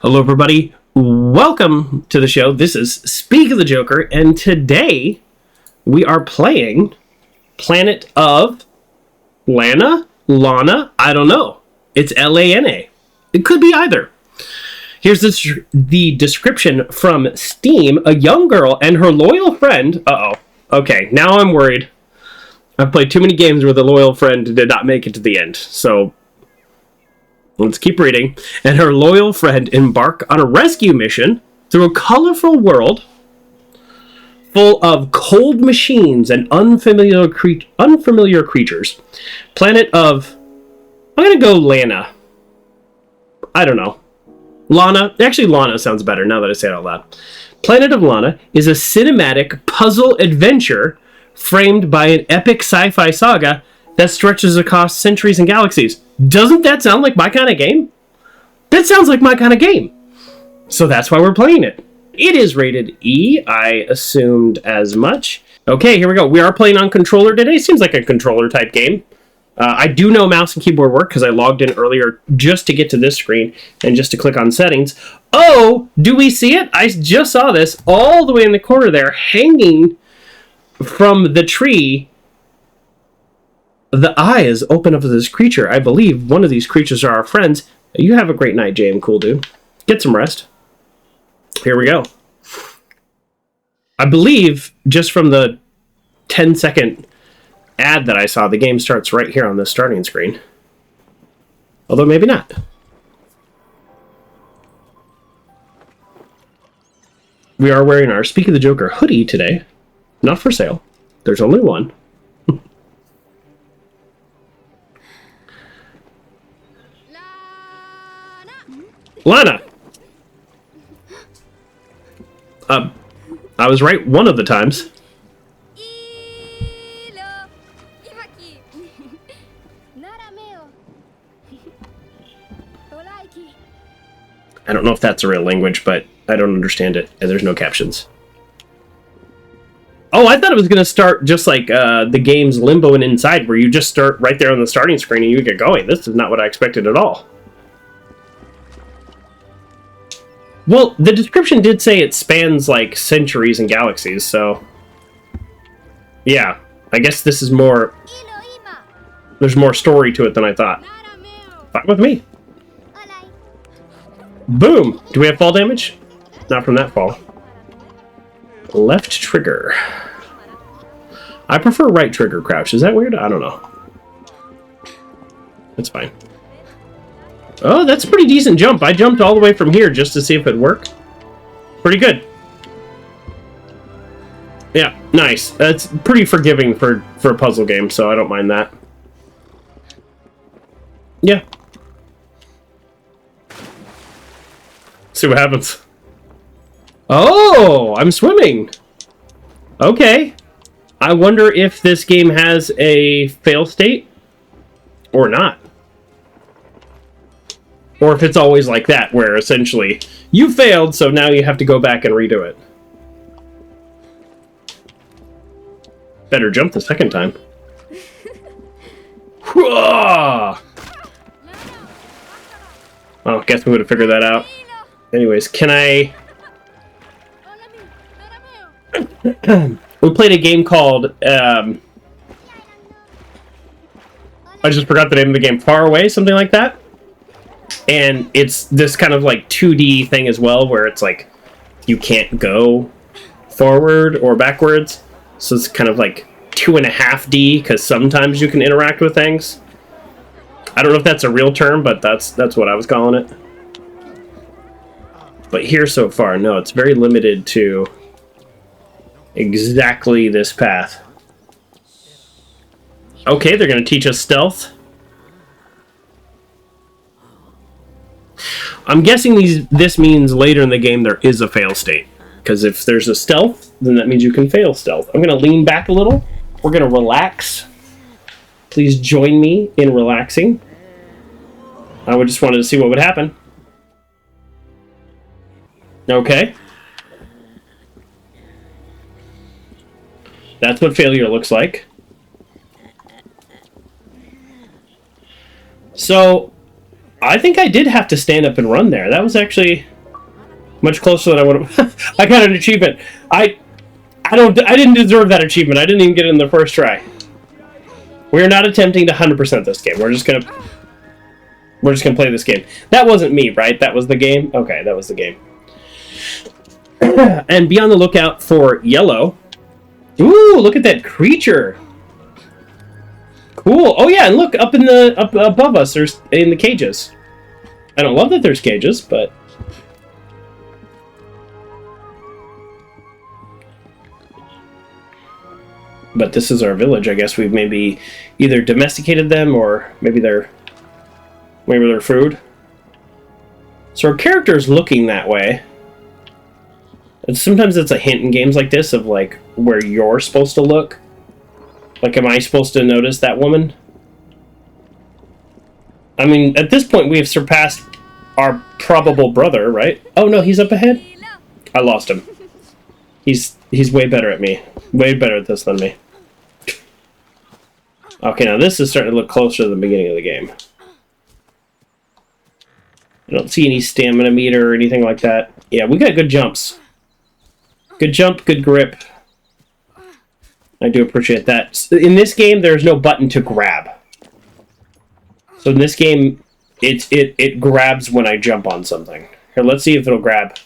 Hello, everybody. Welcome to the show. This is Speak of the Joker, and today we are playing Planet of Lana? Lana? I don't know. It's L-A-N-A. It could be either. Here's the description from Steam. A young girl and her loyal friend... Uh-oh. Okay, now I'm worried. I've played too many games where the loyal friend did not make it to the end, so... let's keep reading. And her loyal friend embark on a rescue mission through a colorful world full of cold machines and unfamiliar creatures. Planet of... I'm going to go Lana. I don't know. Lana. Actually, Lana sounds better now that I say it out loud. Planet of Lana is a cinematic puzzle adventure framed by an epic sci-fi saga that stretches across centuries and galaxies. Doesn't that sound like my kind of game? That sounds like my kind of game. So that's why we're playing it. It is rated E. I assumed as much. Okay, here we go. We are playing on controller today. Seems like a controller type game. I do know mouse and keyboard work because I logged in earlier just to get to this screen and just to click on settings. Oh, do we see it? I just saw this all the way in the corner there, hanging from the tree. The eye is open up to this creature. I believe one of these creatures are our friends. You have a great night, JM Cool Dude. Get some rest. Here we go. I believe, just from the 10-second ad that I saw, the game starts right here on the starting screen. Although maybe not. We are wearing our Speak of the Joker hoodie today. Not for sale. There's only one. Lana! I was right one of the times. I don't know if that's a real language, but I don't understand it, and there's no captions. Oh, I thought it was going to start just like the game's Limbo and Inside, where you just start right there on the starting screen and you get going. This is not what I expected at all. Well, the description did say it spans, like, centuries and galaxies, so... yeah, I guess this is more... there's more story to it than I thought. Fine with me. Boom! Do we have fall damage? Not from that fall. Left trigger. I prefer right trigger crouch. Is that weird? I don't know. That's fine. Oh, that's a pretty decent jump. I jumped all the way from here just to see if it worked. Pretty good. Yeah, nice. That's pretty forgiving for a puzzle game, so I don't mind that. Yeah. See what happens. Oh, I'm swimming. Okay. I wonder if this game has a fail state or not. Or if it's always like that, where essentially you failed, so now you have to go back and redo it. Better jump the second time. Oh, guess we would have figured that out. Anyways, can I... we played a game called... I just forgot the name of the game. Far Away, something like that. And it's this kind of like 2D thing as well, where it's like you can't go forward or backwards. So it's kind of like 2.5D, because sometimes you can interact with things. I don't know if that's a real term, but that's what I was calling it. But here so far, no, it's very limited to exactly this path. Okay, they're going to teach us stealth. I'm guessing this means later in the game there is a fail state. Because if there's a stealth, then that means you can fail stealth. I'm going to lean back a little. We're going to relax. Please join me in relaxing. I just wanted to see what would happen. Okay. That's what failure looks like. So, I think I did have to stand up and run there. That was actually Much closer than I would have. I got an achievement. I didn't deserve that achievement. I didn't even get it in the first try. We're not attempting to 100% this game. We're just gonna play this game. That wasn't me, right? That was the game? Okay, that was the game. And be on the lookout for yellow. Ooh, look at that creature. Cool. Oh yeah, and look up above us. There's in the cages. I don't love that there's cages, but this is our village. I guess we've maybe either domesticated them or maybe they're food. So our character's looking that way. And sometimes it's a hint in games like this of like where you're supposed to look. Like, am I supposed to notice that woman? I mean, at this point we have surpassed our probable brother, right? Oh no, he's up ahead. I lost him. He's way better at me. Way better at this than me. Okay, now this is starting to look closer to the beginning of the game. I don't see any stamina meter or anything like that. Yeah, we got good jumps. Good jump, good grip. I do appreciate that. In this game, there's no button to grab. So in this game, it grabs when I jump on something. Here, let's see if it'll grab.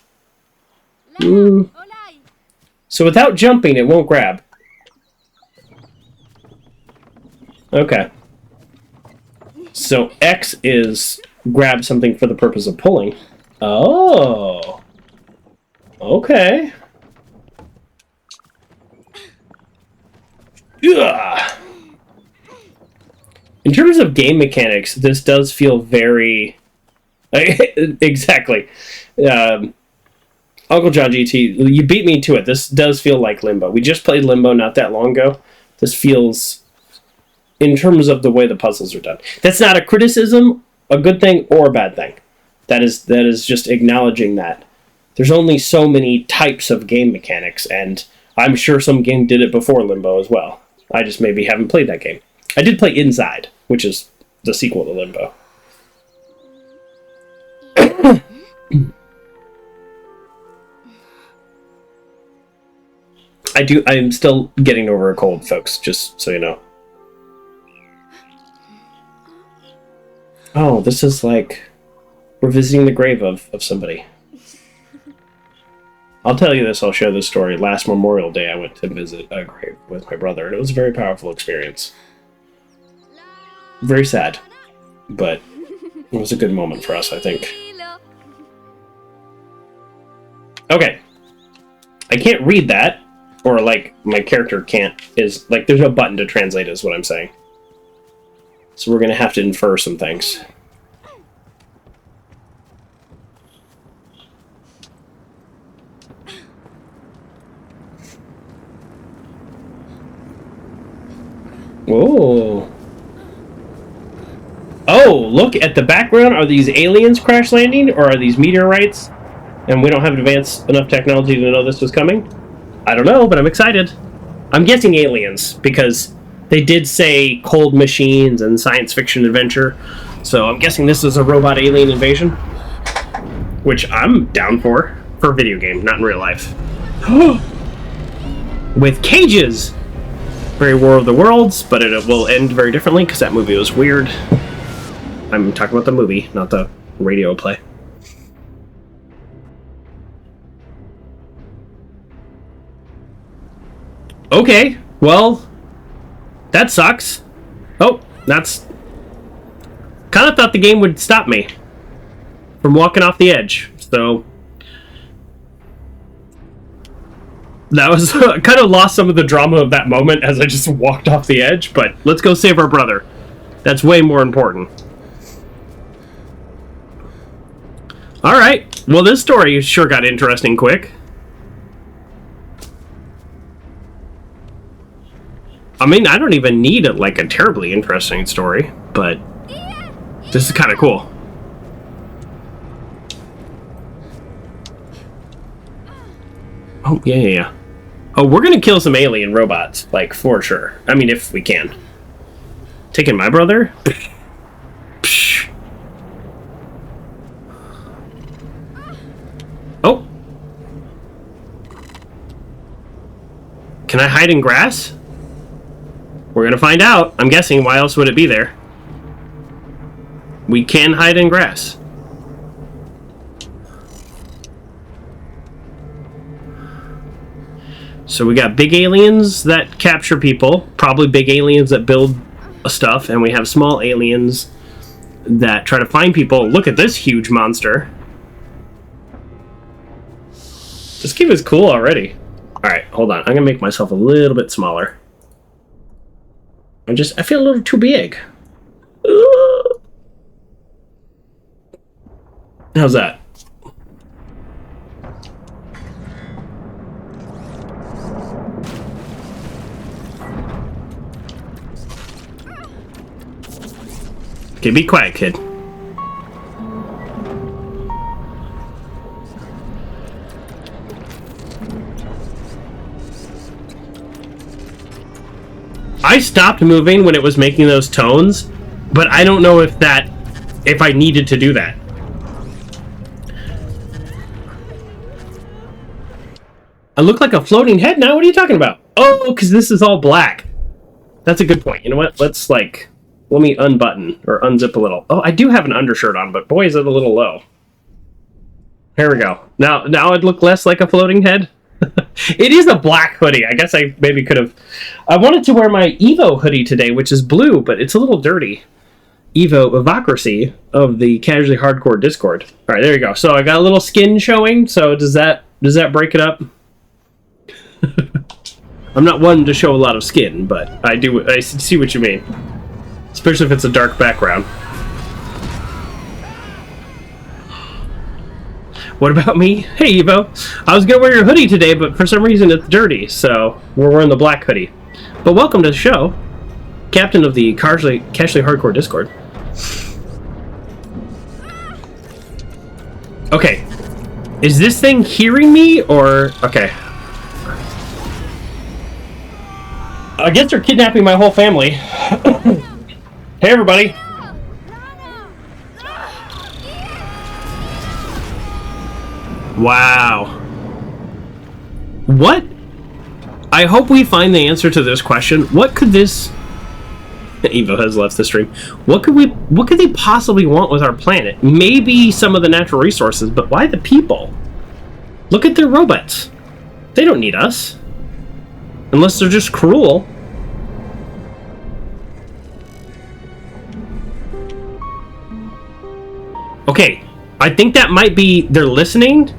So without jumping, it won't grab. Okay. So X is grab something for the purpose of pulling. Oh. Okay. Ugh. In terms of game mechanics, this does feel very... Exactly. Uncle John GT, you beat me to it. This does feel like Limbo. We just played Limbo not that long ago. This feels... in terms of the way the puzzles are done. That's not a criticism, a good thing, or a bad thing. That is just acknowledging that. There's only so many types of game mechanics, and I'm sure some game did it before Limbo as well. I just maybe haven't played that game. I did play Inside, which is the sequel to Limbo. I'm still getting over a cold, folks, just so you know. Oh, this is like we're visiting the grave of somebody. I'll tell you this, I'll share this story. Last Memorial Day, I went to visit a grave with my brother, and it was a very powerful experience. Very sad, but it was a good moment for us, I think. Okay. I can't read that, or like my character can't, is like there's no button to translate is what I'm saying. So we're going to have to infer some things. Oh. Oh, look at the background. Are these aliens crash landing, or are these meteorites? And we don't have advanced enough technology to know this was coming? I don't know, but I'm excited. I'm guessing aliens, because they did say cold machines and science fiction adventure. So I'm guessing this is a robot alien invasion. Which I'm down for a video game, not in real life. With cages! Very War of the Worlds, but it will end very differently because that movie was weird. I'm talking about the movie, not the radio play. Okay, well, that sucks. Oh, that's... kind of thought the game would stop me from walking off the edge, so... that was... I kind of lost some of the drama of that moment as I just walked off the edge, but let's go save our brother. That's way more important. Alright, well this story sure got interesting quick. I mean, I don't even need a terribly interesting story, but this is kind of cool. Oh, yeah. Oh, we're gonna kill some alien robots, for sure. I mean, if we can. Taking my brother? Oh! Can I hide in grass? We're gonna find out. I'm guessing. Why else would it be there? We can hide in grass. So we got big aliens that capture people, probably big aliens that build stuff, and we have small aliens that try to find people. Look at this huge monster. This game is cool already. Alright, hold on. I'm gonna make myself a little bit smaller. I feel a little too big. How's that? Okay, be quiet, kid. I stopped moving when it was making those tones, but I don't know if I needed to do that. I look like a floating head now? What are you talking about? Oh, because this is all black. That's a good point. You know what? Let me unbutton or unzip a little. Oh, I do have an undershirt on, but boy, is it a little low. Here we go. Now I'd look less like a floating head. It is a black hoodie. I guess I maybe could have... I wanted to wear my Evo hoodie today, which is blue, but it's a little dirty. Evo Evocracy of the Casually Hardcore Discord. All right, there you go. So I got a little skin showing. So does that break it up? I'm not one to show a lot of skin, but I see what you mean. Especially if it's a dark background. What about me? Hey, Evo. I was going to wear your hoodie today, but for some reason it's dirty, so we're wearing the black hoodie. But welcome to the show. Captain of the Casually Hardcore Discord. Okay. Is this thing hearing me, or... Okay. I guess they're kidnapping my whole family. Hey, everybody. Wow. What? I hope we find the answer to this question. What could this... Evo has left the stream. What could they possibly want with our planet? Maybe some of the natural resources, but why the people? Look at their robots. They don't need us. Unless they're just cruel. Okay, I think that might be they're listening.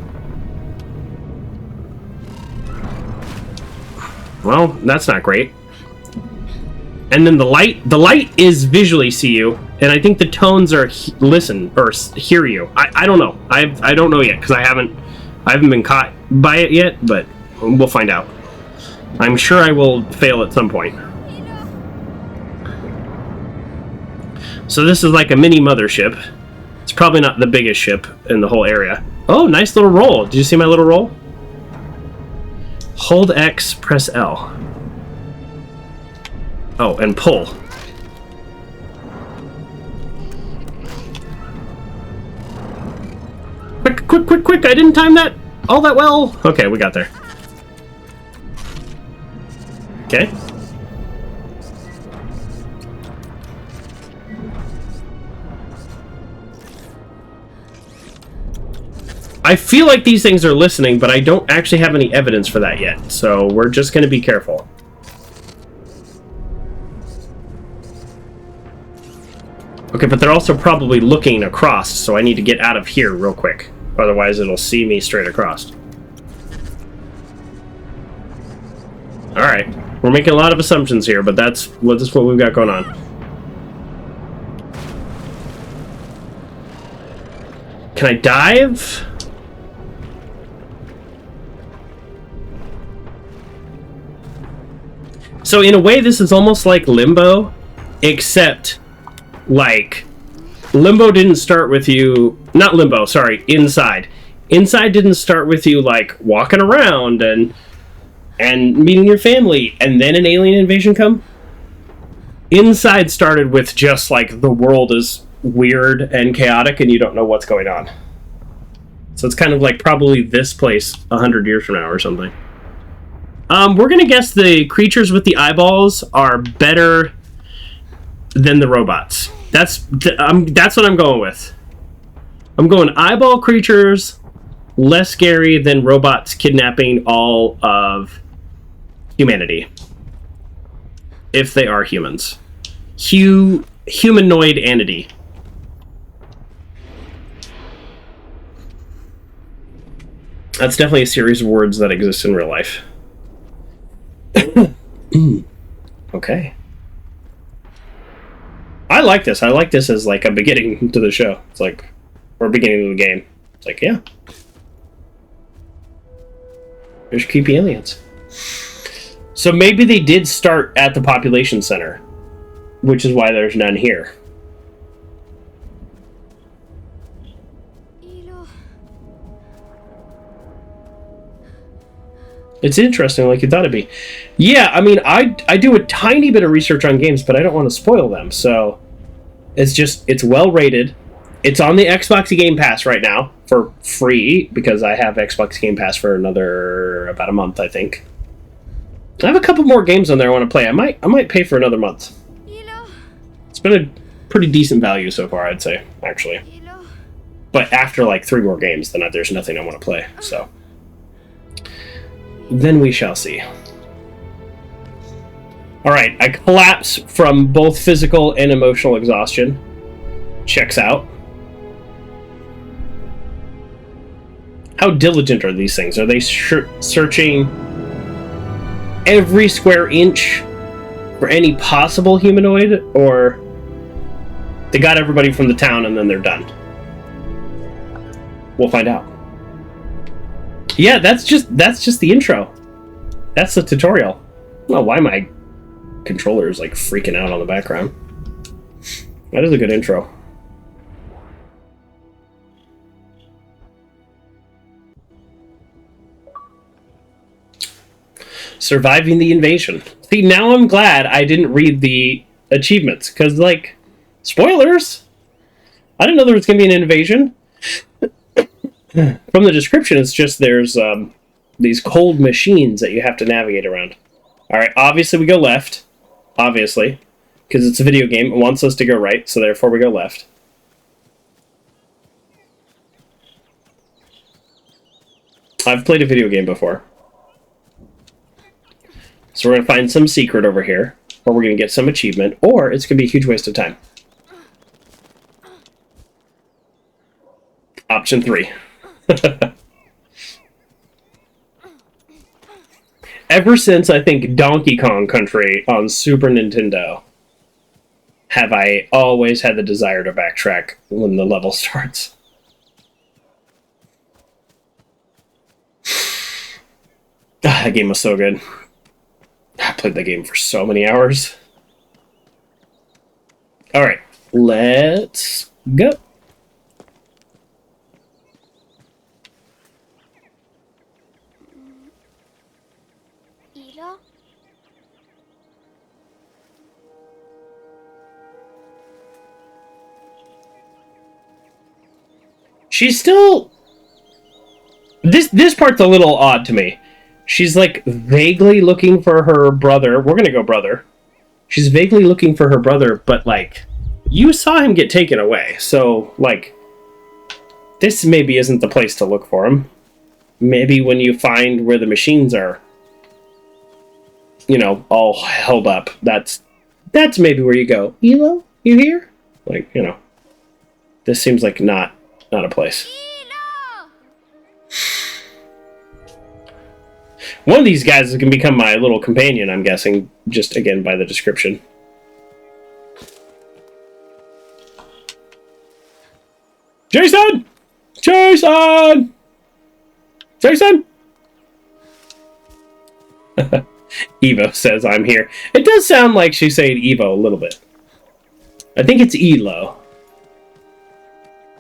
Well, that's not great. And then the light is visually see you, and I think the tones are listen or hear you. I don't know. I don't know yet because I haven't been caught by it yet, but we'll find out. I'm sure I will fail at some point. So this is like a mini mothership. It's probably not the biggest ship in the whole area. Oh, nice little roll. Did you see my little roll? Hold X, press L. Oh, and pull. Quick. I didn't time that all that well. Okay, we got there. Okay. I feel like these things are listening, but I don't actually have any evidence for that yet, so we're just going to be careful. Okay, but they're also probably looking across, so I need to get out of here real quick. Otherwise, it'll see me straight across. Alright, we're making a lot of assumptions here, but that's what we've got going on. Can I dive? So in a way, this is almost like Limbo, except, like, Limbo didn't start with you... Not Limbo, sorry, Inside. Inside didn't start with you, like, walking around and meeting your family, and then an alien invasion come. Inside started with just, like, the world is weird and chaotic, and you don't know what's going on. So it's kind of like probably this place 100 years from now or something. We're gonna guess the creatures with the eyeballs are better than the robots. That's what I'm going with. I'm going eyeball creatures, less scary than robots kidnapping all of humanity. If they are humans. Humanoid entity. That's definitely a series of words that exist in real life. Okay. I like this. I like this as like a beginning to the show. It's like, or beginning of the game. It's like, yeah. There's creepy aliens. So maybe they did start at the population center, which is why there's none here. It's interesting, like you thought it'd be. Yeah, I mean, I do a tiny bit of research on games, but I don't want to spoil them. So it's well rated. It's on the Xbox Game Pass right now for free because I have Xbox Game Pass for about a month, I think. I have a couple more games on there I want to play. I might pay for another month. It's been a pretty decent value so far, I'd say, actually. But after like 3 more games, then there's nothing I want to play. So then we shall see. All right, I collapse from both physical and emotional exhaustion. Checks out. How diligent are these things? Are they searching every square inch for any possible humanoid, or they got everybody from the town and then they're done? We'll find out. Yeah, that's just the intro. That's the tutorial. I don't know why my controller is like freaking out on the background. That is a good intro. Surviving the invasion. See, now I'm glad I didn't read the achievements, because, like, spoilers! I didn't know there was going to be an invasion. From the description, it's just there's these cold machines that you have to navigate around. Alright, obviously we go left. Obviously. Because it's a video game. It wants us to go right, so therefore we go left. I've played a video game before. So we're going to find some secret over here, or we're going to get some achievement, or it's going to be a huge waste of time. Option 3. Ever since, I think, Donkey Kong Country on Super Nintendo, have I always had the desire to backtrack when the level starts. That game was so good. I played that game for so many hours. Alright, let's go. She's still... This part's a little odd to me. She's, like, vaguely looking for her brother. We're gonna go brother. She's vaguely looking for her brother, but, like, you saw him get taken away. So, like, this maybe isn't the place to look for him. Maybe when you find where the machines are, you know, all held up, that's maybe where you go. Elo, you here? Like, you know, this seems like not a place. One of these guys is going to become my little companion, I'm guessing, just again by the description. Jason! Jason! Jason! Evo says I'm here. It does sound like she's saying Evo a little bit. I think it's Elo.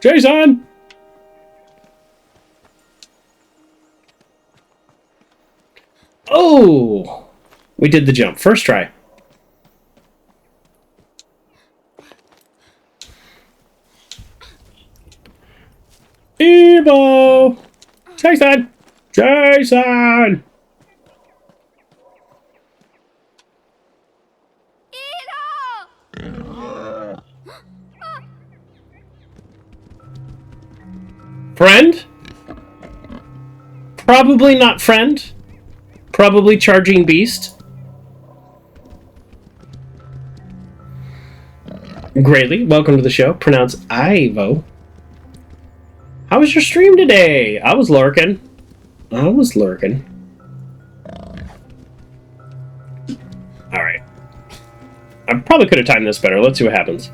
Jason! Oh! We did the jump. First try. Evo! Jason! Jason! Friend? Probably not friend. Probably charging beast. Grayly, welcome to the show. Pronounce Ivo. How was your stream today? I was lurking. Alright. I probably could have timed this better. Let's see what happens.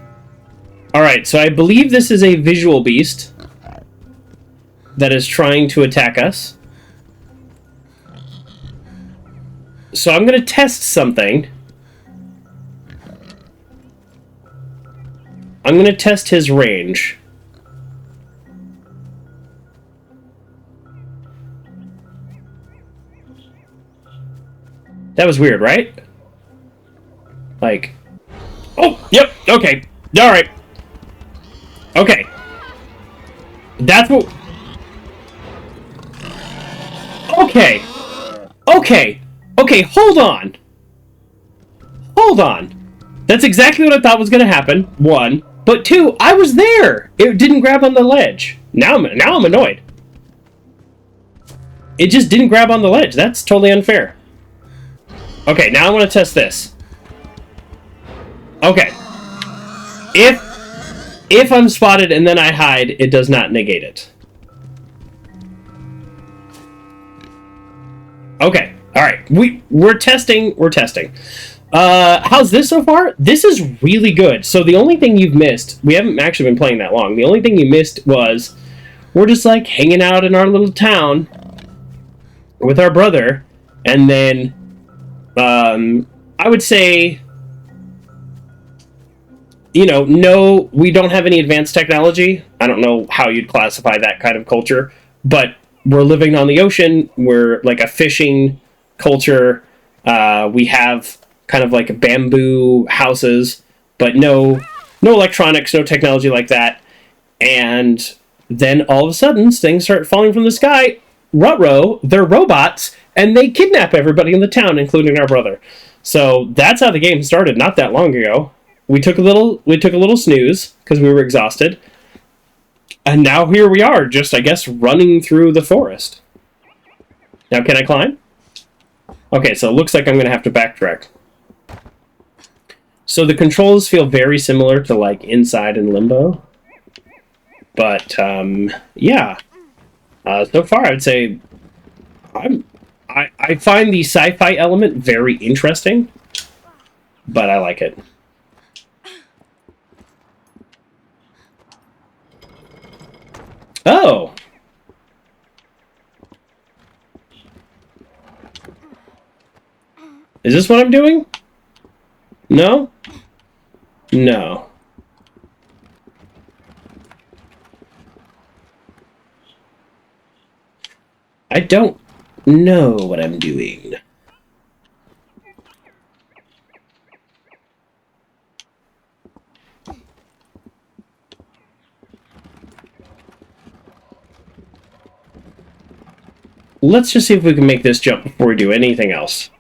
Alright, so I believe this is a visual beast that is trying to attack us. So I'm going to test something. I'm going to test his range. That was weird, right? Like... Oh, yep, okay. Alright. Okay. That's what... Okay. Okay. Okay, hold on. Hold on. That's exactly what I thought was going to happen. One. But two, I was there. It didn't grab on the ledge. Now I'm annoyed. It just didn't grab on the ledge. That's totally unfair. Okay, now I want to test this. Okay. If I'm spotted and then I hide, it does not negate it. Okay. All right. We're testing. How's this so far? This is really good. So the only thing you've missed, we haven't actually been playing that long. The only thing you missed was we're just like hanging out in our little town with our brother, and then I would say, you know, no, we don't have any advanced technology. I don't know how you'd classify that kind of culture, but we're living on the ocean. We're like a fishing culture. We have kind of like bamboo houses, but no electronics, no technology like that. And then all of a sudden, things start falling from the sky. Ruh-roh, they're robots, and they kidnap everybody in the town, including our brother. So that's how the game started, not that long ago. We took a little snooze because we were exhausted, and now here we are, just I guess running through the forest. Now, can I climb? Okay, so it looks like I'm going to have to backtrack. So the controls feel very similar to like Inside and Limbo, but yeah. So far, I would say I find the sci-fi element very interesting, but I like it. Oh! Is this what I'm doing? No? No. I don't know what I'm doing. Let's just see if we can make this jump before we do anything else.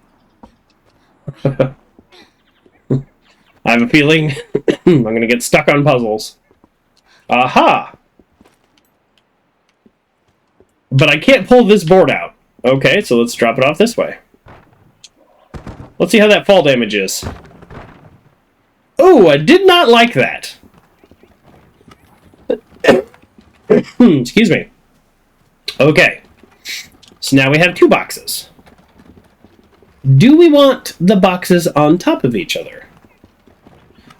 I have a feeling I'm going to get stuck on puzzles. Aha! But I can't pull this board out. Okay, so let's drop it off this way. Let's see how that fall damage is. Oh, I did not like that. Excuse me. Okay. So now we have two boxes. Do we want the boxes on top of each other?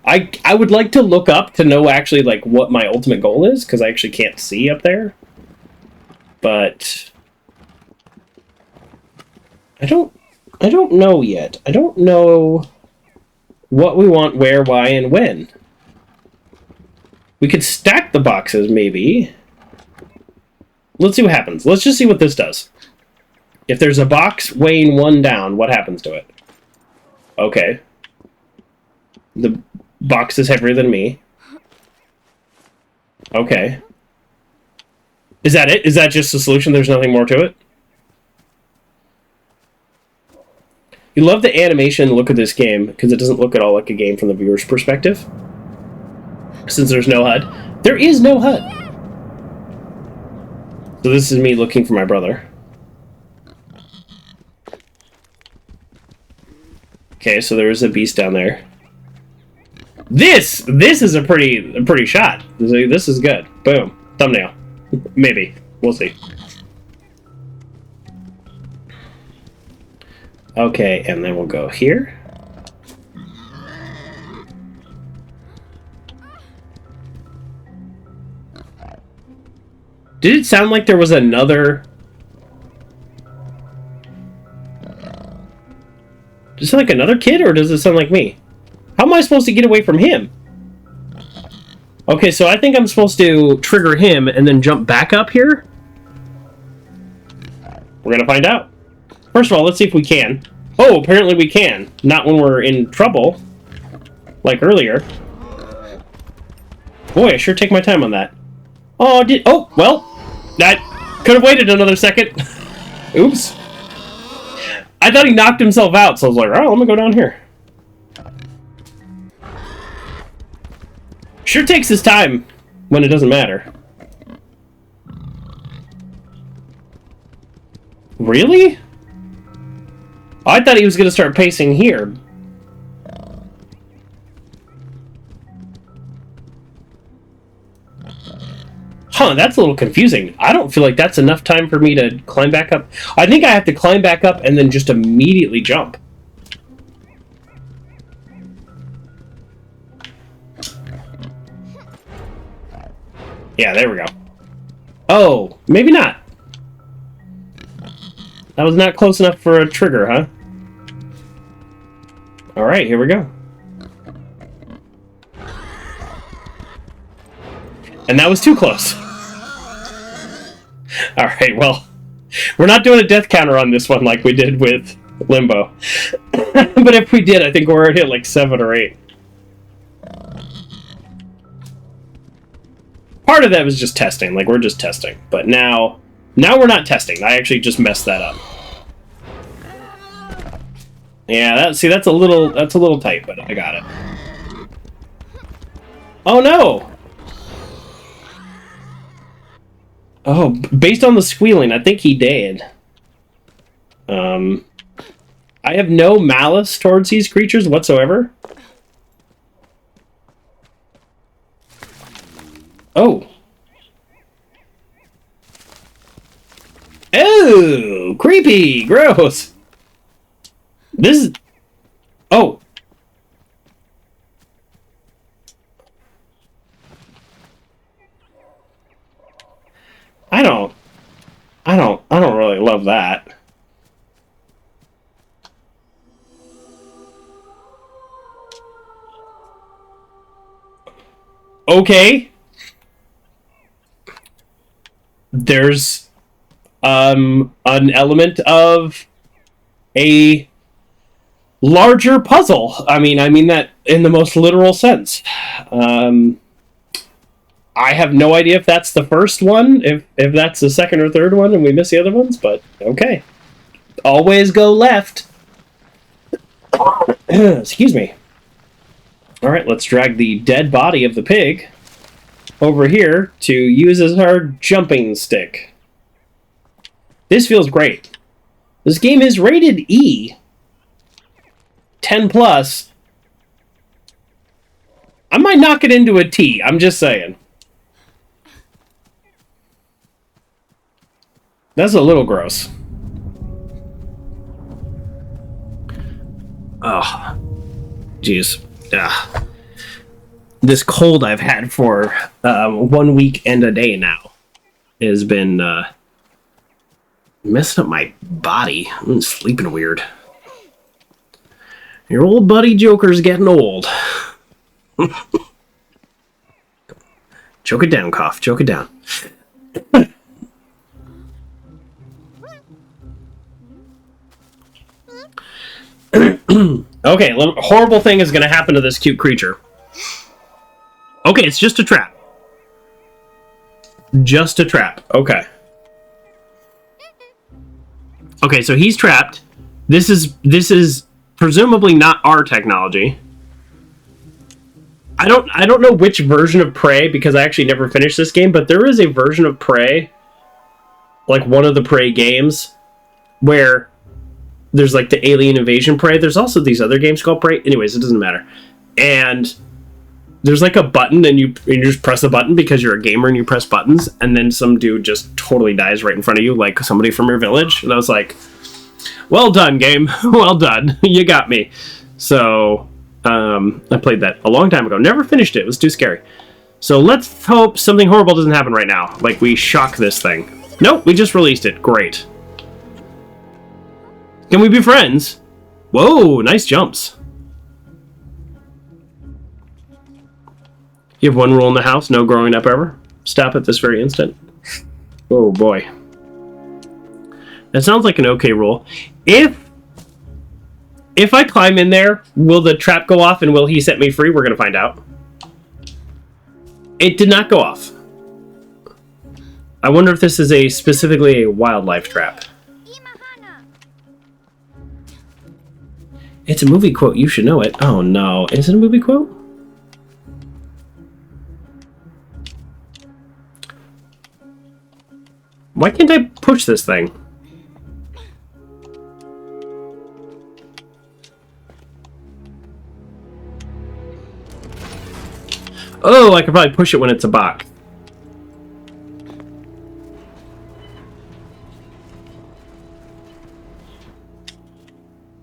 I would like to look up to know actually like what my ultimate goal is, because I actually can't see up there. But I don't know yet. I don't know what we want, where, why, and when. We could stack the boxes, maybe. Let's see what happens. Let's just see what this does. If there's a box weighing one down, what happens to it? Okay. The box is heavier than me. Okay. Is that it? Is that just the solution? There's nothing more to it? You love the animation look of this game, because it doesn't look at all like a game from the viewer's perspective. Since there's no HUD. There is no HUD! So this is me looking for my brother. Okay, so there is a beast down there. This is a pretty shot. This is good. Boom. Thumbnail. Maybe. We'll see. Okay, and then we'll go here. Did it sound like there was another... Does it sound like another kid, or does it sound like me? How am I supposed to get away from him? Okay, so I think I'm supposed to trigger him and then jump back up here? We're gonna find out. First of all, let's see if we can. Oh, apparently we can. Not when we're in trouble. Like earlier. Boy, I sure take my time on that. Oh, oh, well. That could have waited another second. Oops. I thought he knocked himself out, so I was like, oh, let me go down here. Sure takes his time when it doesn't matter. Really? I thought he was going to start pacing here. Huh, that's a little confusing. I don't feel like that's enough time for me to climb back up. I think I have to climb back up and then just immediately jump. Yeah, there we go. Oh, maybe not. That was not close enough for a trigger, huh? Alright, here we go. And that was too close. Alright, well, we're not doing a death counter on this one like we did with Limbo. But if we did, I think we're already at like 7 or 8. Part of that was just testing, like we're just testing. But now we're not testing. I actually just messed that up. Yeah, that's a little tight, but I got it. Oh no! Oh, based on the squealing, I think he did. I have no malice towards these creatures whatsoever. Oh. Oh, creepy, gross. This is... Oh. I don't really love that. Okay. There's an element of a larger puzzle. I mean that in the most literal sense. I have no idea if that's the first one, if that's the second or third one and we miss the other ones, but okay. Always go left. Excuse me. Alright, let's drag the dead body of the pig over here to use as our jumping stick. This feels great. This game is rated E. 10 plus. I might knock it into a T, I'm just saying. That's a little gross. Oh, jeez. This cold I've had for 1 week and a day now has been messing up my body. I'm sleeping weird. Your old buddy Joker's getting old. Choke it down, cough. Choke it down. Okay, a horrible thing is going to happen to this cute creature. Okay, it's just a trap. Just a trap. Okay. Okay, so he's trapped. This is presumably not our technology. I don't know which version of Prey, because I actually never finished this game, but there is a version of Prey like one of the Prey games where there's like the alien invasion Prey. There's also these other games called Prey. Anyways, it doesn't matter. And there's like a button, and you just press a button because you're a gamer and you press buttons, and then some dude just totally dies right in front of you, like somebody from your village. And I was like, well done, game. Well done. You got me. So I played that a long time ago. Never finished it. It was too scary. So let's hope something horrible doesn't happen right now. Like we shock this thing. Nope, we just released it. Great. Can we be friends? Whoa, nice jumps. You have one rule in the house, no growing up ever. Stop at this very instant. Oh boy. That sounds like an okay rule. If I climb in there, will the trap go off and will he set me free? We're going to find out. It did not go off. I wonder if this is specifically a wildlife trap. It's a movie quote. You should know it. Oh no. Is it a movie quote? Why can't I push this thing? Oh, I could probably push it when it's a box.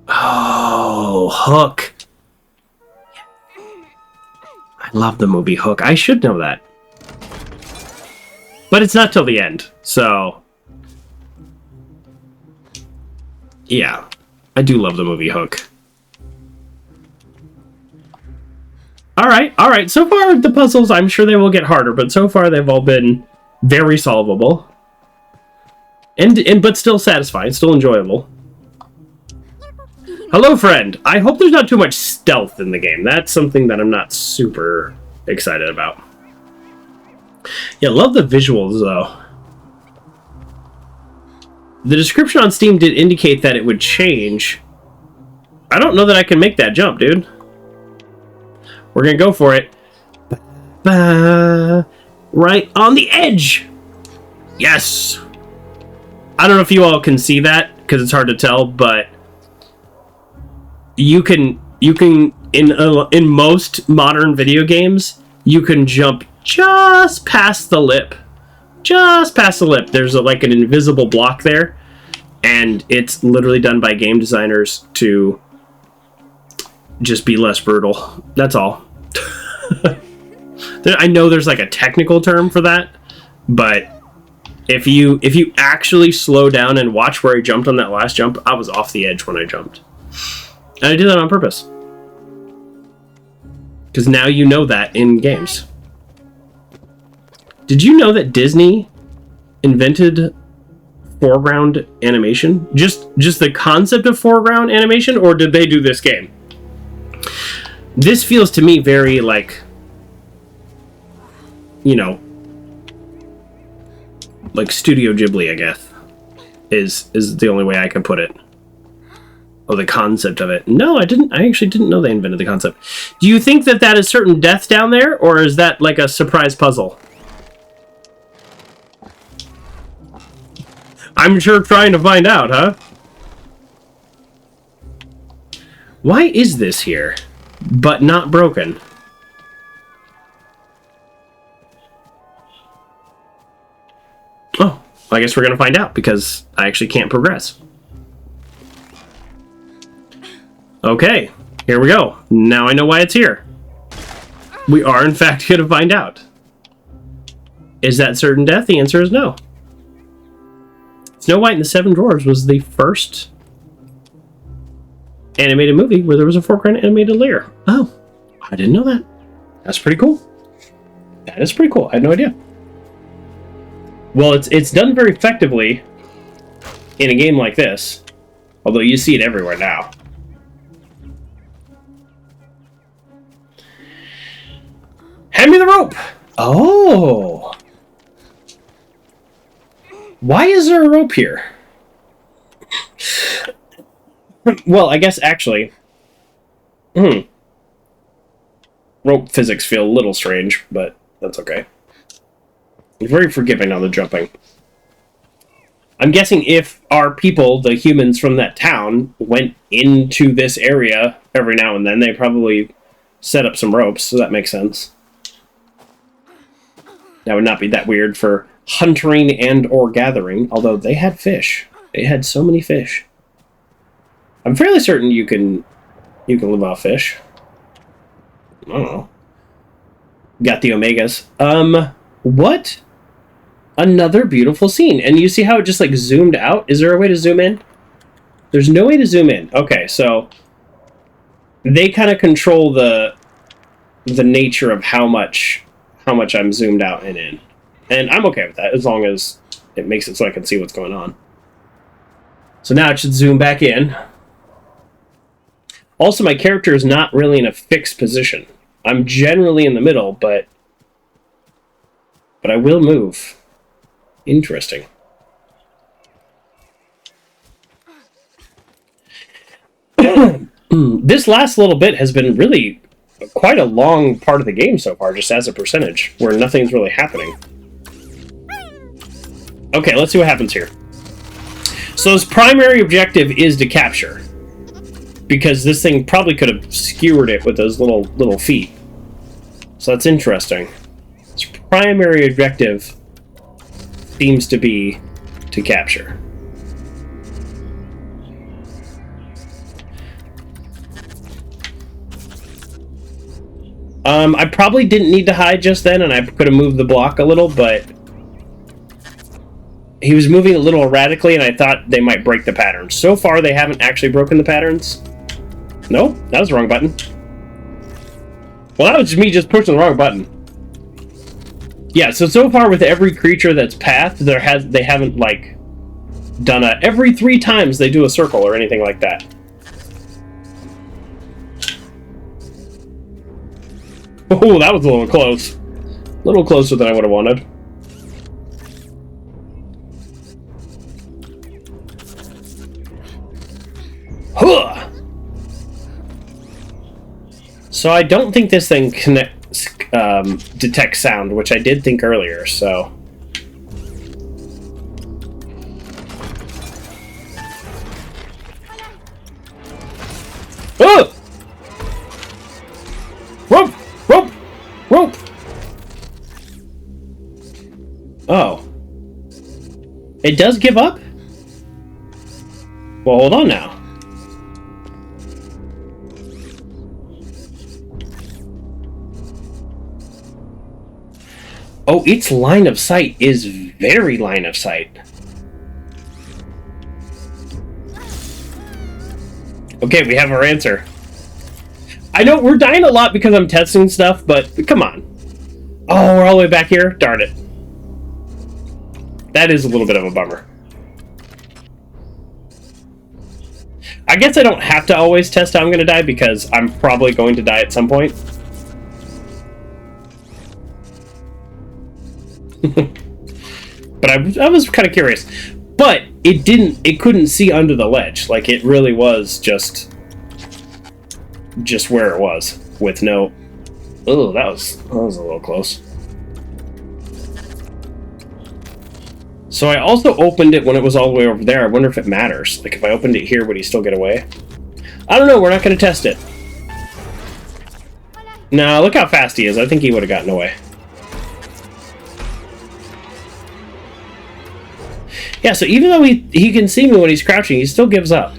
Oh, Hook. I love the movie Hook. I should know that. But it's not till the end, so... yeah, I do love the movie Hook. Alright, so far the puzzles, I'm sure they will get harder, but so far they've all been very solvable. But still satisfying, still enjoyable. Hello, friend! I hope there's not too much stealth in the game. That's something that I'm not super excited about. Yeah, love the visuals, though. The description on Steam did indicate that it would change. I don't know that I can make that jump, dude. We're gonna go for it. Right on the edge! Yes! I don't know if you all can see that, because it's hard to tell, but... You can in most modern video games, you can jump just past the lip. Just past the lip. There's like an invisible block there, and it's literally done by game designers to just be less brutal. That's all. I know there's like a technical term for that, but if you actually slow down and watch where I jumped on that last jump, I was off the edge when I jumped. And I did that on purpose. Because now you know that in games. Did you know that Disney invented foreground animation? Just the concept of foreground animation, or did they do this game? This feels to me very like, you know, like Studio Ghibli, I guess, is the only way I can put it. Oh, the concept of it. No, I actually didn't know they invented the concept. Do you think that that is certain death down there, or is that like a surprise puzzle? I'm sure trying to find out, huh? Why is this here, but not broken? Oh, I guess we're gonna find out, because I actually can't progress. Okay, here we go. Now I know why it's here. We are, in fact, going to find out. Is that certain death? The answer is no. Snow White and the Seven Dwarfs was the first animated movie where there was a foreground animated layer. Oh, I didn't know that. That's pretty cool. That is pretty cool. I had no idea. Well, it's done very effectively in a game like this, although you see it everywhere now. Hand me the rope! Oh! Why is there a rope here? Well, I guess actually... Rope physics feel a little strange, but that's okay. It's very forgiving on the jumping. I'm guessing if our people, the humans from that town, went into this area every now and then, they probably set up some ropes, so that makes sense. That would not be that weird for hunting and or gathering, although they had fish. They had so many fish. I'm fairly certain you can live off fish. I don't know. Got the omegas. What? Another beautiful scene. And you see how it just like zoomed out? Is there a way to zoom in? There's no way to zoom in. Okay, so they kind of control the nature of how much I'm zoomed out and in. And I'm okay with that as long as it makes it so I can see what's going on. So now it should zoom back in. Also, my character is not really in a fixed position. I'm generally in the middle, but I will move. Interesting. This last little bit has been really quite a long part of the game so far, just as a percentage, where nothing's really happening. Okay, let's see what happens here. So his primary objective is to capture, because this thing probably could have skewered it with those little feet. So that's interesting. His primary objective seems to be to capture. I probably didn't need to hide just then, and I could have moved the block a little, but he was moving a little erratically, and I thought they might break the pattern. So far, they haven't actually broken the patterns. Nope, that was the wrong button. Well, that was just me just pushing the wrong button. Yeah, so far with every creature that's pathed, they haven't, like, done every 3 times they do a circle or anything like that. Oh, that was a little close. A little closer than I would have wanted. Huh! So I don't think this thing detects sound, which I did think earlier, so... Oh! Rope! Rope! Rope! Oh. It does give up? Well, hold on now. Oh, its line of sight is very line of sight. Okay, we have our answer. I know we're dying a lot because I'm testing stuff, but come on. Oh, we're all the way back here? Darn it. That is a little bit of a bummer. I guess I don't have to always test how I'm going to die because I'm probably going to die at some point. But I was kind of curious. But it couldn't see under the ledge. Like, it really was just where it was with no... Oh, that was a little close. So I also opened it when it was all the way over there. I wonder if it matters. Like, if I opened it here, would he still get away? I don't know. We're not going to test it. Nah, look how fast he is. I think he would have gotten away. Yeah, so even though he can see me when he's crouching, he still gives up.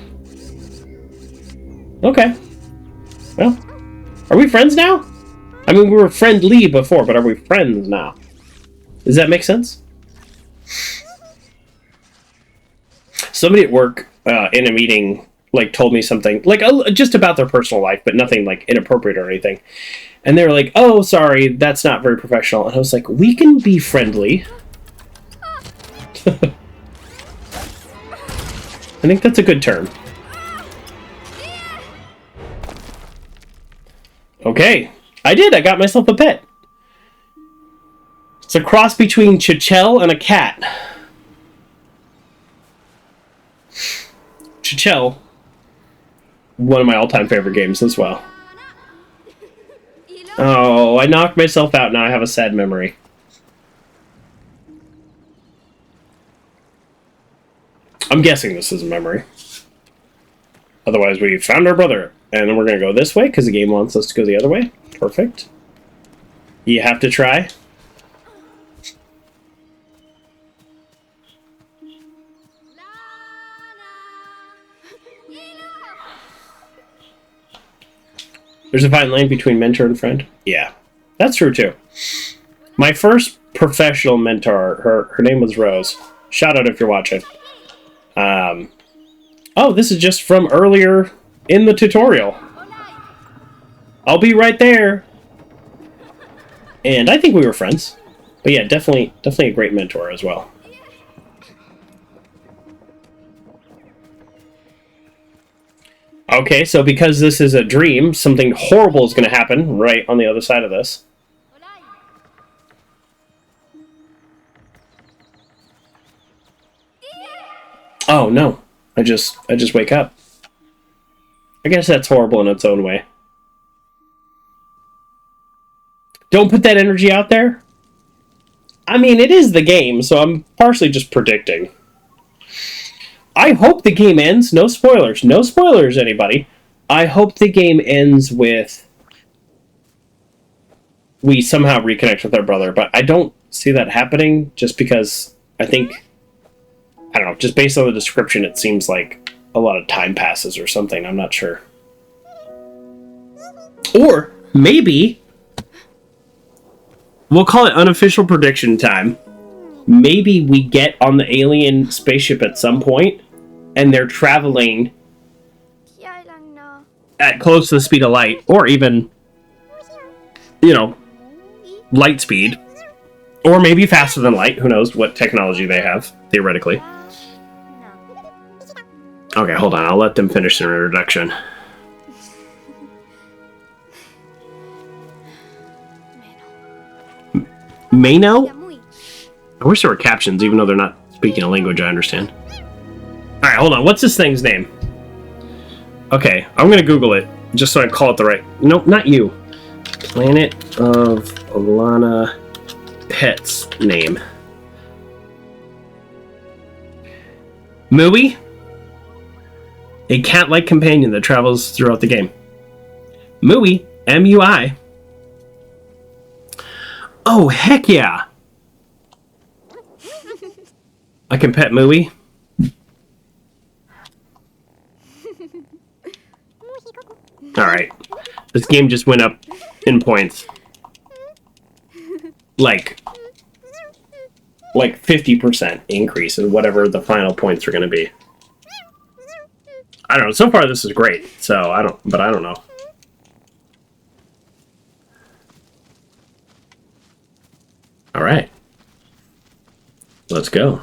Okay. Well, are we friends now? I mean, we were friendly before, but are we friends now? Does that make sense? Somebody at work in a meeting like told me something like just about their personal life, but nothing like inappropriate or anything. And they were like, "Oh, sorry, that's not very professional." And I was like, "We can be friendly." I think that's a good term. Okay, I did. I got myself a pet. It's a cross between Chichel and a cat. Chichel, one of my all-time favorite games as well. Oh, I knocked myself out. Now I have a sad memory. I'm guessing this is a memory. Otherwise, we found our brother. And then we're going to go this way because the game wants us to go the other way. Perfect. You have to try. There's a fine line between mentor and friend. Yeah, that's true too. My first professional mentor, her name was Rose. Shout out if you're watching. Oh, this is just from earlier in the tutorial. I'll be right there. And I think we were friends. But yeah, definitely a great mentor as well. Okay, so because this is a dream, something horrible is going to happen right on the other side of this. Oh no, I just wake up. I guess that's horrible in its own way. Don't put that energy out there. I mean, it is the game, so I'm partially just predicting. I hope the game ends. No spoilers. No spoilers, anybody. I hope the game ends with we somehow reconnect with our brother, but I don't see that happening just because I think, I don't know, just based on the description, it seems like a lot of time passes or something. I'm not sure. Or maybe we'll call it unofficial prediction time. Maybe we get on the alien spaceship at some point, and they're traveling at close to the speed of light, or even, you know, light speed. Or maybe faster than light. Who knows what technology they have, theoretically. Okay, hold on. I'll let them finish their introduction. Mano? I wish there were captions, even though they're not speaking a language I understand. Alright, hold on. What's this thing's name? Okay, I'm gonna Google it, just so I call it the right... Nope, not you. Planet of Lana pet's name. Mui? A cat-like companion that travels throughout the game. Mui, M-U-I. Oh, heck yeah! I can pet Mui. Alright. This game just went up in points. Like 50% increase in whatever the final points are going to be. I don't know. So far, this is great. So, I don't know. Alright. Let's go.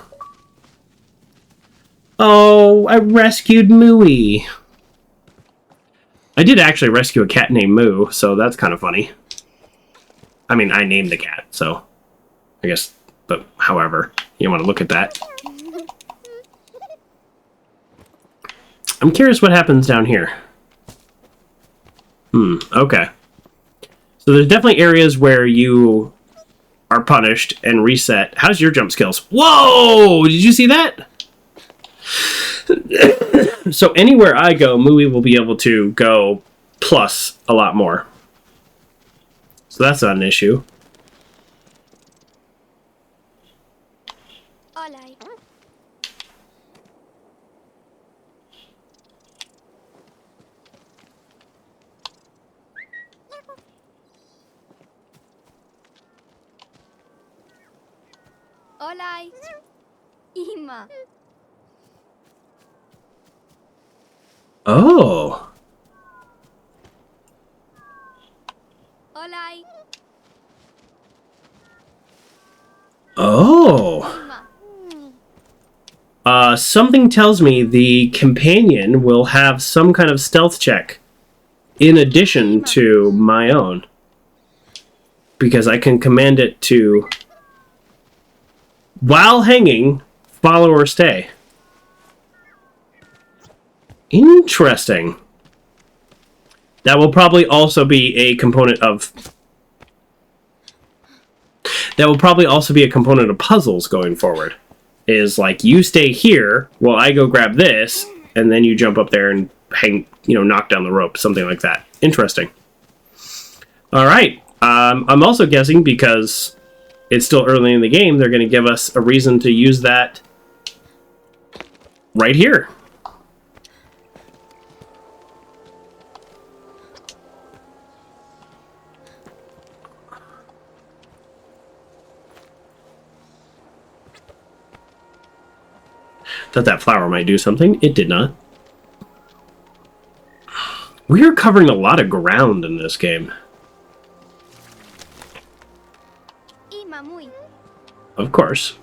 Oh, I rescued Mui. I did actually rescue a cat named Moo, so that's kind of funny. I mean, I named the cat, so I guess, but however, you want to look at that. I'm curious what happens down here. Okay. So there's definitely areas where you are punished and reset. How's your jump skills? Whoa! Did you see that? So anywhere I go, Mui will be able to go plus a lot more. So that's not an issue. Hola. Ima. Oh. Hola. Oh. Something tells me the companion will have some kind of stealth check in addition to my own. Because I can command it to, while hanging, follow or stay. Interesting. That will probably also be a component of... That will probably also be a component of puzzles going forward. is like you stay here while I go grab this, and then you jump up there and hang, knock down the rope, something like that. Interesting. All right. I'm also guessing because it's still early in the game, they're going to give us a reason to use that right here. Thought that flower might do something. It did not. We are covering a lot of ground in this game. Of course.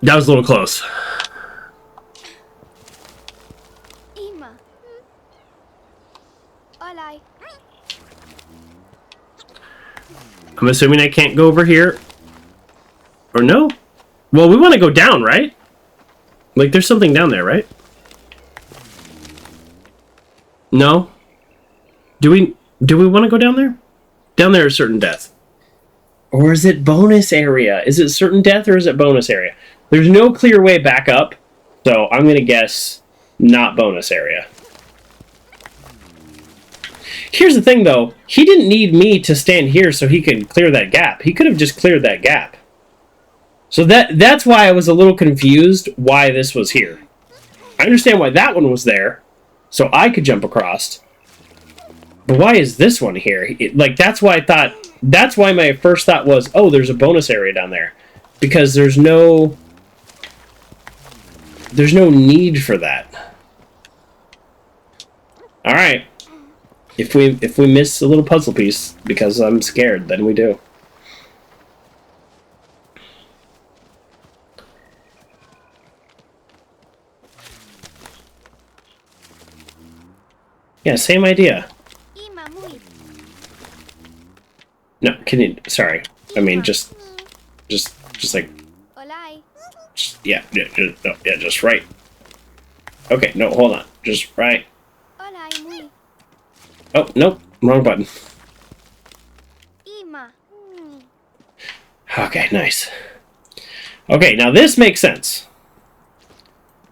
That was a little close. I'm assuming I can't go over here. Or no? Well, we want to go down, right? Like, there's something down there, right? No? Do we want to go down there? Down there is certain death. Or is it bonus area? Is it certain death or is it bonus area? There's no clear way back up, so I'm going to guess not bonus area. Here's the thing, though. He didn't need me to stand here so he could clear that gap. He could have just cleared that gap. So that's why I was a little confused why this was here. I understand why that one was there, so I could jump across. But why is this one here? That's why I thought... That's why my first thought was, oh, there's a bonus area down there. Because there's no need for that. Alright. If we miss a little puzzle piece because I'm scared, then we do. Yeah, same idea. No, can you... Sorry. I mean, just like... Yeah, just right. Okay, no, hold on. Just right. Oh, nope. Wrong button. Okay, nice. Okay, now this makes sense.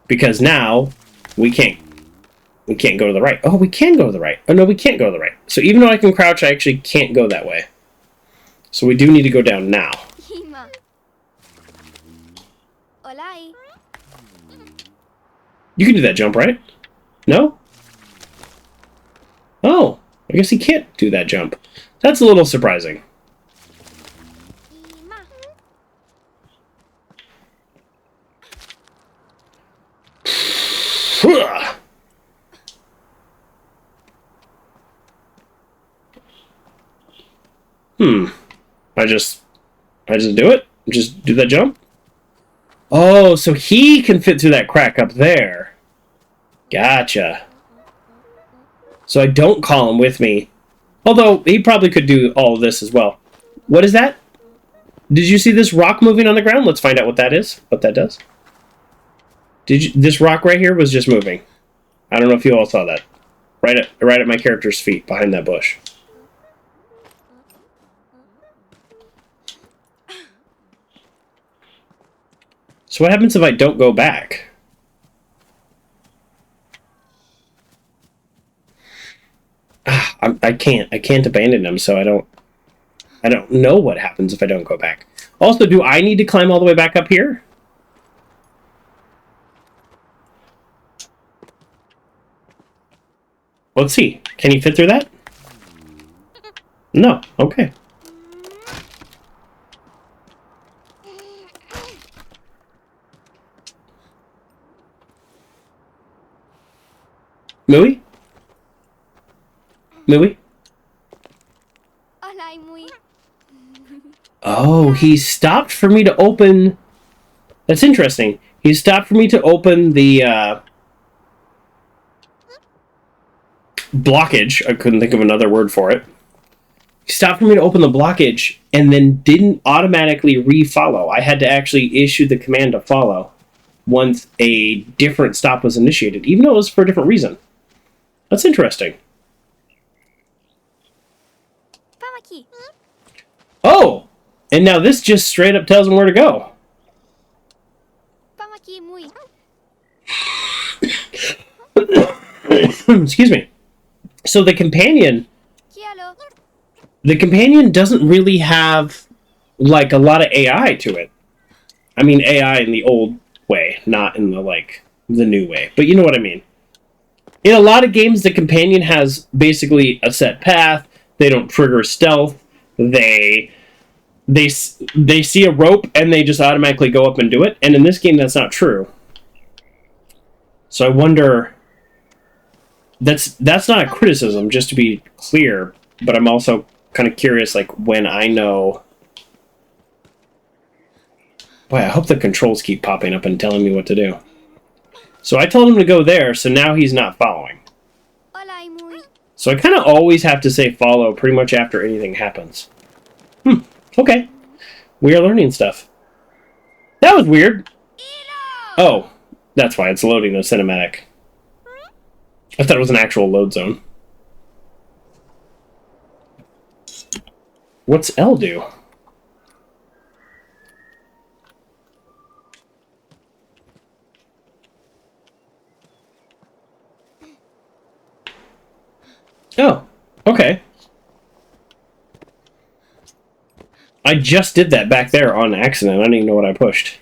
Because now we can't go to the right. Oh, we can go to the right. Oh, no, we can't go to the right. So even though I can crouch, I actually can't go that way. So we do need to go down now. You can do that jump, right? No? Oh, I guess he can't do that jump. That's a little surprising. I just do it? Just do that jump? Oh, so he can fit through that crack up there. Gotcha. So I don't call him with me. Although, he probably could do all of this as well. What is that? Did you see this rock moving on the ground? Let's find out what that is. What that does. This rock right here was just moving. I don't know if you all saw that. Right at my character's feet, behind that bush. So what happens if I don't go back? I can't abandon him, so I don't know what happens if I don't go back. Also, do I need to climb all the way back up here? Let's see. Can he fit through that? No. Okay. Mooey? Mooey? Oh, he stopped for me to open... That's interesting. He stopped for me to open the, blockage. I couldn't think of another word for it. He stopped for me to open the blockage and then didn't automatically re-follow. I had to actually issue the command to follow once a different stop was initiated, even though it was for a different reason. That's interesting. Oh! And now this just straight up tells him where to go. Pamaki muy. Excuse me. So the companion Kialo. doesn't really have like a lot of AI to it. I mean AI in the old way, not in the like the new way. But you know what I mean. In a lot of games, the companion has basically a set path. They don't trigger stealth. They see a rope and they just automatically go up and do it. And in this game, that's not true. So I wonder. That's not a criticism, just to be clear. But I'm also kind of curious, like when I know. Boy, I hope the controls keep popping up and telling me what to do. So I told him to go there, so now he's not following. Olay muy. So I kind of always have to say follow pretty much after anything happens. Okay. We are learning stuff. That was weird. Oh, that's why it's loading the cinematic. I thought it was an actual load zone. What's L do? Oh, okay. I just did that back there on accident. I don't even know what I pushed.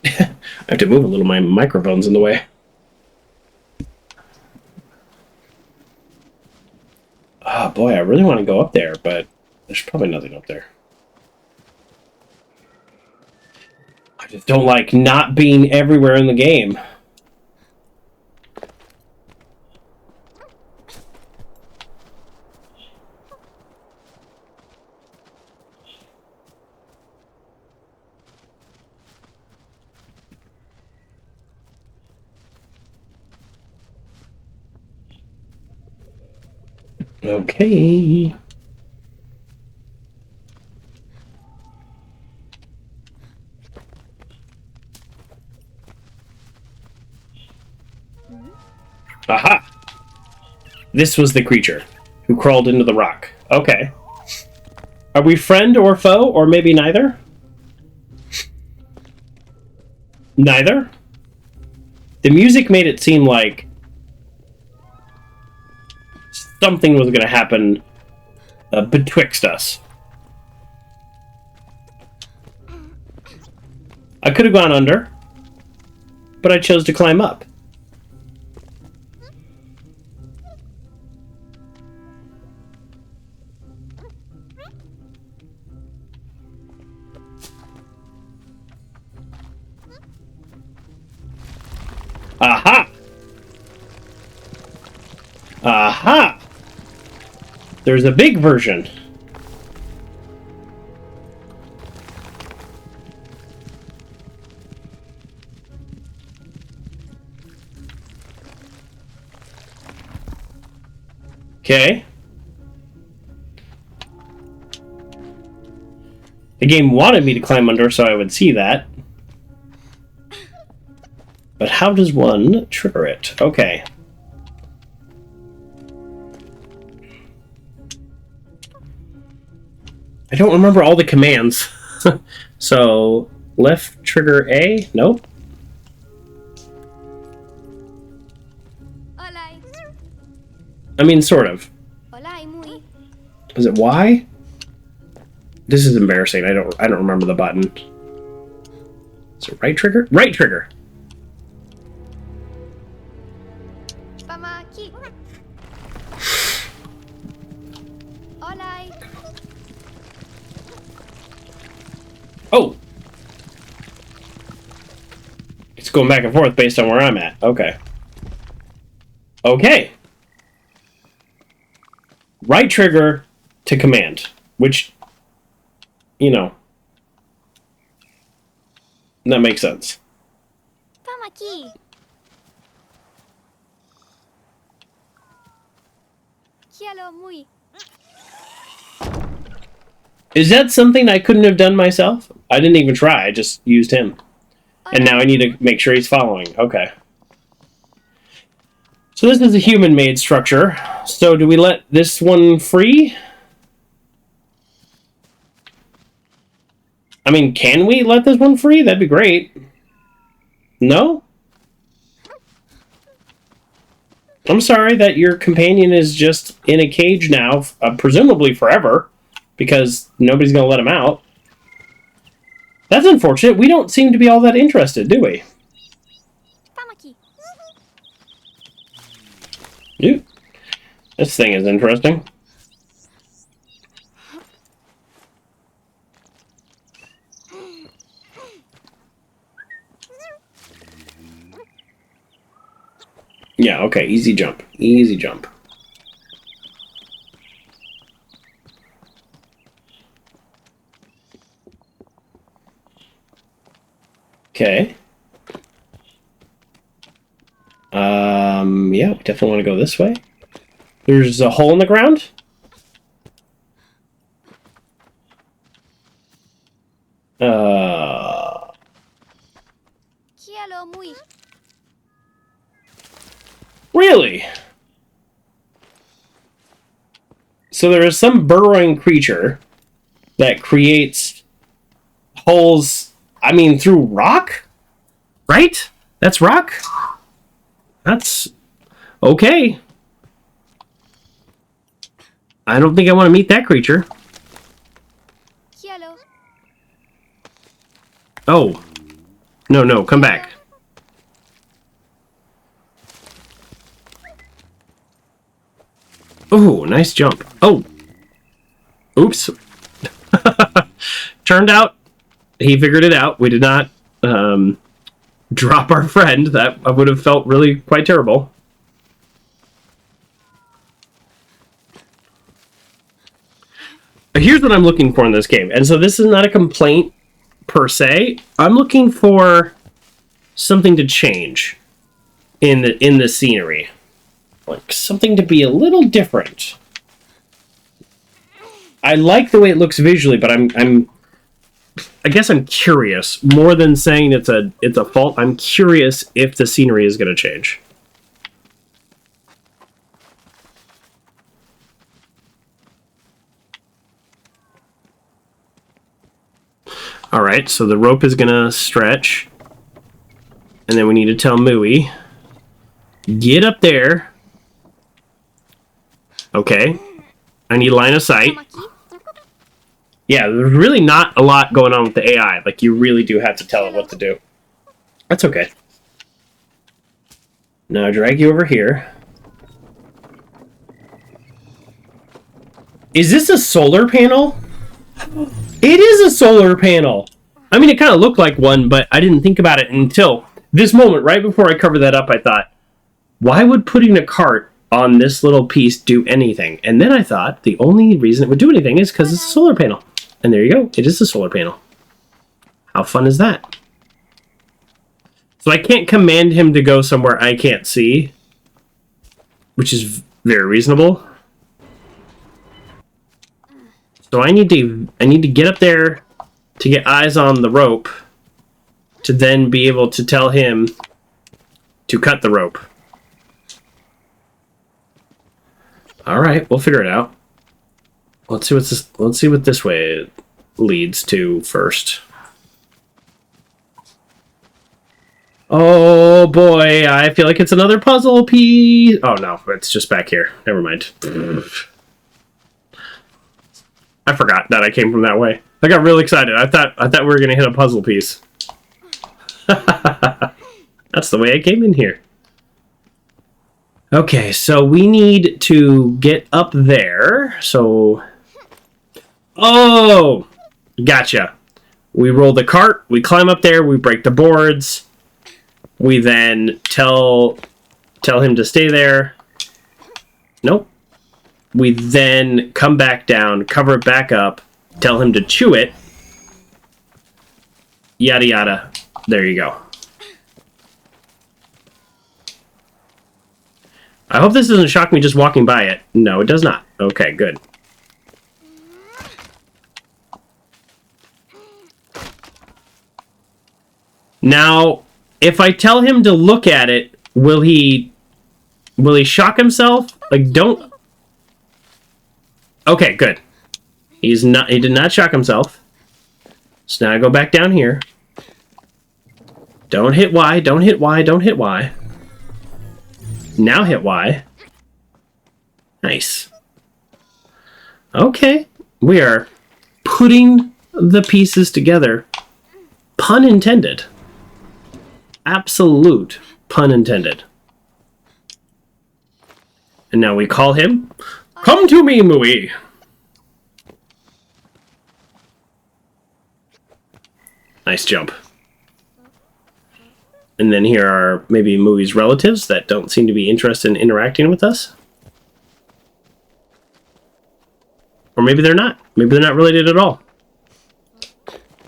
I have to move a little. My microphone's in the way. Oh, boy, I really want to go up there, but there's probably nothing up there. I just don't like not being everywhere in the game. Okay. Aha! This was the creature who crawled into the rock. Okay. Are we friend or foe, or maybe neither? Neither? The music made it seem like something was going to happen betwixt us. I could have gone under, but I chose to climb up. Aha! Aha! There's a big version. Okay. The game wanted me to climb under so I would see that. But how does one trigger it? Okay. I don't remember all the commands. So, left trigger A? Nope. Olay. I mean, sort of. Olay muy. Is it Y? This is embarrassing. I don't remember the button. Is it right trigger? Right trigger. Pamaki. Olay. Oh! It's going back and forth based on where I'm at. Okay. Okay. Right trigger to command, which, you know, that makes sense. Pamaki. Kialo muy. Is that something I couldn't have done myself? I didn't even try. I just used him. And now I need to make sure he's following. Okay. So this is a human-made structure. So do we let this one free? I mean, can we let this one free? That'd be great. No? I'm sorry that your companion is just in a cage now, presumably forever, because nobody's going to let him out. That's unfortunate. We don't seem to be all that interested, do we? Tamaki. Ew. This thing is interesting. Yeah, okay, easy jump. Easy jump. Okay. Yeah, we definitely want to go this way. There's a hole in the ground? Kialo mui. Really? So there is some burrowing creature that creates holes, I mean, through rock? Right? That's rock? That's okay. I don't think I want to meet that creature. Kialo. Oh. No, no, come back. Oh, nice jump. Oh. Oops. Turned out he figured it out. We did not drop our friend. That would have felt really quite terrible. Here's what I'm looking for in this game. And so this is not a complaint per se. I'm looking for something to change in the scenery. Like something to be a little different. I like the way it looks visually, but I guess I'm curious more than saying it's a fault. I'm curious if the scenery is going to change. All right, so the rope is going to stretch, and then we need to tell Mooey, get up there. Okay, I need line of sight. Tamaki. Yeah, there's really not a lot going on with the AI. Like, you really do have to tell it what to do. That's okay. Now drag you over here. Is this a solar panel? It is a solar panel! I mean, it kind of looked like one, but I didn't think about it until this moment. Right before I covered that up, I thought, why would putting a cart on this little piece do anything? And then I thought, the only reason it would do anything is because it's a solar panel. And there you go. It is a solar panel. How fun is that? So I can't command him to go somewhere I can't see, which is very reasonable. So I need to get up there to get eyes on the rope to then be able to tell him to cut the rope. All right, we'll figure it out. Let's see what this way leads to first. Oh boy, I feel like it's another puzzle piece. Oh no, it's just back here. Never mind. I forgot that I came from that way. I got really excited. I thought we were gonna hit a puzzle piece. That's the way I came in here. Okay, so we need to get up there. So, oh, gotcha. We roll the cart. We climb up there. We break the boards. We then tell him to stay there. Nope. We then come back down, cover it back up, tell him to chew it. Yada yada. There you go. I hope this doesn't shock me just walking by it. No, it does not. Okay, good. Now, if I tell him to look at it, will he Will he shock himself? Like, don't... Okay, good. He did not shock himself. So now I go back down here. Don't hit Y, don't hit Y, don't hit Y. Now hit Y. Nice. Okay. We are putting the pieces together. Pun intended. Absolute pun intended. And now we call him, "Come to me, Mui." Nice jump. And then here are maybe Mui's relatives that don't seem to be interested in interacting with us. Or maybe they're not. Maybe they're not related at all.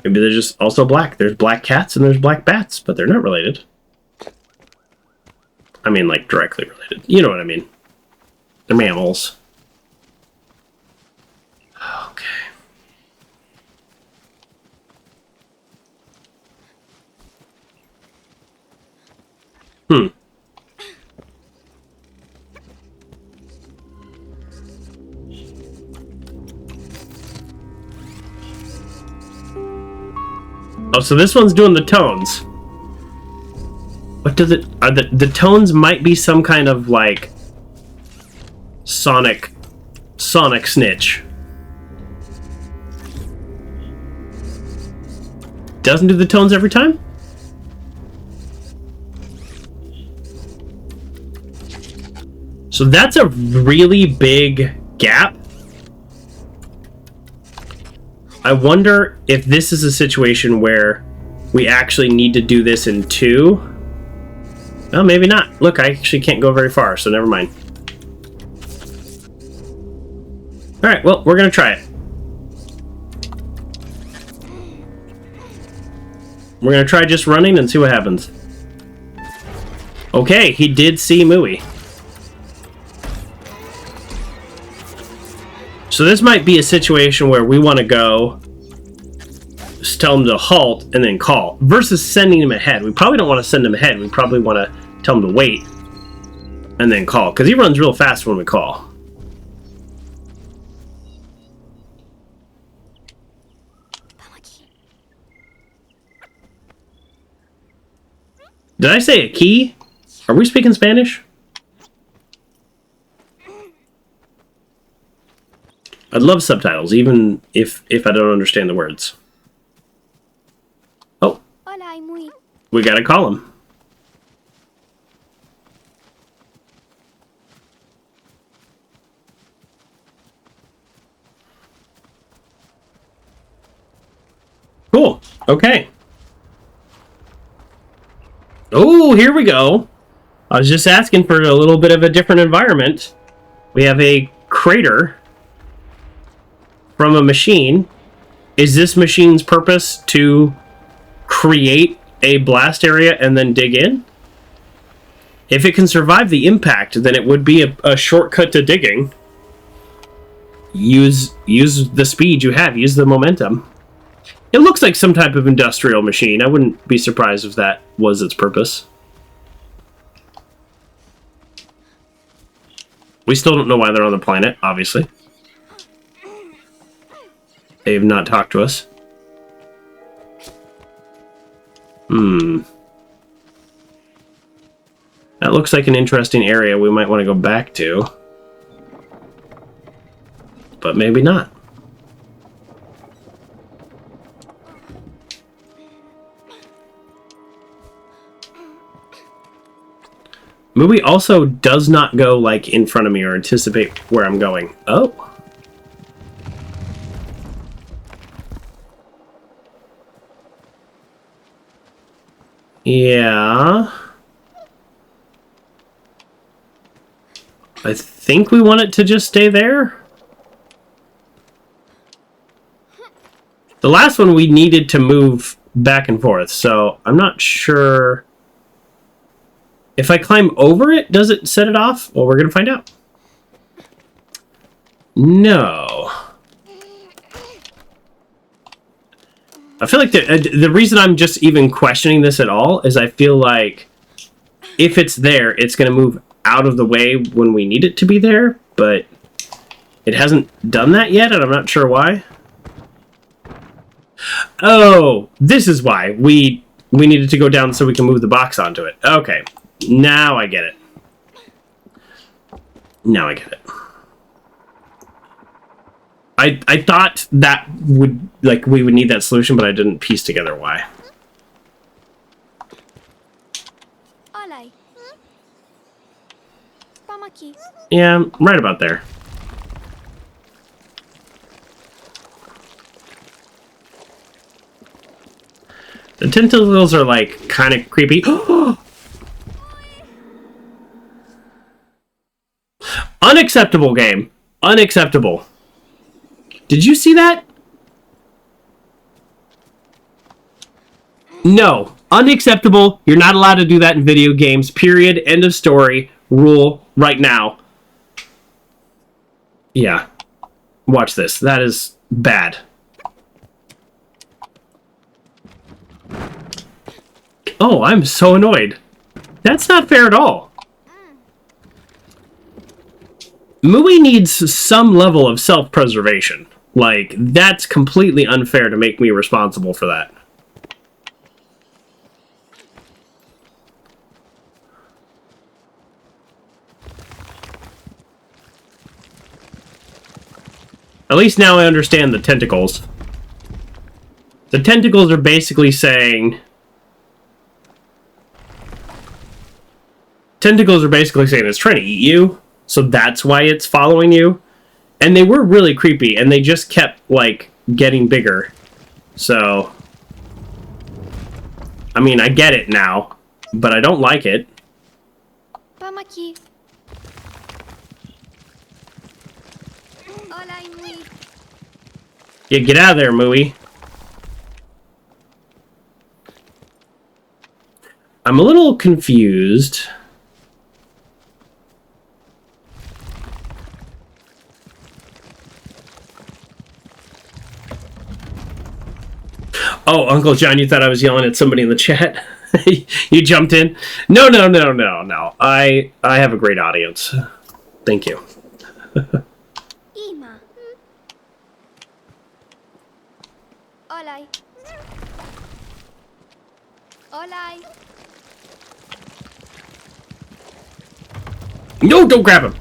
Maybe they're just also black. There's black cats and there's black bats, but they're not related. I mean, like, directly related. You know what I mean. They're mammals. Okay. Oh, so this one's doing the tones. What does it... Are the tones might be some kind of, like... Sonic snitch. Doesn't do the tones every time? So that's a really big gap. I wonder if this is a situation where we actually need to do this in two. Well, maybe not. Look, I actually can't go very far, so never mind. Alright, well, we're gonna try it. We're gonna try just running and see what happens. Okay, he did see Mui. So this might be a situation where we want to go, just tell him to halt and then call, versus sending him ahead. We probably don't want to send him ahead. We probably want to tell him to wait and then call, because he runs real fast when we call. Did I say a key? Are we speaking Spanish? I'd love subtitles, even if I don't understand the words. Oh. Hola, Mui. We gotta call him. Cool. Okay. Oh, here we go. I was just asking for a little bit of a different environment. We have a crater from a machine. Is this machine's purpose to create a blast area and then dig in? If it can survive the impact, then it would be a shortcut to digging. Use the speed you have. Use the momentum. It looks like some type of industrial machine. I wouldn't be surprised if that was its purpose. We still don't know why they're on the planet, obviously. They have not talked to us. That looks like an interesting area we might want to go back to. But maybe not. Movie also does not go, like, in front of me or anticipate where I'm going. Oh. Yeah. I think we want it to just stay there. The last one we needed to move back and forth, so I'm not sure... If I climb over it, does it set it off? Well, we're going to find out. No. I feel like the reason I'm just even questioning this at all is I feel like if it's there, it's going to move out of the way when we need it to be there, but it hasn't done that yet, and I'm not sure why. Oh, this is why. We needed to go down so we can move the box onto it. Okay, now I get it. Now I get it. I thought that would, like, we would need that solution, but I didn't piece together why. Olaj. Spam aqui. Yeah, I'm right about there. The tentacles are, like, kind of creepy. Unacceptable, game. Unacceptable. Did you see that? No. Unacceptable. You're not allowed to do that in video games. Period. End of story. Rule right now. Yeah. Watch this. That is bad. Oh, I'm so annoyed. That's not fair at all. Mui needs some level of self-preservation. Like, that's completely unfair to make me responsible for that. At least now I understand the tentacles. The tentacles are basically saying... Tentacles are basically saying it's trying to eat you, so that's why it's following you. And they were really creepy, and they just kept, like, getting bigger. So... I mean, I get it now, but I don't like it. Spam aqui. Olaj, Mui. Yeah, get out of there, Mui. I'm a little confused. Oh, Uncle John, you thought I was yelling at somebody in the chat? You jumped in? No. I have a great audience. Thank you. Ima. Olaj. Olaj. No, don't grab him!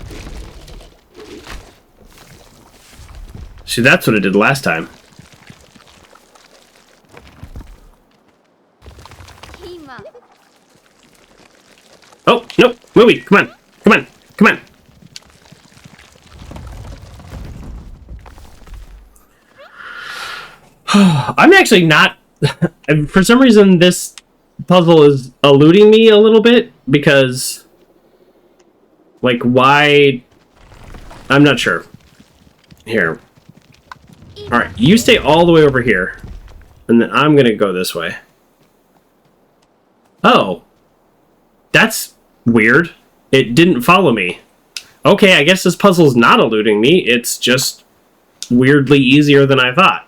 See, that's what it did last time. Ima. Oh, no, Movie, come on, come on, come on. I'm actually not... For some reason, this puzzle is eluding me a little bit, because... Like, why... I'm not sure. Here. Alright, you stay all the way over here. And then I'm gonna go this way. Oh. That's weird. It didn't follow me. Okay, I guess this puzzle's not eluding me. It's just weirdly easier than I thought.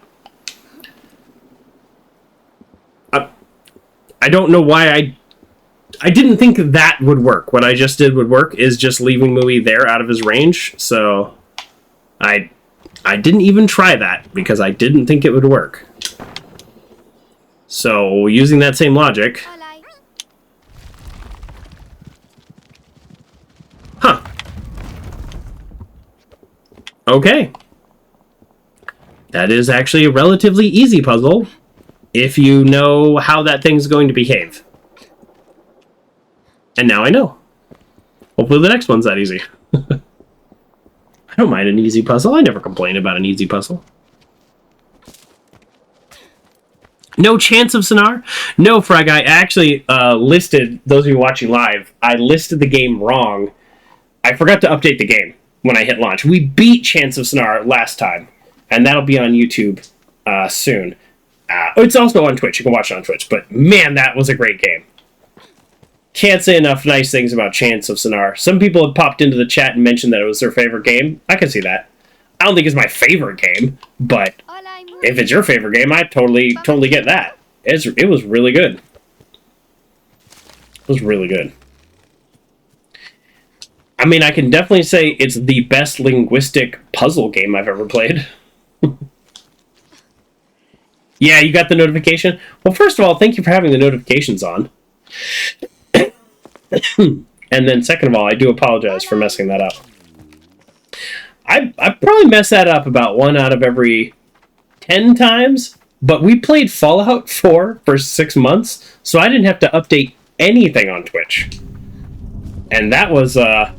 I don't know why I didn't think that would work. What I just did would work is just leaving Mui there out of his range. So I didn't even try that because I didn't think it would work. So using that same logic... Olaj. Huh. Okay. That is actually a relatively easy puzzle if you know how that thing's going to behave. And now I know. Hopefully the next one's that easy. I don't mind an easy puzzle. I never complain about an easy puzzle. No chance of Sonar? No, Frag. I actually listed, those of you watching live, I listed the game wrong. I forgot to update the game when I hit launch. We beat Chance of Sonar last time, and that'll be on YouTube soon. It's also on Twitch. You can watch it on Twitch. But man, that was a great game. Can't say enough nice things about Chance of Sonar. Some people have popped into the chat and mentioned that it was their favorite game. I can see that. I don't think it's my favorite game, but Olaj, Mui. if it's your favorite game, I totally get that. It was really good. It was really good. I mean, I can definitely say it's the best linguistic puzzle game I've ever played. Yeah, you got the notification? Well, first of all, thank you for having the notifications on. And then second of all, I do apologize for messing that up. I probably mess that up about 1 out of every 10 times, but we played Fallout 4 for 6 months, so I didn't have to update anything on Twitch. And that was, I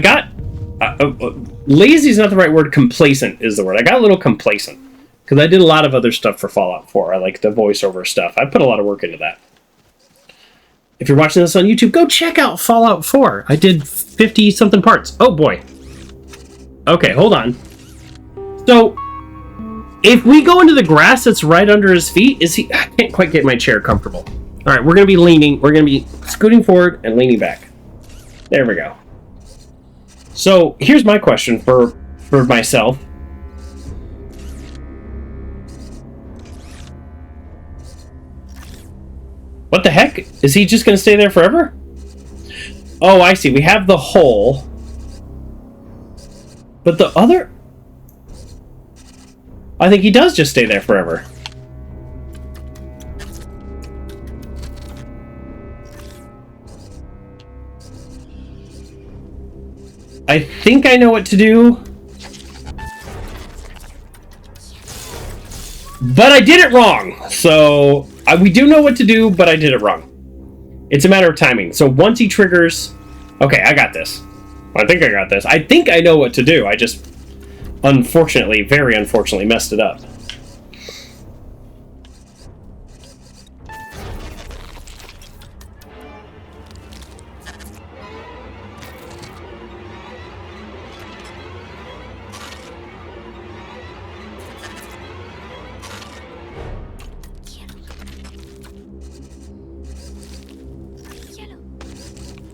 got, lazy is not the right word, complacent is the word. I got a little complacent, because I did a lot of other stuff for Fallout 4. I like the voiceover stuff. I put a lot of work into that. If you're watching this on YouTube, go check out Fallout 4. I did 50-something parts. Oh, boy. Okay, hold on. So, if we go into the grass that's right under his feet, is he... I can't quite get my chair comfortable. All right, we're going to be leaning. We're going to be scooting forward and leaning back. There we go. So, here's my question for myself. What the heck? Is he just going to stay there forever? Oh, I see. We have the hole. But the other... I think he does just stay there forever. I think I know what to do. But I did it wrong. So... we do know what to do, but I did it wrong. It's a matter of timing. So once he triggers... Okay, I got this. I think I got this. I think I know what to do. I just, unfortunately, very unfortunately, messed it up.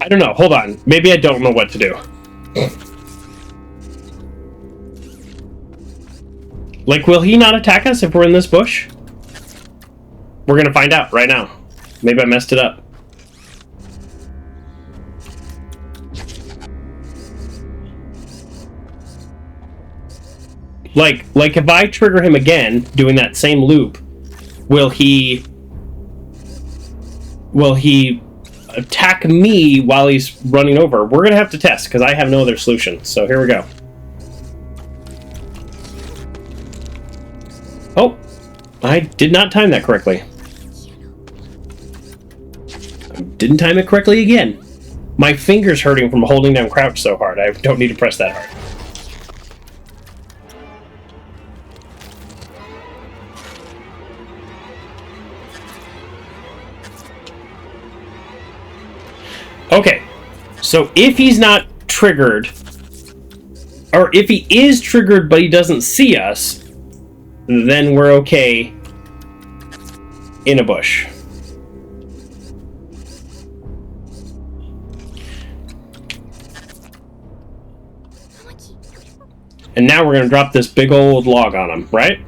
I don't know. Hold on. Maybe I don't know what to do. Like, will he not attack us if we're in this bush? We're gonna find out right now. Maybe I messed it up. Like if I trigger him again, doing that same loop, will he attack me while he's running over? We're gonna have to test, because I have no other solution. So here we go. Oh, I did not time that correctly. I didn't time it correctly again. My finger's hurting from holding down crouch so hard. I don't need to press that hard. Okay, so if he's not triggered, or if he is triggered but he doesn't see us, then we're okay in a bush. And now we're going to drop this big old log on him, right?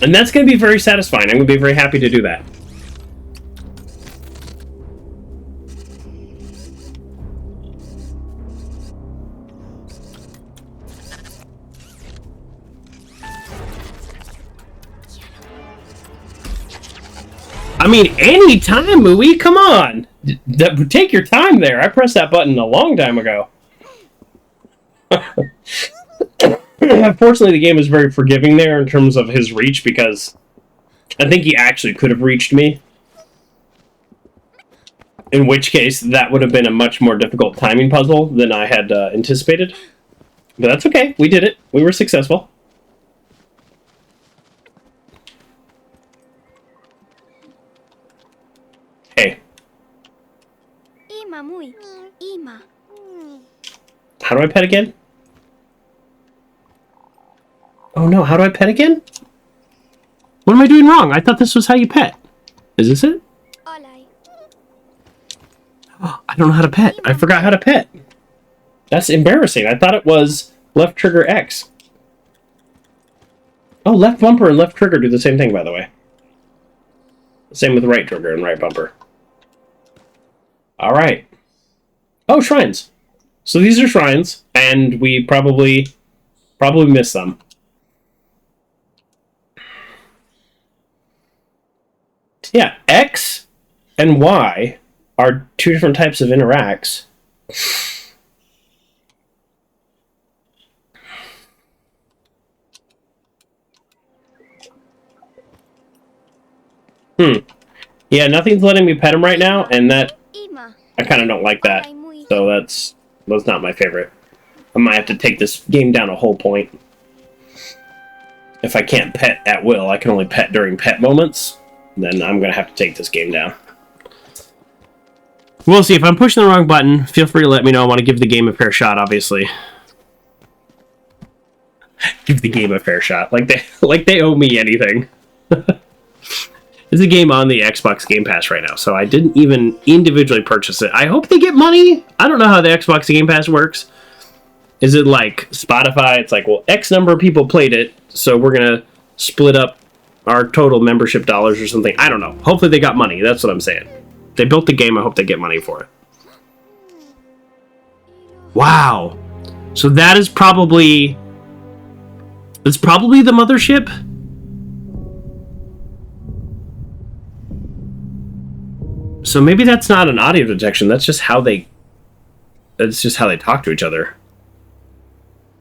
And that's going to be very satisfying. I'm going to be very happy to do that. I mean, any time, Mooey, come on! Take your time there. I pressed that button a long time ago. Unfortunately, the game is very forgiving there in terms of his reach, because I think he actually could have reached me. In which case, that would have been a much more difficult timing puzzle than I had anticipated. But that's okay. We did it. We were successful. Hey. Ima muy. Ima. How do I pet again? Oh no, how do I pet again? What am I doing wrong? I thought this was how you pet. Is this it? Olay. Oh, I don't know how to pet. I forgot how to pet. That's embarrassing. I thought it was left trigger X. Oh, left bumper and left trigger do the same thing, by the way. Same with right trigger and right bumper. All right. Oh, shrines. So these are shrines, and we probably missed them. Yeah, X and Y are two different types of interacts. Yeah, nothing's letting me pet him right now, and that Ima. I kind of don't like that. So that's not my favorite. I might have to take this game down a whole point. If I can't pet at will, I can only pet during pet moments, then I'm going to have to take this game down. We'll see. If I'm pushing the wrong button, feel free to let me know. I want to give the game a fair shot, obviously. Give the game a fair shot. Like they owe me anything. It's a game on the Xbox Game Pass right now, so I didn't even individually purchase it. I hope they get money. I don't know how the Xbox Game Pass works. Is it like Spotify? It's like, well, X number of people played it, so we're going to split up our total membership dollars or something. I don't know. Hopefully they got money. That's what I'm saying. They built the game. I hope they get money for it. Wow. So that is probably... It's probably the mothership? So maybe that's not an audio detection. That's just how they talk to each other.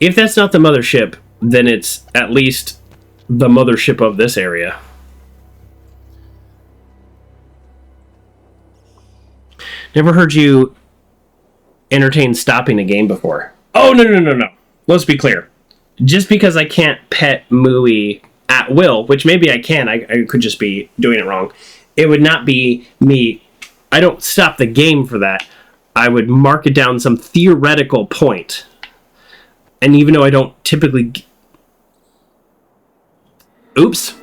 If that's not the mothership, then it's at least the mothership of this area. Never heard you entertain stopping a game before. Oh, no. Let's be clear. Just because I can't pet Mooey at will, which maybe I can, I could just be doing it wrong. It would not be me. I don't stop the game for that. I would mark it down some theoretical point. And even though I don't typically... Oops.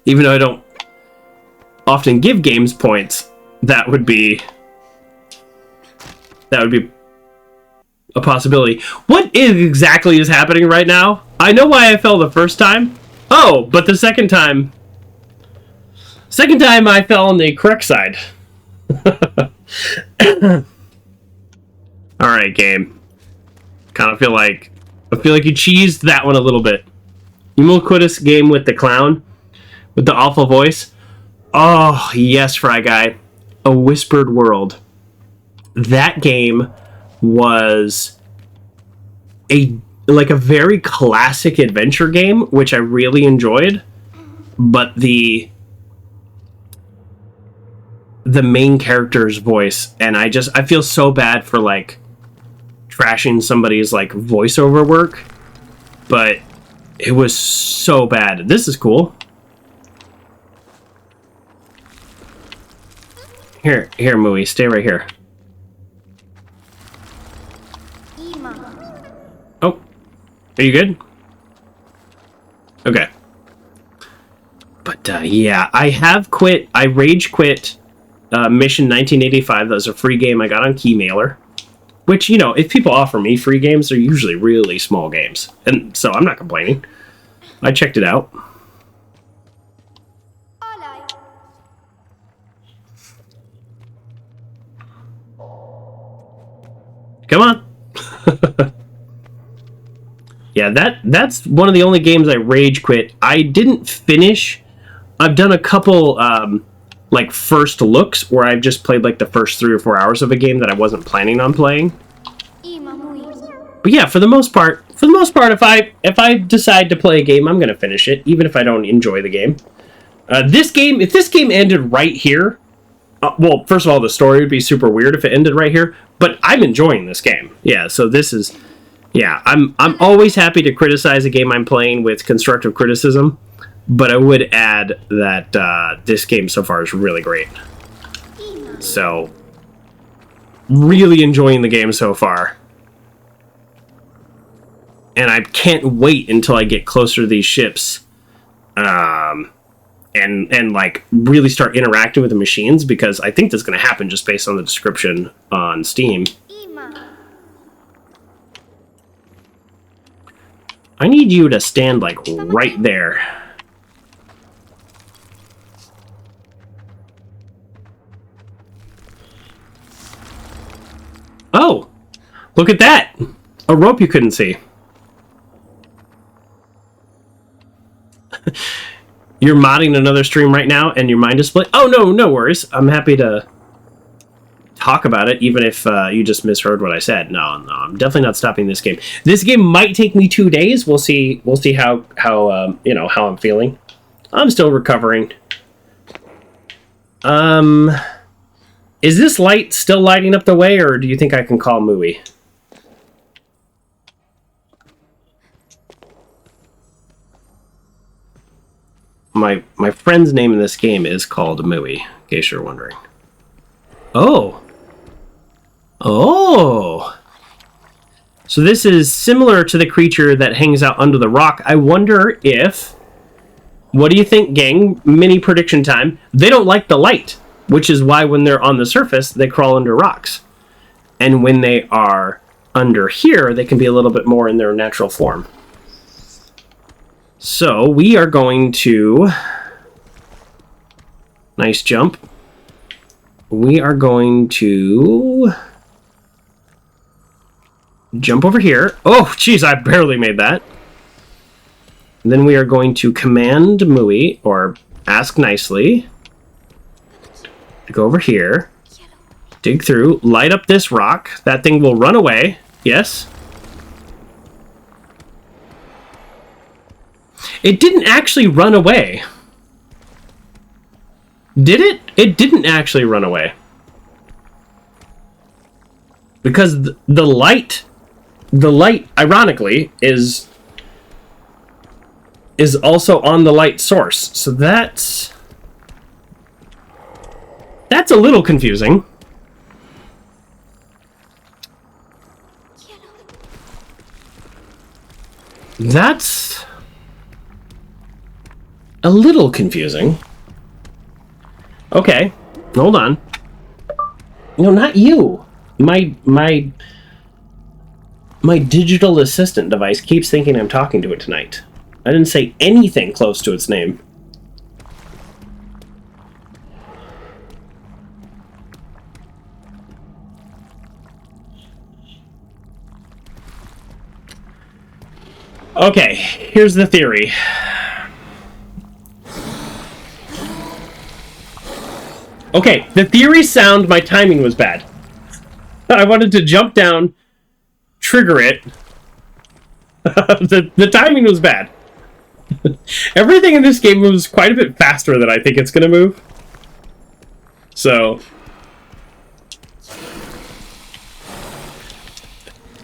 Even though I don't often give games points, that would be a possibility. What exactly is happening right now? I know why I fell the first time. Oh, but the second time I fell on the correct side. All right, game. I feel like you cheesed that one a little bit. Ubiquitous game with the clown with the awful voice. Oh, yes, Fry Guy. A Whispered World. That game was a very classic adventure game, which I really enjoyed, but the main character's voice, and I feel so bad for trashing somebody's voiceover work, but it was so bad. This is cool. Here, Mooey, stay right here. Oh, are you good? Okay. But yeah, I have quit. I rage quit Mission 1985. That was a free game I got on Keymailer. Which, if people offer me free games, they're usually really small games. And so I'm not complaining. I checked it out. Come on. Yeah, that's one of the only games I rage quit. I didn't finish. I've done a couple first looks where I've just played the first 3 or 4 hours of a game that I wasn't planning on playing. But yeah, for the most part, if I decide to play a game, I'm gonna finish it, even if I don't enjoy the game. If this game ended right here, well, first of all, the story would be super weird if it ended right here. But I'm enjoying this game. Yeah, so this is, yeah, I'm always happy to criticize a game I'm playing with constructive criticism. But I would add that this game so far is really great. So, really enjoying the game so far. And I can't wait until I get closer to these ships. And really start interacting with the machines, because I think that's going to happen just based on the description on Steam. I need you to stand right there. Look at that! A rope you couldn't see. You're modding another stream right now and your mind is split? Oh, no worries. I'm happy to talk about it, even if you just misheard what I said. No, I'm definitely not stopping this game. This game might take me 2 days. We'll see how I'm feeling. I'm still recovering. Is this light still lighting up the way, or do you think I can call Mooey? My friend's name in this game is called Mooey, in case you're wondering. Oh. So this is similar to the creature that hangs out under the rock. I wonder if... What do you think, gang? Mini prediction time. They don't like the light, which is why when they're on the surface, they crawl under rocks. And when they are under here, they can be a little bit more in their natural form. So we are going to... Nice jump. We are going to... jump over here. Oh, jeez, I barely made that. And then we are going to command Mooey, or ask nicely, to go over here, dig through, light up this rock. That thing will run away. Yes. It didn't actually run away. Did it? It didn't actually run away. Because the light, ironically, is also on the light source. So that's a little confusing. That's a little confusing. Okay, hold on. No, not you. My digital assistant device keeps thinking I'm talking to it tonight. I didn't say anything close to its name. Okay, here's the theory. Okay, the theory sound, my timing was bad. I wanted to jump down, trigger it. The timing was bad. Everything in this game moves quite a bit faster than I think it's going to move. So...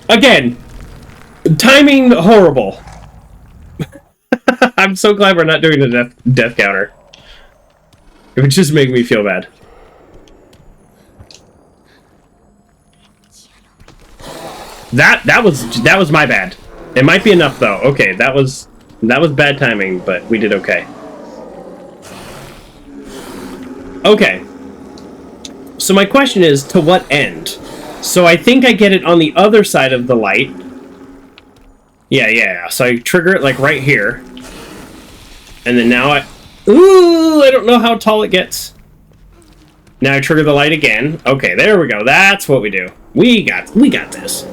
Again, timing horrible. I'm so glad we're not doing a death counter. It would just make me feel bad. That was my bad. It might be enough though. Okay, that was bad timing, but we did okay. Okay. So my question is, to what end? So I think I get it on the other side of the light. Yeah. So I trigger it like right here. And then now Ooh, I don't know how tall it gets. Now I trigger the light again. Okay, there we go. That's what we do. We got this.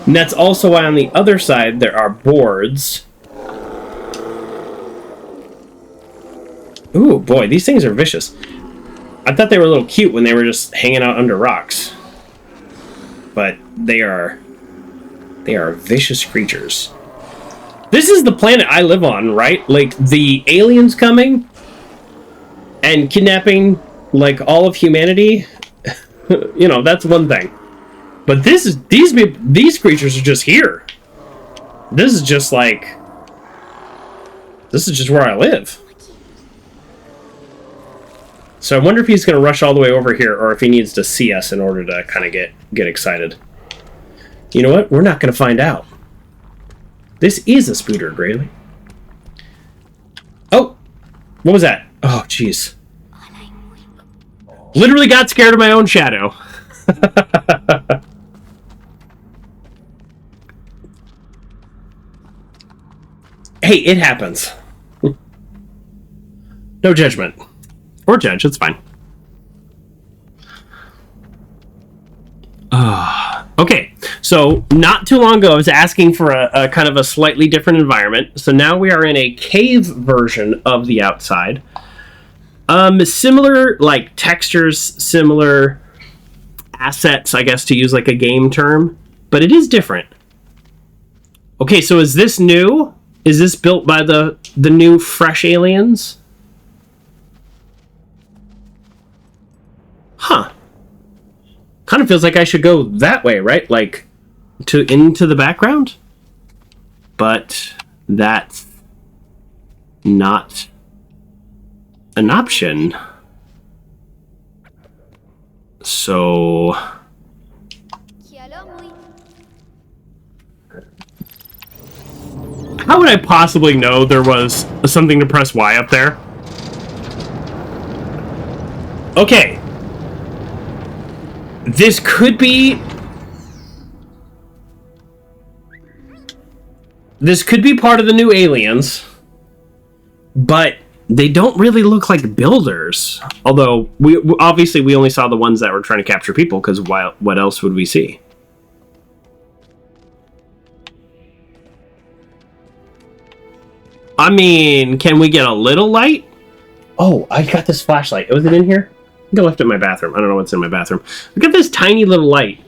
And that's also why on the other side there are boards. Ooh, boy, these things are vicious. I thought they were a little cute when they were just hanging out under rocks. But they are vicious creatures. This is the planet I live on, right? Like, the aliens coming and kidnapping, like, all of humanity. You know, that's one thing. But these creatures are just here. This is just like... This is just where I live. So I wonder if he's going to rush all the way over here, or if he needs to see us in order to kind of get excited. You know what? We're not going to find out. This is a Spooter, Grayley. Oh! What was that? Oh, jeez. Literally got scared of my own shadow. Hey, it happens. No judgment. Or judge, it's fine. Okay, So not too long ago, I was asking for a kind of a slightly different environment. So now we are in a cave version of the outside. Similar like textures, similar assets, I guess, to use like a game term, but it is different. Okay, so is this new? Is this built by the new fresh aliens? Huh. Kind of feels like I should go that way, right? Like into the background? But that's not an option. So how would I possibly know there was something to press Y up there? Okay. This could be part of the new aliens, but they don't really look like builders. Although we obviously only saw the ones that were trying to capture people, because what else would we see? I mean, can we get a little light? Oh, I got this flashlight. Was it in here? I think I left it in my bathroom. I don't know what's in my bathroom. Look at this tiny little light.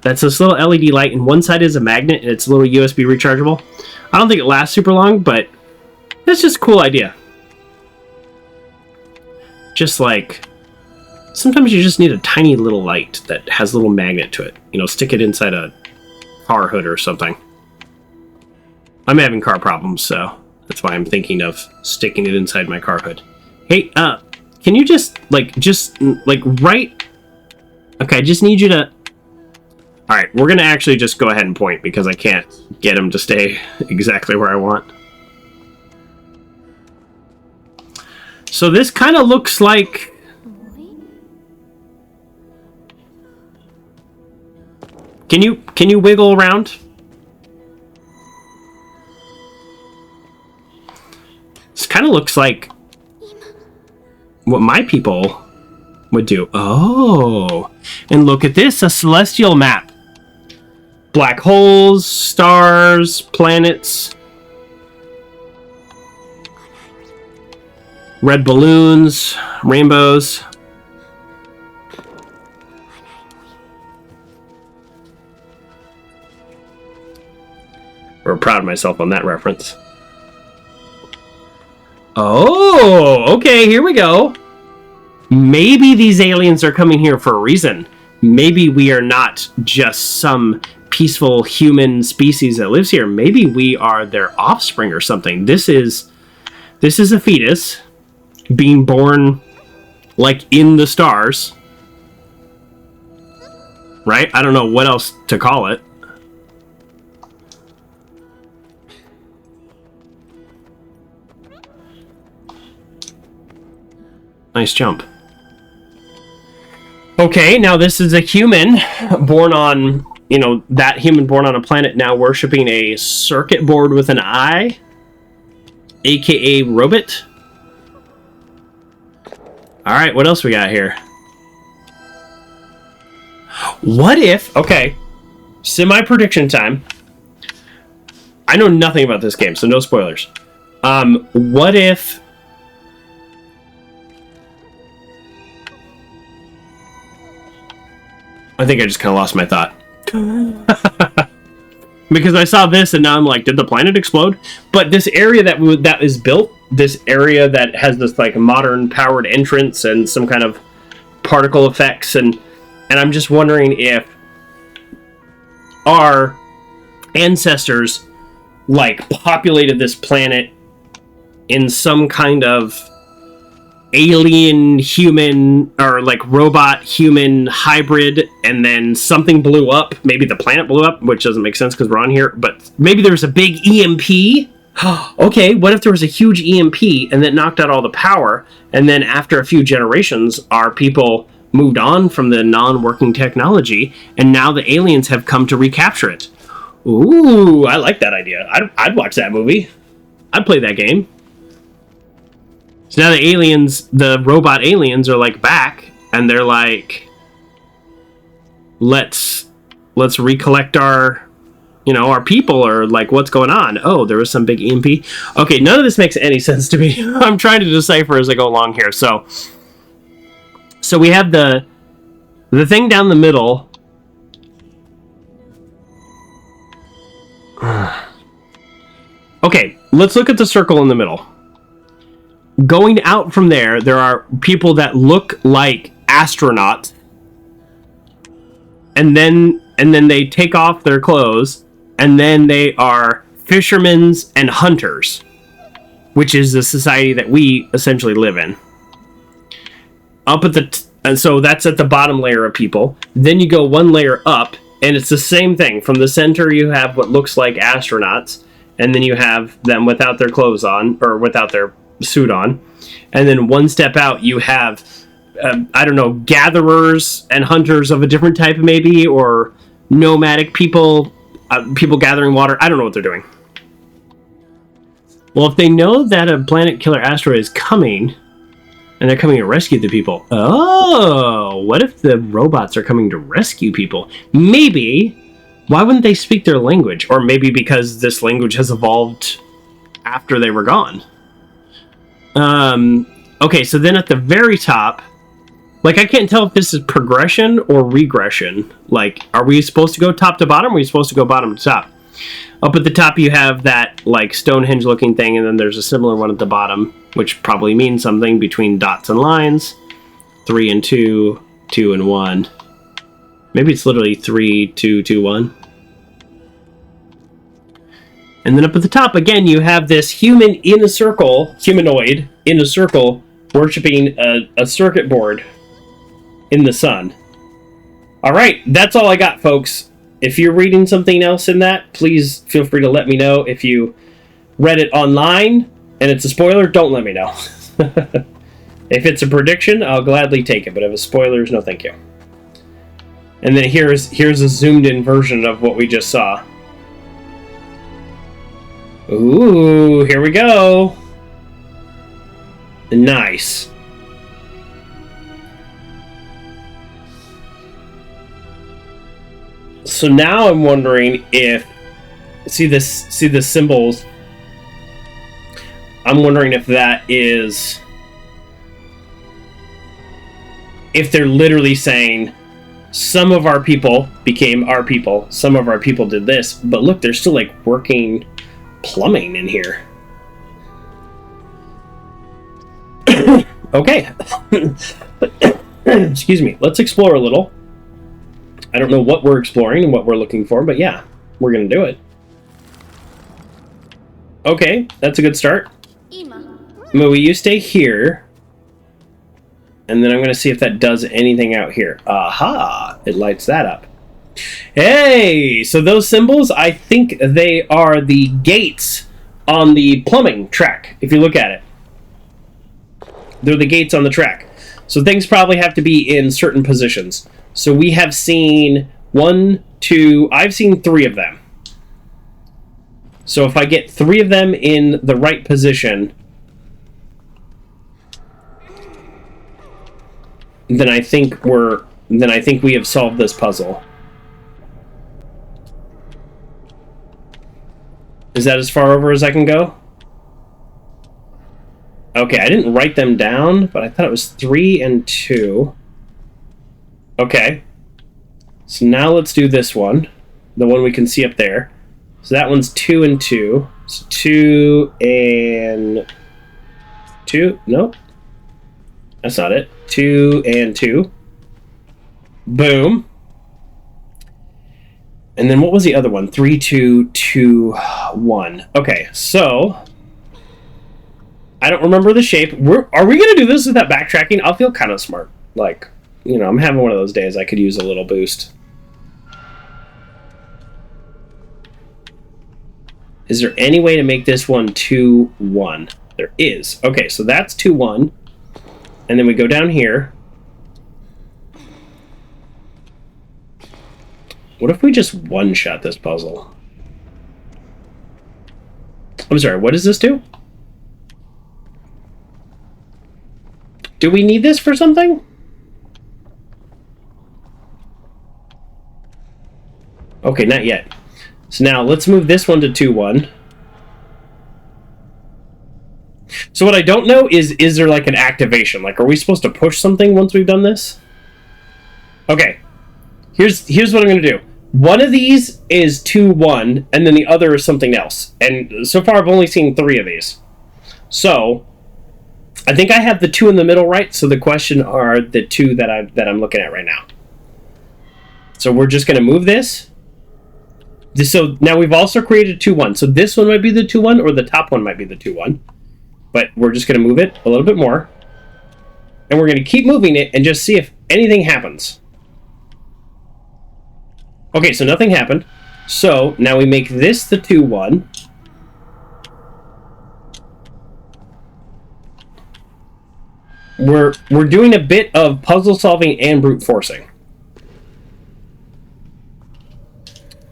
That's this little LED light, and one side is a magnet, and it's a little USB rechargeable. I don't think it lasts super long, but that's just a cool idea. Just like, sometimes you just need a tiny little light that has a little magnet to it. You know, stick it inside a car hood or something. I'm having car problems, so that's why I'm thinking of sticking it inside my car hood. Hey, can you just right? Okay, I just need you to... Alright, we're gonna actually just go ahead and point, because I can't get him to stay exactly where I want. So this kind of looks like... Can you wiggle around? This kind of looks like what my people would do. Oh, and look at this, a celestial map. Black holes, stars, planets, red balloons, rainbows. I'm proud of myself on that reference. Oh, okay, here we go. Maybe these aliens are coming here for a reason. Maybe we are not just some peaceful human species that lives here. Maybe we are their offspring or something. This is a fetus being born like in the stars. Right? I don't know what else to call it. Nice jump. Okay, now this is a human born on, that human born on a planet now worshipping a circuit board with an eye, aka robot. All right, what else we got here? What if, okay, semi-prediction time. I know nothing about this game, so no spoilers. What if... I think I just kind of lost my thought. Because I saw this and now I'm like, did the planet explode? But this area that is built, this area that has this like modern powered entrance and some kind of particle effects, and I'm just wondering if our ancestors like populated this planet in some kind of alien human or like robot human hybrid, and then something blew up. Maybe the planet blew up, which doesn't make sense because we're on here, but maybe there's a big EMP. Okay, what if there was a huge EMP and that knocked out all the power, and then after a few generations our people moved on from the non-working technology, and now the aliens have come to recapture it. Ooh, I like that idea. I'd watch that movie. I'd play that game. So now the aliens, the robot aliens are like back, and they're like, let's let's recollect our, our people, or like what's going on. Oh, there was some big EMP. Okay, none of this makes any sense to me. I'm trying to decipher as I go along here. So we have the thing down the middle. Okay, let's look at the circle in the middle. Going out from there, there are people that look like astronauts, and then they take off their clothes, and then they are fishermen and hunters, which is the society that we essentially live in. Up at and so that's at the bottom layer of people. Then you go one layer up, and it's the same thing. From the center, you have what looks like astronauts, and then you have them without their clothes on, or without their suit on. And then one step out, you have, I don't know, gatherers and hunters of a different type, maybe, or nomadic people, people gathering water. I don't know what they're doing. Well, if they know that a planet killer asteroid is coming, and they're coming to rescue the people. Oh, what if the robots are coming to rescue people? Maybe. Why wouldn't they speak their language? Or maybe because this language has evolved after they were gone. Okay, so then at the very top, like, I can't tell if this is progression or regression. Like, are we supposed to go top to bottom, or are we supposed to go bottom to top? Up at the top, you have that, like, Stonehenge-looking thing, and then there's a similar one at the bottom, which probably means something between dots and lines. 3 and 2, 2 and 1. Maybe it's literally 3, 2, 2, 1. And then up at the top, again, you have this humanoid in a circle, worshipping a circuit board in the sun. All right, that's all I got, folks. If you're reading something else in that, please feel free to let me know. If you read it online and it's a spoiler, don't let me know. If it's a prediction, I'll gladly take it, but if it's spoilers, no thank you. And then here's a zoomed in version of what we just saw. Ooh, here we go. Nice. So now I'm wondering if see the symbols. I'm wondering if that is, if they're literally saying some of our people became our people, some of our people did this, but look, there's still like working plumbing in here. Okay. Excuse me. Let's explore a little. I don't know what we're exploring and what we're looking for, but yeah, we're going to do it. Okay, that's a good start. Moo, you stay here. And then I'm going to see if that does anything out here. Aha! It lights that up. Hey! So those symbols, I think they are the gates on the plumbing track, if you look at it. They're the gates on the track. So things probably have to be in certain positions. So we have seen 1, 2... I've seen 3 of them. So if I get 3 of them in the right position, then I think we have solved this puzzle. Is that as far over as I can go? Okay, I didn't write them down, but I thought it was 3 and 2. Okay. So now let's do this one. The one we can see up there. So that one's 2 and 2. So 2 and 2. Nope. That's not it. 2 and 2. Boom. And then what was the other one? 3, 2, 2, 1. Okay, so I don't remember the shape. Are we going to do this without backtracking? I'll feel kind of smart. Like, you know, I'm having one of those days. I could use a little boost. Is there any way to make this one 2, 1? There is. Okay, so that's 2, 1. And then we go down here. What if we just one-shot this puzzle? I'm sorry, what does this do? Do we need this for something? Okay, not yet. So now let's move this one to 2-1. So what I don't know is there like an activation? Like, are we supposed to push something once we've done this? Okay. Here's what I'm going to do. One of these is 2-1, and then the other is something else. And so far I've only seen 3 of these. So I think I have the 2 in the middle right, so the question are the 2 that I'm looking at right now. So we're just going to move this. So now we've also created 2-1. So this one might be the 2-1, or the top one might be the 2-1. But we're just going to move it a little bit more. And we're going to keep moving it and just see if anything happens. Okay, so nothing happened. So now we make this the 2-1. We're doing a bit of puzzle solving and brute forcing.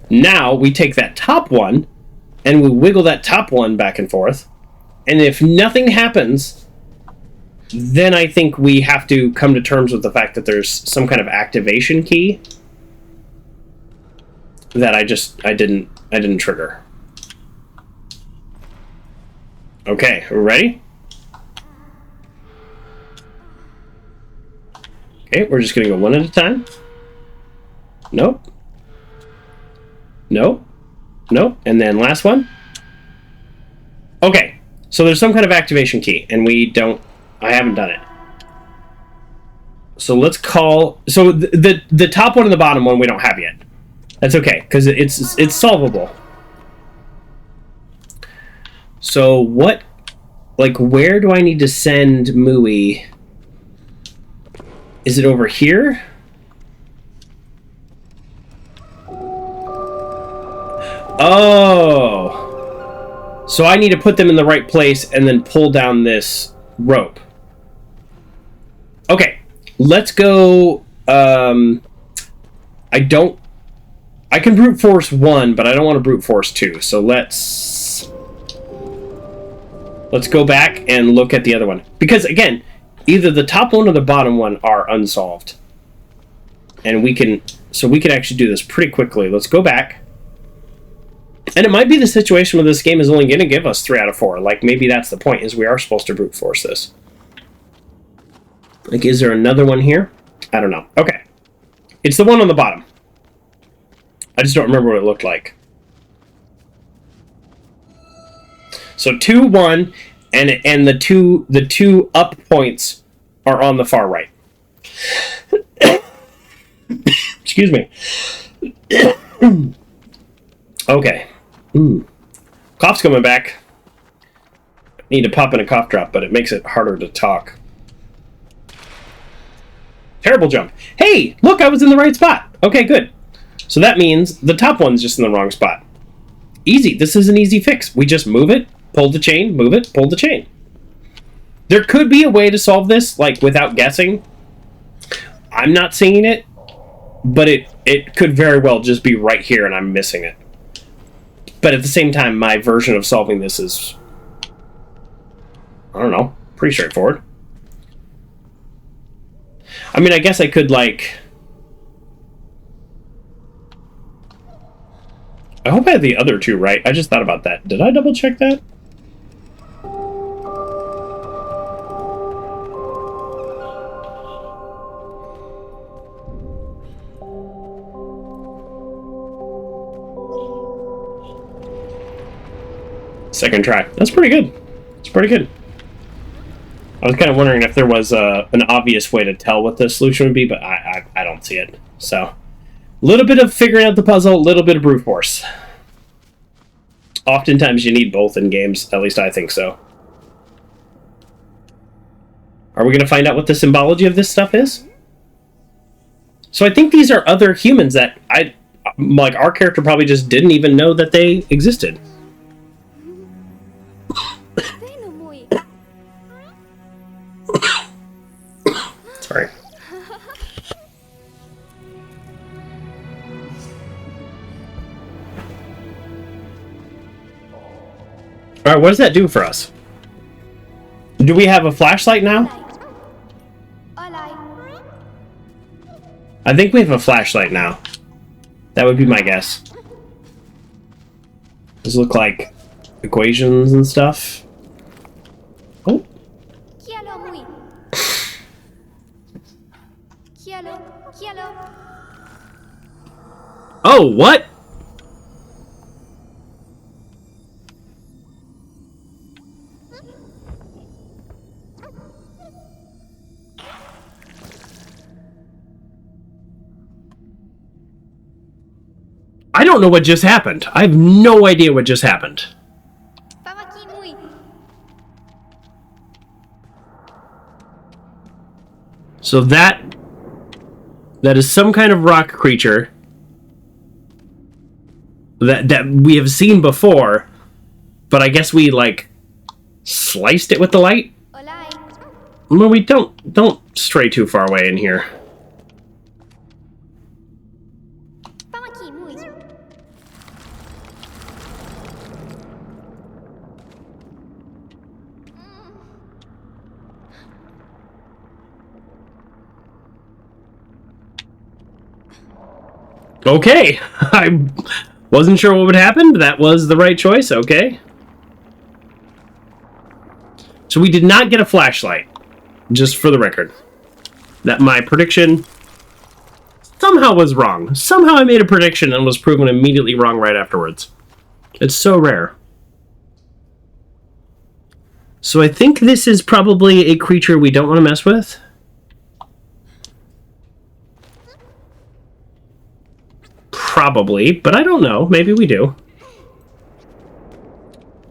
Now we take that top one and we wiggle that top one back and forth. And if nothing happens, then I think we have to come to terms with the fact that there's some kind of activation key that I didn't trigger. Okay, ready? Okay, we're just gonna go one at a time. Nope. Nope. Nope. And then last one. Okay, so there's some kind of activation key, and I haven't done it. So let's call, so the top one and the bottom one we don't have yet. That's okay, because it's solvable. So what, like, where do I need to send Mooey? Is it over here? Oh. So I need to put them in the right place and then pull down this rope. Okay. Let's go. I can brute force 1, but I don't want to brute force 2. So let's go back and look at the other one. Because again, either the top one or the bottom one are unsolved. And we can actually do this pretty quickly. Let's go back. And it might be the situation where this game is only going to give us 3 out of 4. Like, maybe that's the point, is we are supposed to brute force this. Like, is there another one here? I don't know. Okay. It's the one on the bottom. I just don't remember what it looked like. So 2-1, and the two up points are on the far right. Excuse me. Okay. Cough's coming back. Need to pop in a cough drop, but it makes it harder to talk. Terrible jump. Hey, look, I was in the right spot. Okay, good. So that means the top one's just in the wrong spot. Easy. This is an easy fix. We just move it, pull the chain, move it, pull the chain. There could be a way to solve this, like, without guessing. I'm not seeing it, but it could very well just be right here and I'm missing it. But at the same time, my version of solving this is, I don't know, pretty straightforward. I mean, I guess I could, like, I hope I had the other 2 right. I just thought about that. Did I double check that? Second try. That's pretty good. It's pretty good. I was kind of wondering if there was an obvious way to tell what the solution would be, but I don't see it. So, a little bit of figuring out the puzzle, a little bit of brute force. Oftentimes you need both in games. At least I think so. Are we going to find out what the symbology of this stuff is? So I think these are other humans that like, our character probably just didn't even know that they existed. Sorry. All right, what does that do for us? Do we have a flashlight now? I think we have a flashlight now. That would be my guess. Those look like equations and stuff. Oh. Kialo mui. Kialo. Oh, what? I don't know what just happened. I have no idea what just happened. Pamaki mui. So that is some kind of rock creature that we have seen before, but I guess we like sliced it with the light. Olai. Well, we don't stray too far away in here. Pamaki mui. Okay, I wasn't sure what would happen, but that was the right choice. Okay. So we did not get a flashlight, just for the record. That my prediction somehow was wrong. Somehow I made a prediction and was proven immediately wrong right afterwards. It's so rare. So I think this is probably a creature we don't want to mess with. Probably, but I don't know. Maybe we do.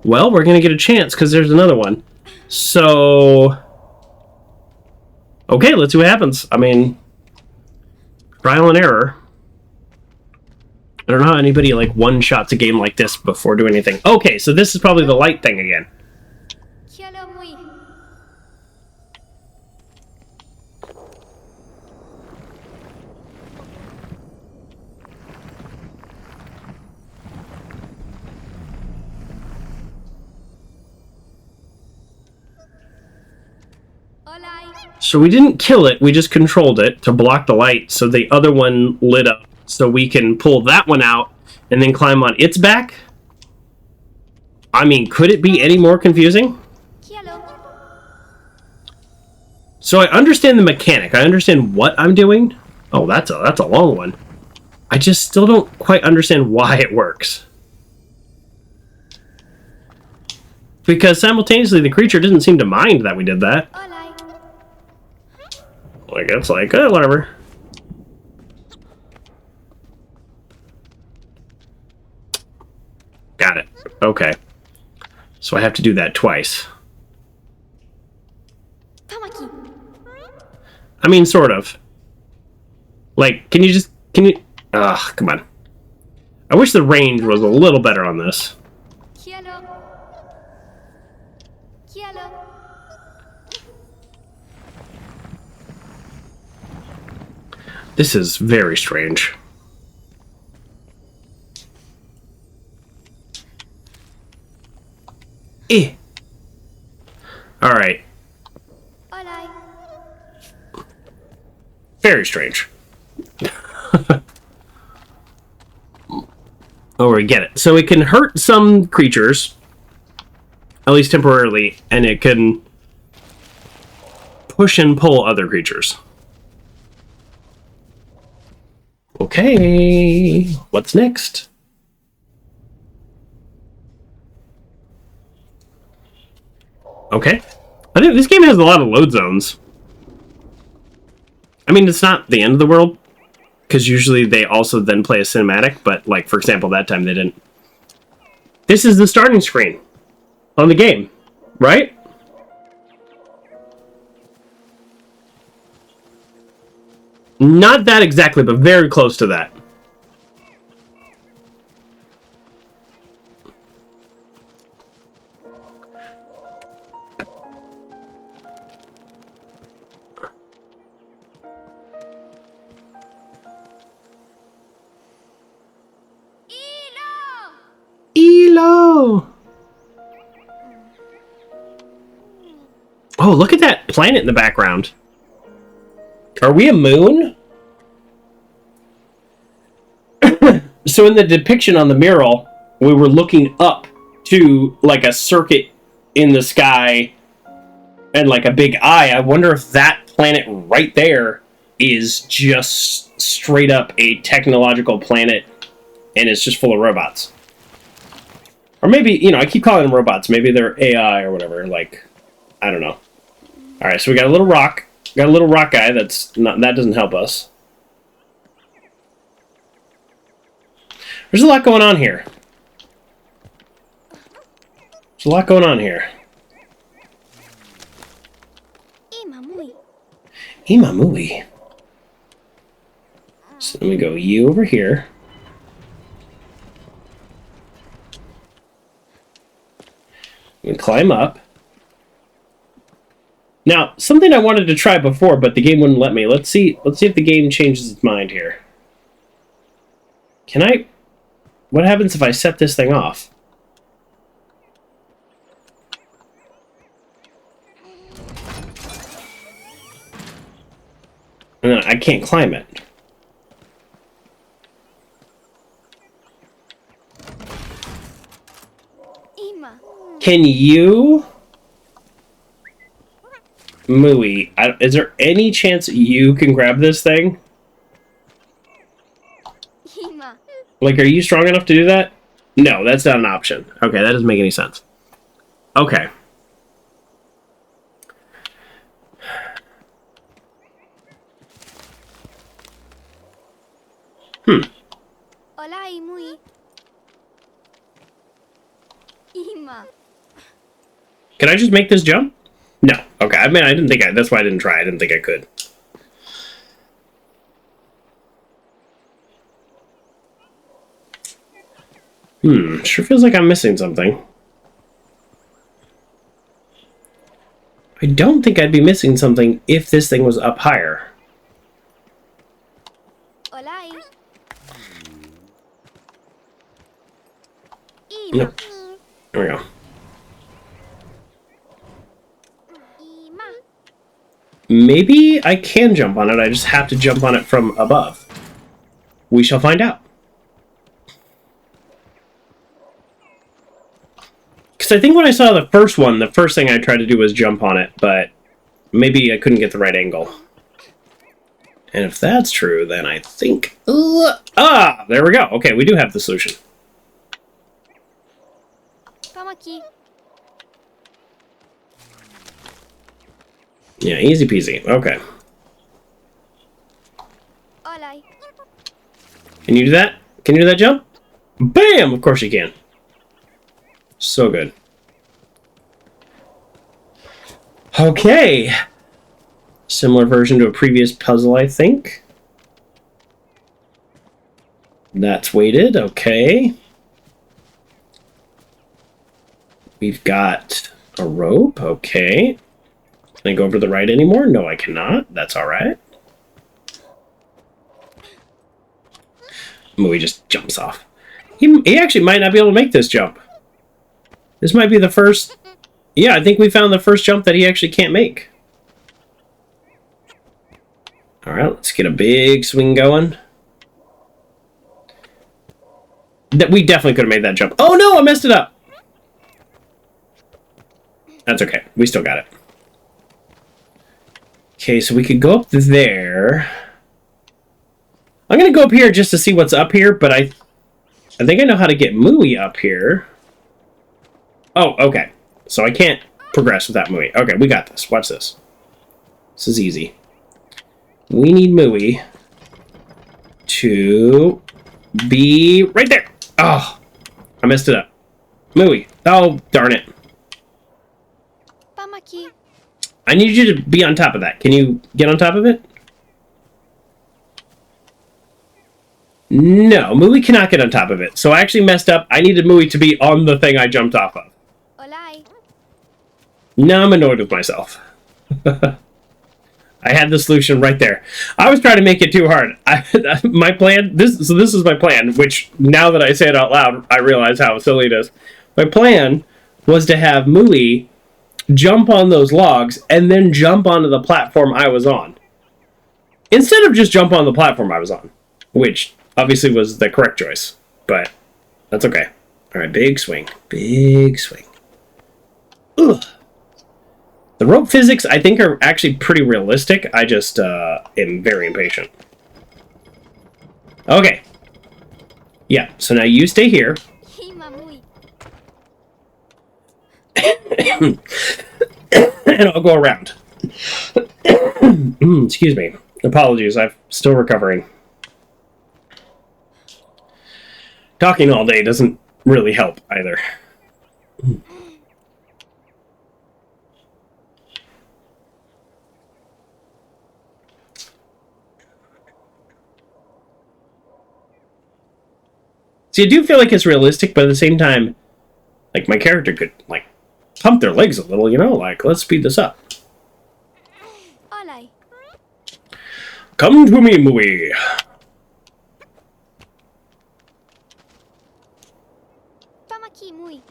Well, we're going to get a chance because there's another one. So... okay, let's see what happens. I mean, trial and error. I don't know how anybody like one-shots a game like this before doing anything. Okay, so this is probably the light thing again. Kialo mui. Olai. So we didn't kill it, we just controlled it to block the light so the other one lit up. So we can pull that one out and then climb on its back? I mean, could it be any more confusing? Kialo. So I understand the mechanic. I understand what I'm doing. Oh, that's a long one. I just still don't quite understand why it works. Because simultaneously the creature doesn't seem to mind that we did that. Olai. Like, it's like, whatever. Got it. Okay. So I have to do that twice. Pamaki. I mean, sort of. Like, can you... ugh, come on. I wish the range was a little better on this. Kialo. This is very strange. Alright. Olai. Very strange. Oh, we get it. So it can hurt some creatures, at least temporarily, and it can push and pull other creatures. Okay, what's next? Okay. I think this game has a lot of load zones. I mean, it's not the end of the world, because usually they also then play a cinematic, but, like, for example, that time they didn't. This is the starting screen on the game, right? Not that exactly, but very close to that. Elo! Oh, look at that planet in the background. Are we a moon? So in the depiction on the mural, we were looking up to like a circuit in the sky and like a big eye. I wonder if that planet right there is just straight up a technological planet and it's just full of robots. Or maybe, you know, I keep calling them robots. Maybe they're AI or whatever. Like, I don't know. All right, so we got a little rock. Got a little rock guy that's not, that doesn't help us. There's a lot going on here. There's a lot going on here. Imamui. So let me go you over here. And climb up. Now, something I wanted to try before, but the game wouldn't let me. Let's see if the game changes its mind here. Can I... What happens if I set this thing off? And then I can't climb it. Can you... Mooey, is there any chance you can grab this thing? Like, are you strong enough to do that? No, that's not an option. Okay, that doesn't make any sense. Okay. Hola, Imui. Ima. Can I just make this jump? No. Okay, I mean, I didn't think that's why I didn't try. I didn't think I could. Sure feels like I'm missing something. I don't think I'd be missing something if this thing was up higher. Hola. Nope. There we go. Maybe I can jump on it. I just have to jump on it from above. We shall find out. Because I think when I saw the first one, the first thing I tried to do was jump on it, but maybe I couldn't get the right angle. And if that's true, then I think... there we go. Okay, we do have the solution. Yeah, easy peasy. Okay. Can you do that? Can you do that jump? Bam! Of course you can. So good. Okay. Similar version to a previous puzzle, I think. That's weighted. Okay. We've got a rope. Okay. Can I go over to the right anymore? No, I cannot. That's all right. Mooey just jumps off. He actually might not be able to make this jump. This might be the first... Yeah, I think we found the first jump that he actually can't make. All right, let's get a big swing going. We definitely could have made that jump. Oh no, I messed it up. That's okay. We still got it. Okay, so we could go up there. I'm going to go up here just to see what's up here, but I think I know how to get Mooey up here. Oh, okay. So I can't progress without Mooey. Okay, we got this. Watch this. This is easy. We need Mooey to be right there. Oh, I messed it up. Mooey. Oh, darn it. I need you to be on top of that. Can you get on top of it? No, Mooey cannot get on top of it. So I actually messed up. I needed Mooey to be on the thing I jumped off of. Now I'm annoyed with myself. I had the solution right there. I was trying to make it too hard. My plan, this is my plan, which now that I say it out loud, I realize how silly it is. My plan was to have Mooey jump on those logs and then jump onto the platform I was on. Instead of just jump on the platform I was on, which obviously was the correct choice. but that's okay. All right, big swing. Big swing. Ugh. The rope physics, I think, are actually pretty realistic. I just am very impatient. Okay. Yeah, so now you stay here. Ima muy. And I'll go around. Excuse me. Apologies, I'm still recovering. Talking all day doesn't really help either. See, I do feel like it's realistic, but at the same time, like, my character could, like, pump their legs a little, you know? Like, let's speed this up. Olay. Come to me, Mui. Pamaki muy.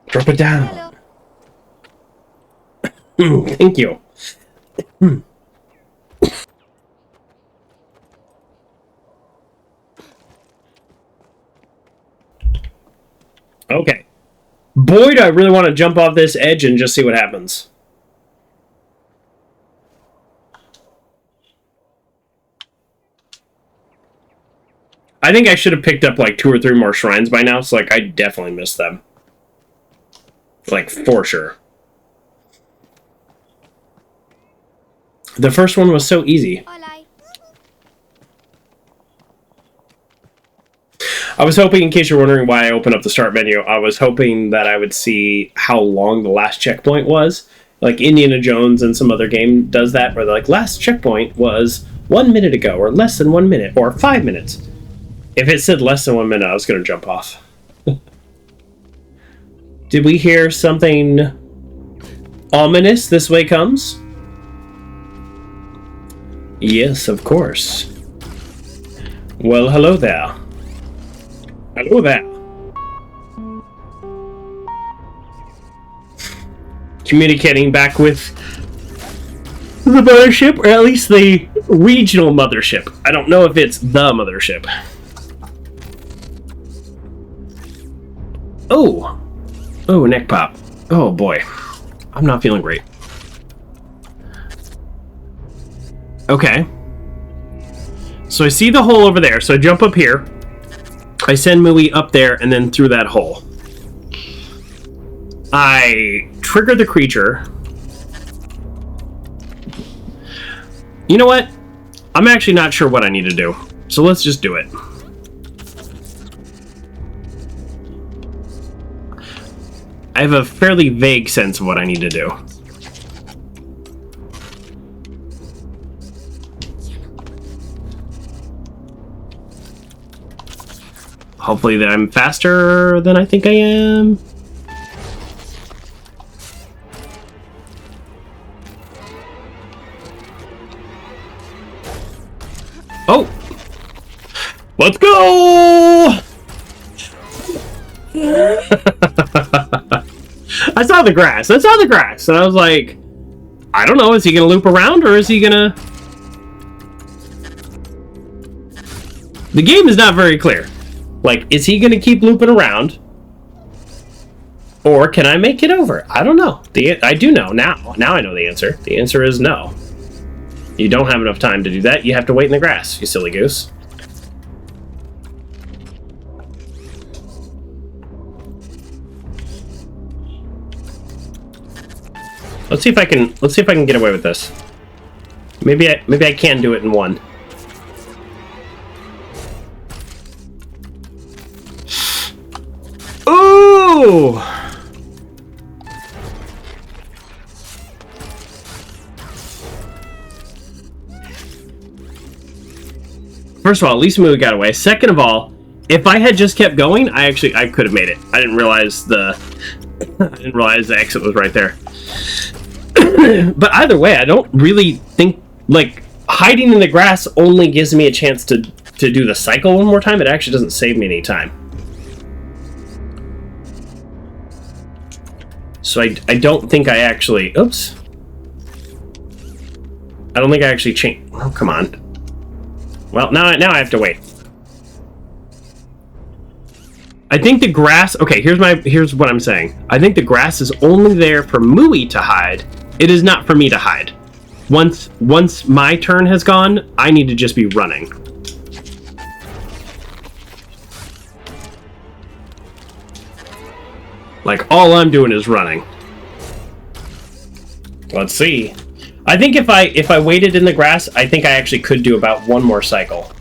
Drop it down. Hello. Thank you. Okay. Boy, do I really want to jump off this edge and just see what happens. I think I should have picked up like 2 or 3 more shrines by now, so like I definitely missed them. Like, for sure. The first one was so easy. Olay. I was hoping, in case you're wondering why I opened up the start menu, I was hoping that I would see how long the last checkpoint was. Like Indiana Jones and some other game does that, where they're like, last checkpoint was 1 minute ago, or less than 1 minute, or 5 minutes. If it said less than 1 minute, I was going to jump off. Did we hear something ominous? This way comes? Yes, of course. Well, hello there. Hello there. Communicating back with the mothership, or at least the regional mothership. I don't know if it's the mothership. Oh! Oh, neck pop. Oh boy. I'm not feeling great. Okay. So I see the hole over there, so I jump up here. I send Mui up there and then through that hole. I trigger the creature. You know what? I'm actually not sure what I need to do. So let's just do it. I have a fairly vague sense of what I need to do. Hopefully that I'm faster than I think I am. Oh! Let's go! I saw the grass. I saw the grass. And I was like, I don't know. Is he going to loop around or is he going to... The game is not very clear. Like, is he going to keep looping around? Or can I make it over? I don't know. I do know now. Now I know the answer. The answer is no. You don't have enough time to do that. You have to wait in the grass, you silly goose. Let's see if I can get away with this. Maybe I can do it in one. Ooh! First of all, at least Moo got away. Second of all, if I had just kept going, I could have made it. I didn't realize the exit was right there. But either way, I don't really think, like, hiding in the grass only gives me a chance to do the cycle one more time. It actually doesn't save me any time. So I don't think I actually... Oops. I don't think I actually changed... Oh, come on. Well, now I have to wait. I think the grass... Okay, here's what I'm saying. I think the grass is only there for Mui to hide. It is not for me to hide. Once my turn has gone, I need to just be running. Like, all I'm doing is running. Let's see. I think if I waited in the grass, I think I actually could do about one more cycle.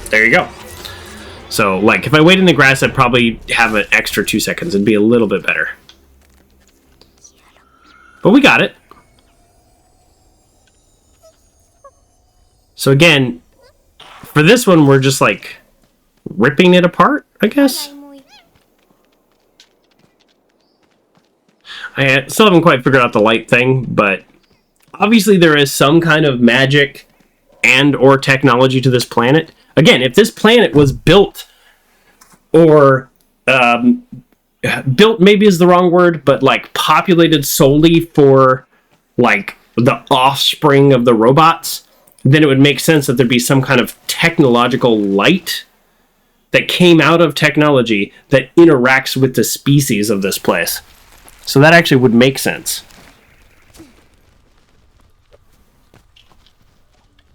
There you go. So, like, if I wait in the grass, I'd probably have an extra 2 seconds. It'd be a little bit better. But we got it. So again, for this one, we're just, like, ripping it apart, I guess. I still haven't quite figured out the light thing, but obviously there is some kind of magic and or technology to this planet. Again, if this planet was built, or built maybe is the wrong word, but like populated solely for like the offspring of the robots, then it would make sense that there'd be some kind of technological light that came out of technology that interacts with the species of this place. So that actually would make sense.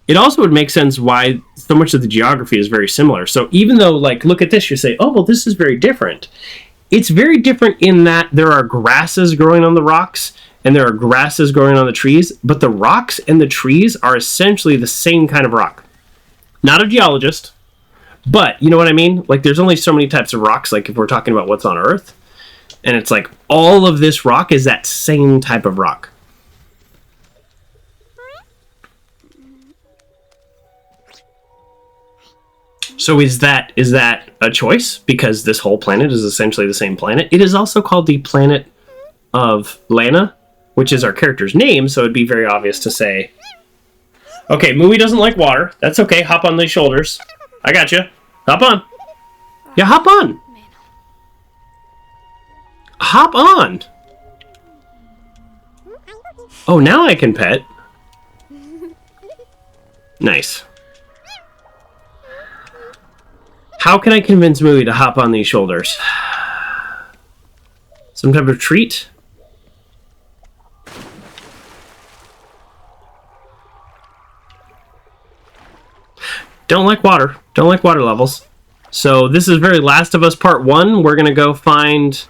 It also would make sense why so much of the geography is very similar. So even though, like, look at this, you say, oh, well, this is very different. It's very different in that there are grasses growing on the rocks and there are grasses growing on the trees, but the rocks and the trees are essentially the same kind of rock. Not a geologist, but you know what I mean? Like, there's only so many types of rocks, like if we're talking about what's on Earth. And it's like, all of this rock is that same type of rock. So is that a choice? Because this whole planet is essentially the same planet. It is also called the planet of Lana, which is our character's name, so it'd be very obvious to say, okay, Mui doesn't like water. That's okay, hop on these shoulders. I got you. Hop on. Yeah, hop on. Hop on. Oh, now I can pet. Nice. How can I convince Mui to hop on these shoulders? Some type of treat? Don't like water. Don't like water levels. So this is very Last of Us Part 1. We're going to go find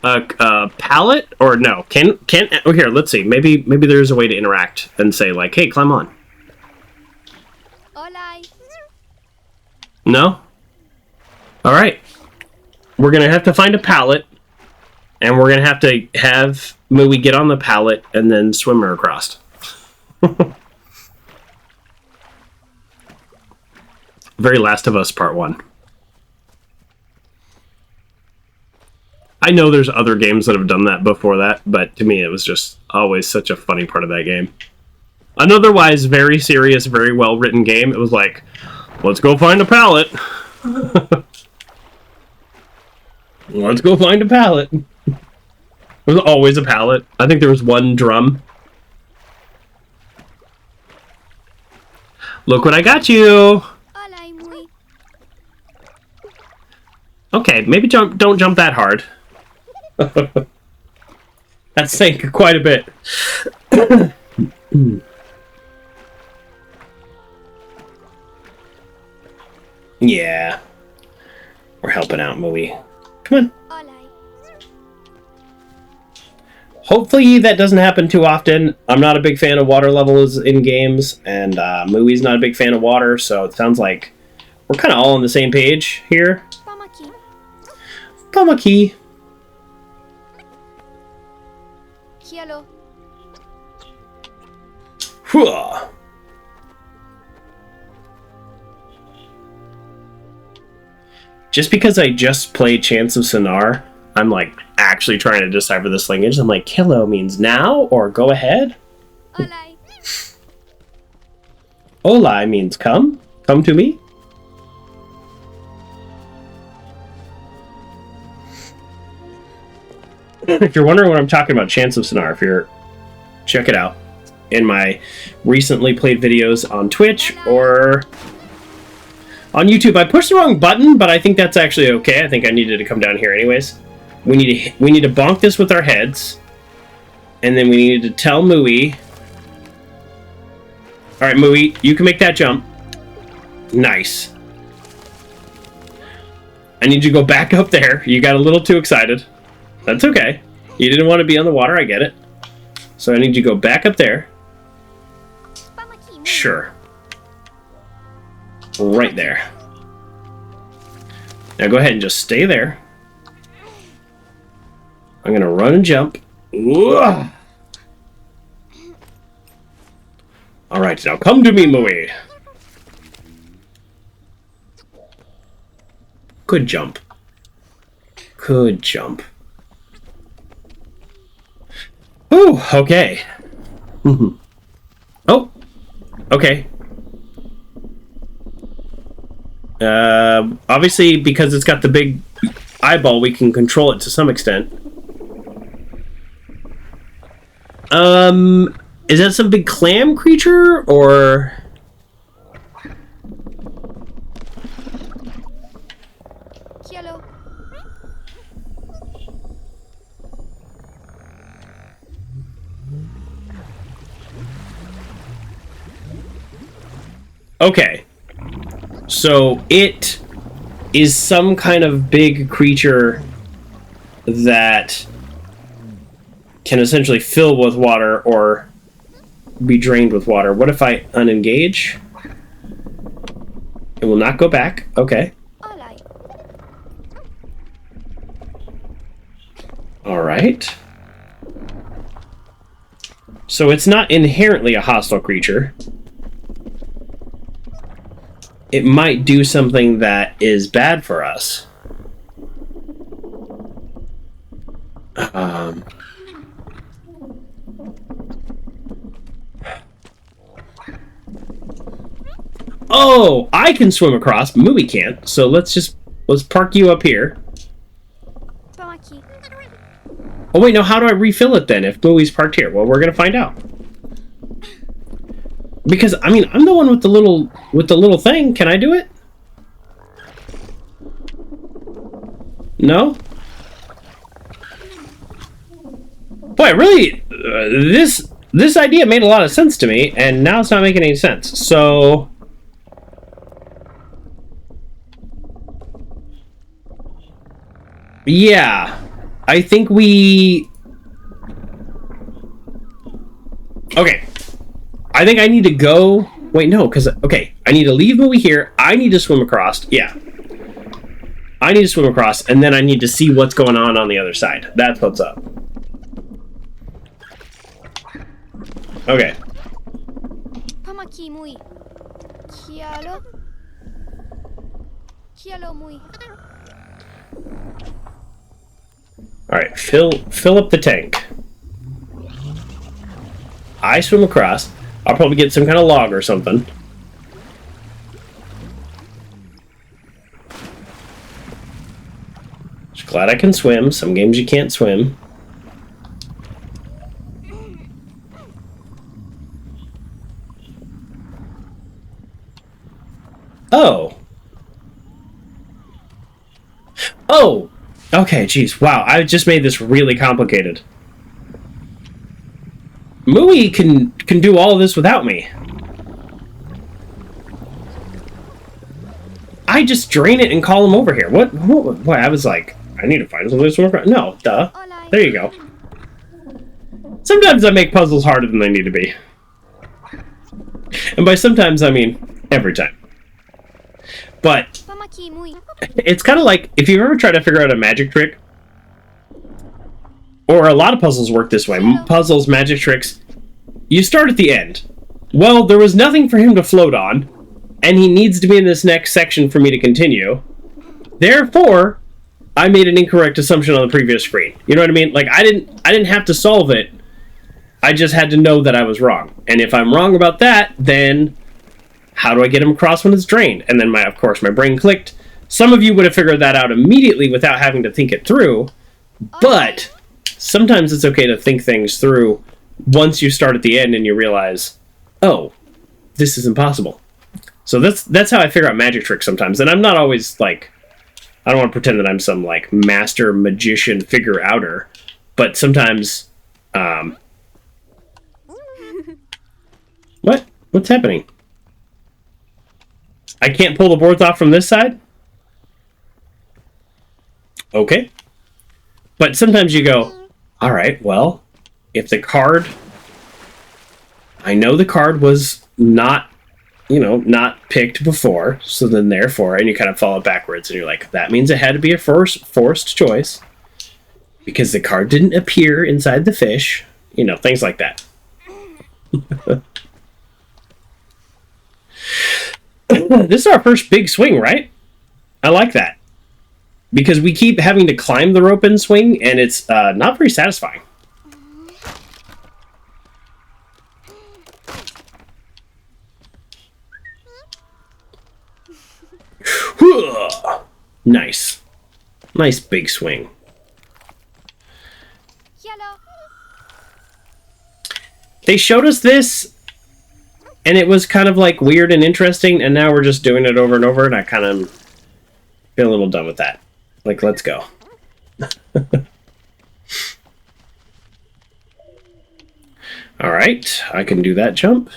a pallet, or no. Oh, here, let's see. Maybe there's a way to interact and say, like, hey, climb on. Hola. No? Alright. We're going to have to find a pallet, and we're going to have Mui get on the pallet and then swim her across. Very Last of Us Part 1. I know there's other games that have done that before that, but to me it was just always such a funny part of that game. An otherwise very serious, very well-written game, it was like, let's go find a pallet. Let's go find a pallet. There was always a pallet. I think there was one drum. Look what I got you! Hola, Mui. Okay, maybe don't jump that hard. That's saying quite a bit. Yeah. We're helping out, Mui. Come on. Hola. Hopefully that doesn't happen too often. I'm not a big fan of water levels in games, and Mui's not a big fan of water, so it sounds like we're kind of all on the same page here. Pamaki. Pamaki. Hello. Hooah. Just because I just played Chants of Sonar, I'm like actually trying to decipher this language. I'm like, hello means now or go ahead. Hola. Hola means come. Come to me. If you're wondering what I'm talking about, Chants of Sonar, check it out. in my recently played videos on Twitch or on YouTube. I pushed the wrong button, but I think that's actually okay. I think I needed to come down here anyways. We need to bonk this with our heads, and then we need to tell Mooey. All right, Mooey, you can make that jump. Nice. I need you to go back up there. You got a little too excited. That's okay. You didn't want to be on the water. I get it. So I need you to go back up there. Sure. Right there. Now go ahead and just stay there. I'm going to run and jump. Ugh. All right, now come to me, Mooey. Good jump. Good jump. Ooh, okay. Oh, okay. Obviously, because it's got the big eyeball, we can control it to some extent. Is that some big clam creature, or... Hello. Okay. So it is some kind of big creature that can essentially fill with water or be drained with water. What if I unengage? It will not go back. Okay. All right. So it's not inherently a hostile creature. It might do something that is bad for us. Oh, I can swim across, but Mooey can't. So let's park you up here. Oh wait, no, how do I refill it then if Mooey's parked here? Well, we're gonna find out. Because I mean, I'm the one with the little thing. Can I do it? No? Boy, really, this idea made a lot of sense to me, and now it's not making any sense. So yeah, I think we... Okay. I think I need to go... Wait, no, because... Okay, I need to leave Mooey here. I need to swim across. Yeah. I need to swim across, and then I need to see what's going on the other side. That's what's up. Okay. Alright, fill up the tank. I swim across. I'll probably get some kind of log or something. Just glad I can swim. Some games you can't swim. Oh. Oh! Okay, geez. Wow, I just made this really complicated. Mooey can do all of this without me. I just drain it and call him over here. What? I was like, I need to find something to swim across. No, duh. There you go. Sometimes I make puzzles harder than they need to be. And by sometimes, I mean every time. But it's kind of like, if you've ever tried to figure out a magic trick, or a lot of puzzles work this way. Puzzles, magic tricks. You start at the end. Well, there was nothing for him to float on, and he needs to be in this next section for me to continue. Therefore, I made an incorrect assumption on the previous screen. You know what I mean? Like, I didn't have to solve it. I just had to know that I was wrong. And if I'm wrong about that, then how do I get him across when it's drained? And then, of course, my brain clicked. Some of you would have figured that out immediately without having to think it through, but sometimes it's okay to think things through once you start at the end and you realize, oh, this is impossible. So that's how I figure out magic tricks sometimes. And I'm not always like, I don't want to pretend that I'm some like master magician figure outer, but sometimes, what's happening? I can't pull the boards off from this side? Okay. But sometimes you go, all right, well, if the card, I know the card was not, not picked before, so then therefore, and you kind of follow backwards, and you're like, that means it had to be a forced choice, because the card didn't appear inside the fish, things like that. This is our first big swing, right? I like that. Because we keep having to climb the rope and swing, and it's not very satisfying. Nice. Nice big swing. Yellow. They showed us this, and it was kind of like weird and interesting, and now we're just doing it over and over, and I kind of feel a little done with that. Like, let's go. Alright, I can do that jump.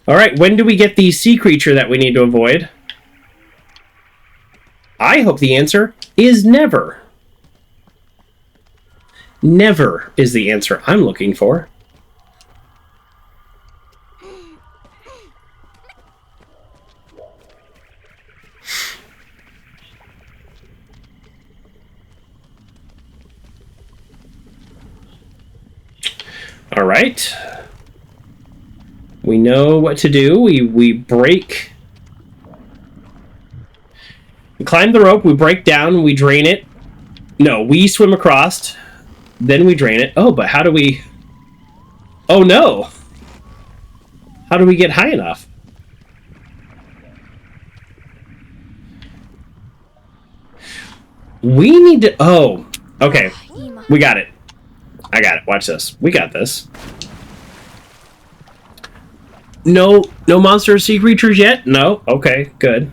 Alright, when do we get the sea creature that we need to avoid? I hope the answer is never. Never is the answer I'm looking for. All right. We know what to do. We break. We climb the rope. We break down. We drain it. No, we swim across. Then we drain it. Oh, but how do we... Oh, no. How do we get high enough? We need to... Oh, okay. We got it. I got it. Watch this. We got this. No monster or sea creatures yet? No? Okay, good.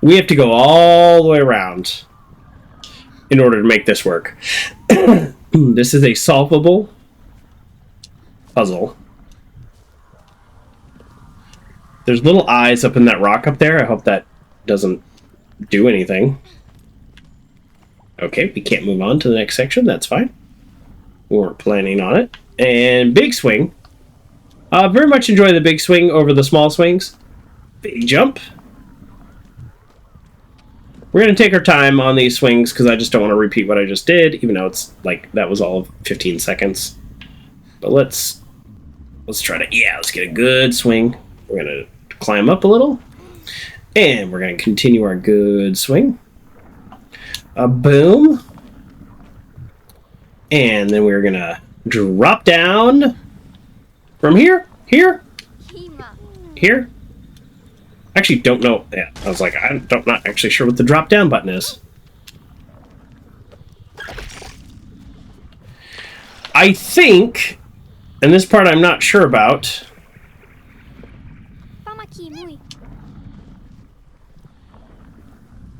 We have to go all the way around in order to make this work. This is a solvable puzzle. There's little eyes up in that rock up there. I hope that doesn't do anything. Okay, we can't move on to the next section. That's fine. We weren't planning on it. And big swing. Very much enjoy the big swing over the small swings. Big jump. We're going to take our time on these swings because I just don't want to repeat what I just did, even though it's like that was all of 15 seconds. But let's try to, let's get a good swing. We're going to climb up a little. And we're going to continue our good swing. Boom. And then we're going to drop down from here. Actually, don't know. Yeah, I was like, I'm not actually sure what the drop down button is. I think, and this part I'm not sure about.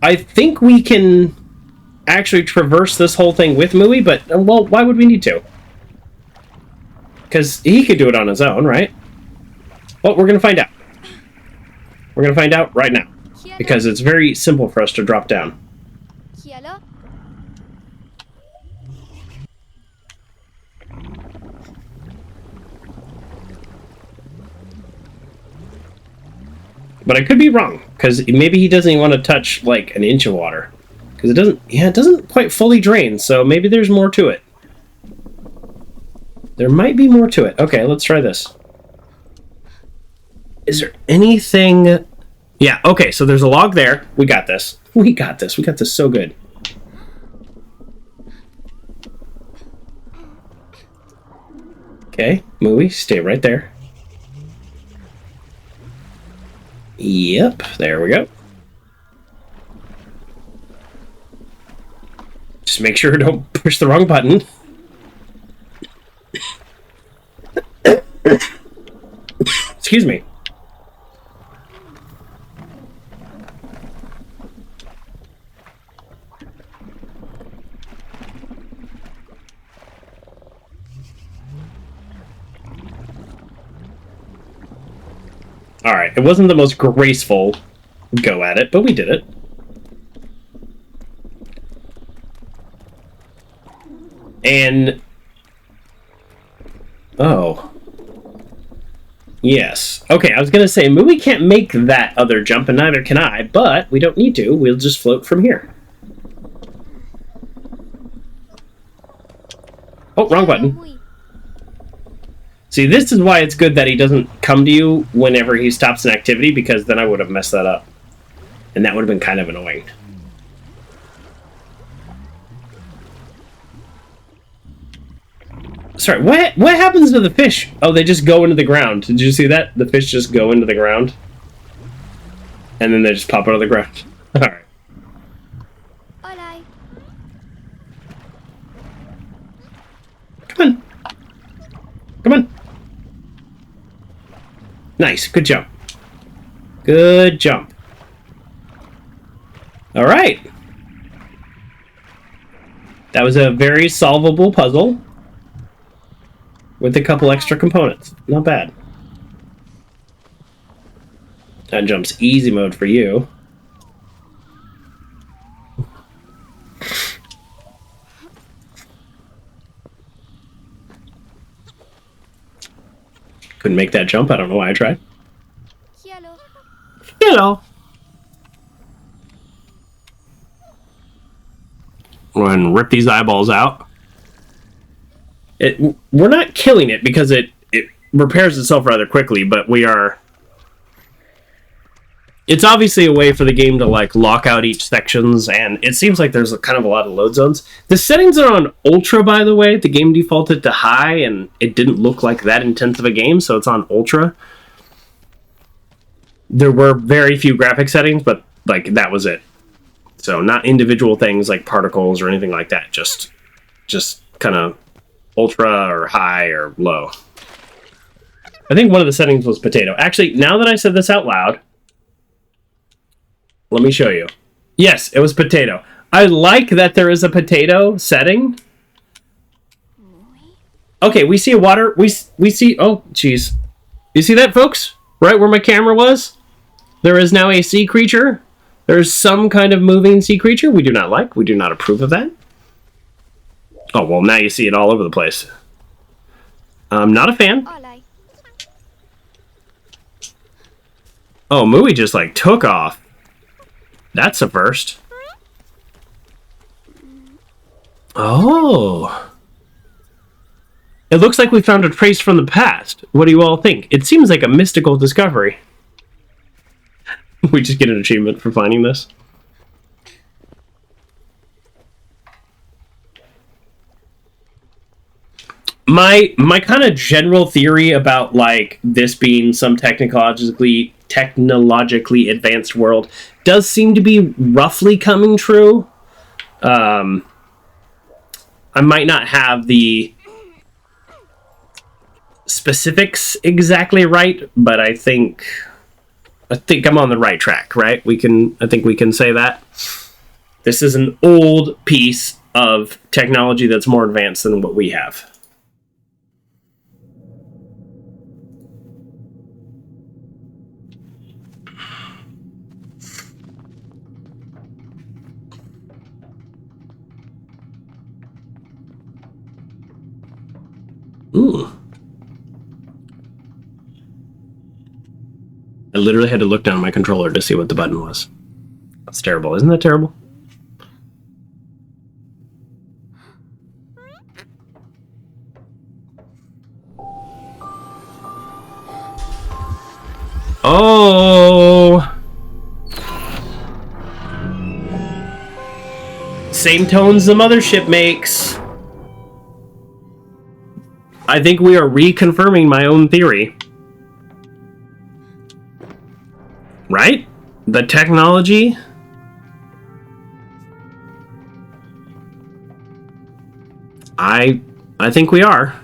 I think we can actually traverse this whole thing with Mui, but, well, why would we need to? Because he could do it on his own, right? Well, we're going to find out. We're going to find out right now. Because it's very simple for us to drop down. But I could be wrong, because maybe he doesn't even want to touch, like, an inch of water. Because it doesn't quite fully drain, so maybe there's more to it. There might be more to it. Okay, let's try this. Is there anything... Yeah, okay, so there's a log there. We got this. We got this. We got this so good. Okay, Mui, stay right there. Yep, there we go. Just make sure don't push the wrong button. excuse me. Alright, it wasn't the most graceful go at it, but we did it. And... oh. Yes. Okay, I was gonna say, Mooey can't make that other jump, and neither can I, but we don't need to. We'll just float from here. Oh, wrong button. See, this is why it's good that he doesn't come to you whenever he stops an activity, because then I would have messed that up. And that would have been kind of annoying. Sorry, what happens to the fish? Oh, they just go into the ground. Did you see that? The fish just go into the ground. And then they just pop out of the ground. Alright. Come on. Come on. Nice. Good jump. Good jump. Alright. That was a very solvable puzzle. With a couple extra components. Not bad. That jumps easy mode for you. Couldn't make that jump. I don't know why I tried. Hello. Hello. Go ahead and rip these eyeballs out. We're not killing it because it repairs itself rather quickly, but we are... it's obviously a way for the game to like lock out each sections, and it seems like there's kind of a lot of load zones. The settings are on ultra, by the way. The game defaulted to high, and it didn't look like that intense of a game, so it's on ultra. There were very few graphic settings, but like that was it. So not individual things like particles or anything like that. Just kind of ultra or high or low. I think one of the settings was potato. Actually, now that I said this out loud, let me show you. Yes, it was potato. I like that there is a potato setting. Okay, we see a water... We see... oh, jeez. You see that, folks? Right where my camera was? There is now a sea creature. There's some kind of moving sea creature we do not like. We do not approve of that. Oh, well, now you see it all over the place. I'm not a fan. Oh, Mooey just, like, took off. That's a first. Oh. It looks like we found a trace from the past. What do you all think? It seems like a mystical discovery. We just get an achievement for finding this. My kind of general theory about like this being some technologically advanced world does seem to be roughly coming true. I might not have the specifics exactly right, but I think I'm on the right track, right? I think we can say that. This is an old piece of technology that's more advanced than what we have. Ooh. I literally had to look down at my controller to see what the button was. That's terrible. Isn't that terrible? Oh! Same tones the mothership makes. I think we are reconfirming my own theory. Right? The technology? I think we are.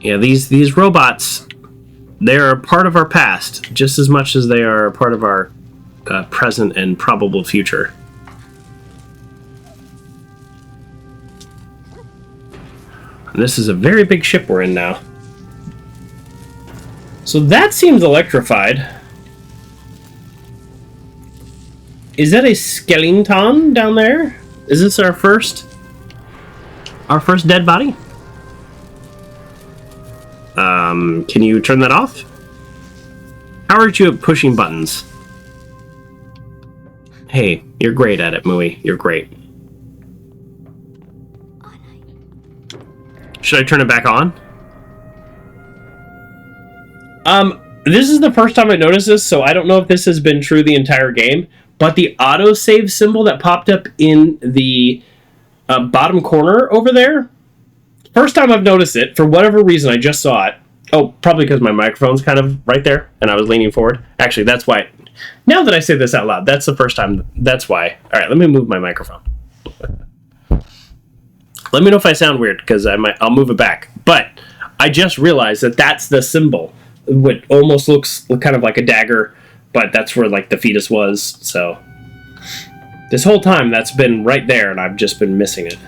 Yeah, these robots, they're a part of our past just as much as they are a part of our present and probable future. And this is a very big ship we're in now. So that seems electrified. Is that a skeleton down there? Is this our first dead body? Can you turn that off? How are you at pushing buttons? Hey, you're great at it, Mui. You're great. Should I turn it back on? This is the first time I noticed this, so I don't know if this has been true the entire game, but the autosave symbol that popped up in the bottom corner over there, first time I've noticed it, for whatever reason, I just saw it. Oh, probably because my microphone's kind of right there, and I was leaning forward. Actually, that's why. Now that I say this out loud, that's the first time. That's why. All right, let me move my microphone. Let me know if I sound weird, because I'll move it back. But I just realized that that's the symbol. What almost looks kind of like a dagger, but that's where like the fetus was. So this whole time that's been right there, and I've just been missing it.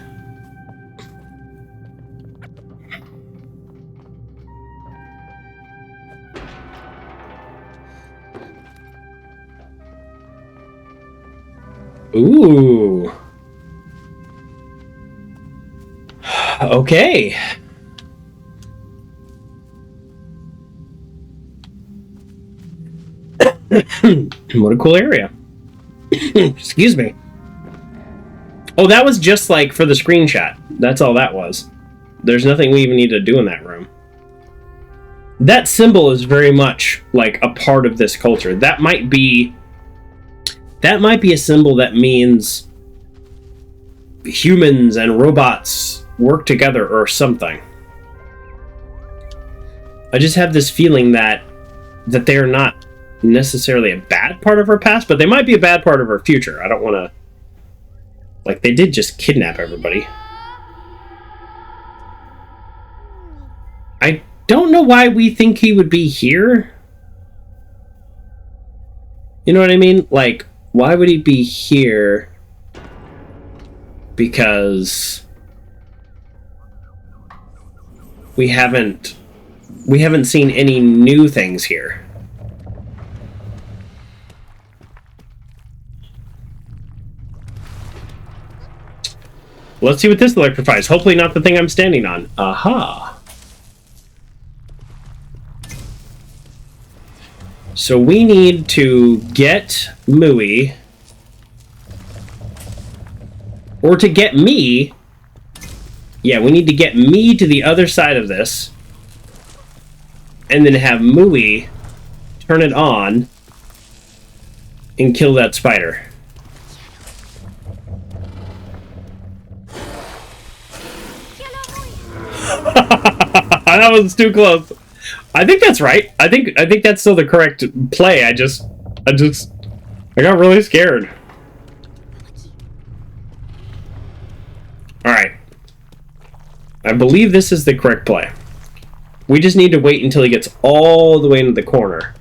Ooh. Okay. What a cool area. Excuse me. Oh, that was just like for the screenshot. That's all that was. There's nothing we even need to do in that room. That symbol is very much like a part of this culture. That might be a symbol that means humans and robots work together or something. I just have this feeling that they're not necessarily a bad part of our past, but they might be a bad part of our future. I don't want to... Like, they did just kidnap everybody. I don't know why we think he would be here. You know what I mean? Like, why would he be here? Because we haven't seen any new things here. Let's see what this electrifies. Hopefully not the thing I'm standing on. Aha. So we need to get Mui, or to get me. Yeah, we need to get me to the other side of this, and then have Mui turn it on and kill that spider. That was too close. I think that's right. I think that's still the correct play. I got really scared. Alright. I believe this is the correct play. We just need to wait until he gets all the way into the corner.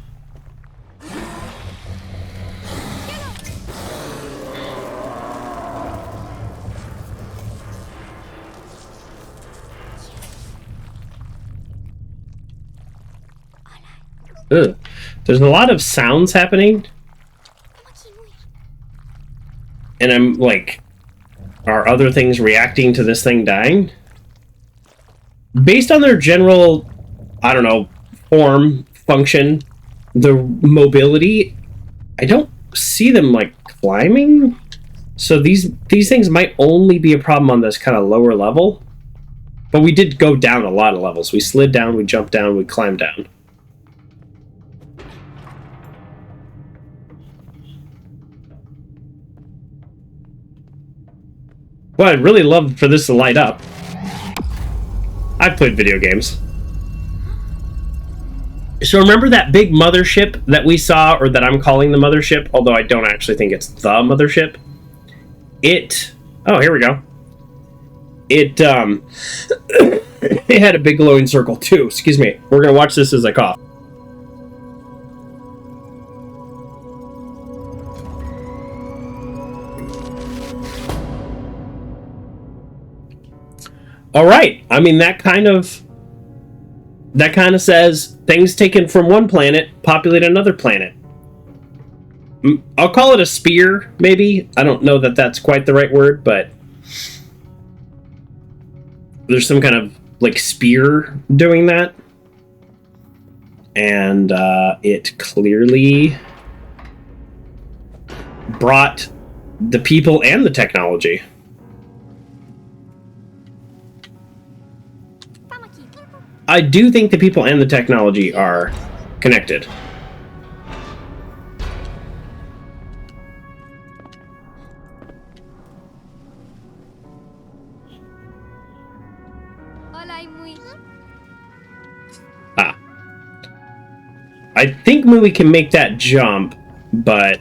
Ugh. There's a lot of sounds happening. And I'm like, are other things reacting to this thing dying? Based on their general, I don't know, form, function, the mobility, I don't see them like climbing. So these things might only be a problem on this kind of lower level. But we did go down a lot of levels. We slid down, we jumped down, we climbed down. Well, I'd really love for this to light up. I've played video games. So remember that big mothership that we saw, or that I'm calling the mothership, although I don't actually think it's the mothership? Oh, here we go. It It had a big glowing circle too. Excuse me. We're gonna watch this as I cough. All right. I mean, that kind of says things taken from one planet populate another planet. I'll call it a spear, maybe. I don't know that that's quite the right word, but there's some kind of like spear doing that, and it clearly brought the people and the technology. I do think the people and the technology are connected. Ah. I think Mui can make that jump, but...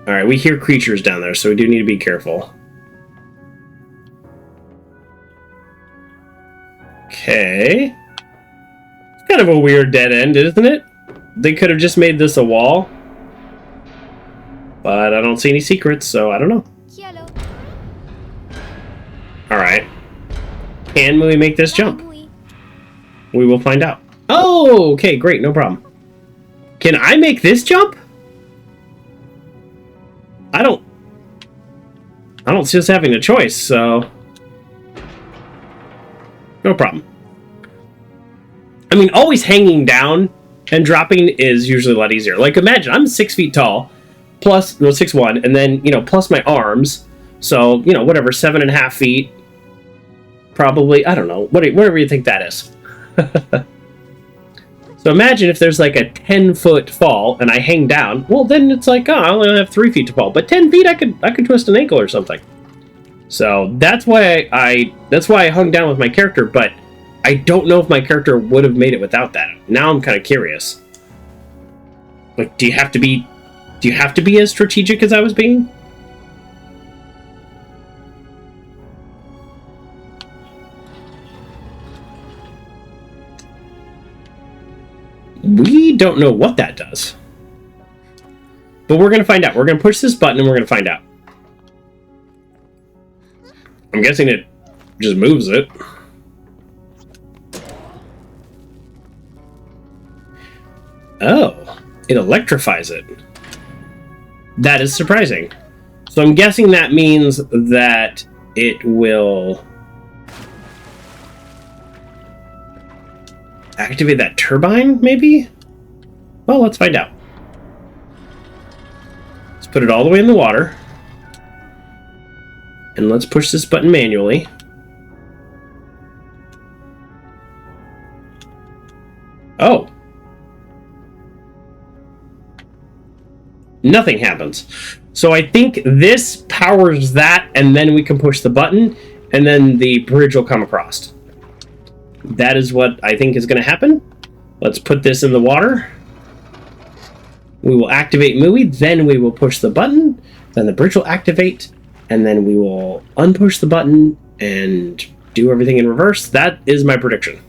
Alright, we hear creatures down there, so we do need to be careful. Okay. It's kind of a weird dead end, isn't it? They could have just made this a wall. But I don't see any secrets, so I don't know. Alright. Can we make this jump? We will find out. Oh, okay, great, no problem. Can I make this jump? I don't see us having a choice, so... No problem. I mean, always hanging down and dropping is usually a lot easier. Like, imagine, I'm 6 feet tall, plus, no, 6'1", and then, you know, plus my arms. So, you know, whatever, 7.5 feet. Probably, I don't know, whatever you think that is. So imagine if there's like a 10-foot fall and I hang down. Well, then it's like, oh, I only have 3 feet to fall. But 10 feet, I could twist an ankle or something. So that's why I hung down with my character, but I don't know if my character would have made it without that. Now I'm kind of curious. Like, do you have to be as strategic as I was being? We don't know what that does. But we're going to find out. We're going to push this button and we're going to find out. I'm guessing it just moves it. Oh, it electrifies it. That is surprising. So I'm guessing that means that it will activate that turbine, maybe? Well, let's find out. Let's put it all the way in the water. And let's push this button manually. Oh. Nothing happens. So I think this powers that, and then we can push the button, and then the bridge will come across. That is what I think is going to happen. Let's put this in the water. We will activate Mui, then we will push the button, then the bridge will activate, and then we will unpush the button and do everything in reverse. That is my prediction.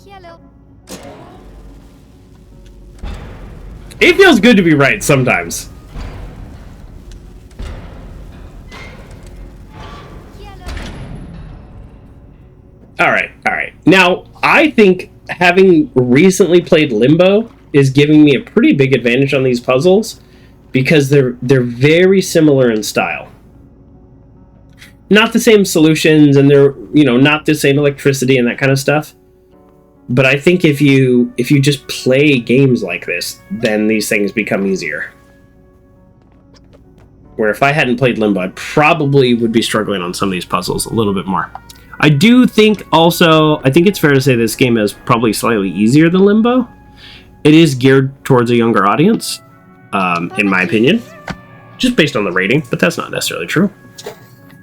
Hello. It feels good to be right sometimes. Alright. Now, I think having recently played Limbo is giving me a pretty big advantage on these puzzles because they're very similar in style. Not the same solutions, and they're, you know, not the same electricity and that kind of stuff. But I think if you just play games like this, then these things become easier. Where if I hadn't played Limbo, I probably would be struggling on some of these puzzles a little bit more. I do think also, I think it's fair to say this game is probably slightly easier than Limbo. It is geared towards a younger audience, in my opinion. Just based on the rating, but that's not necessarily true.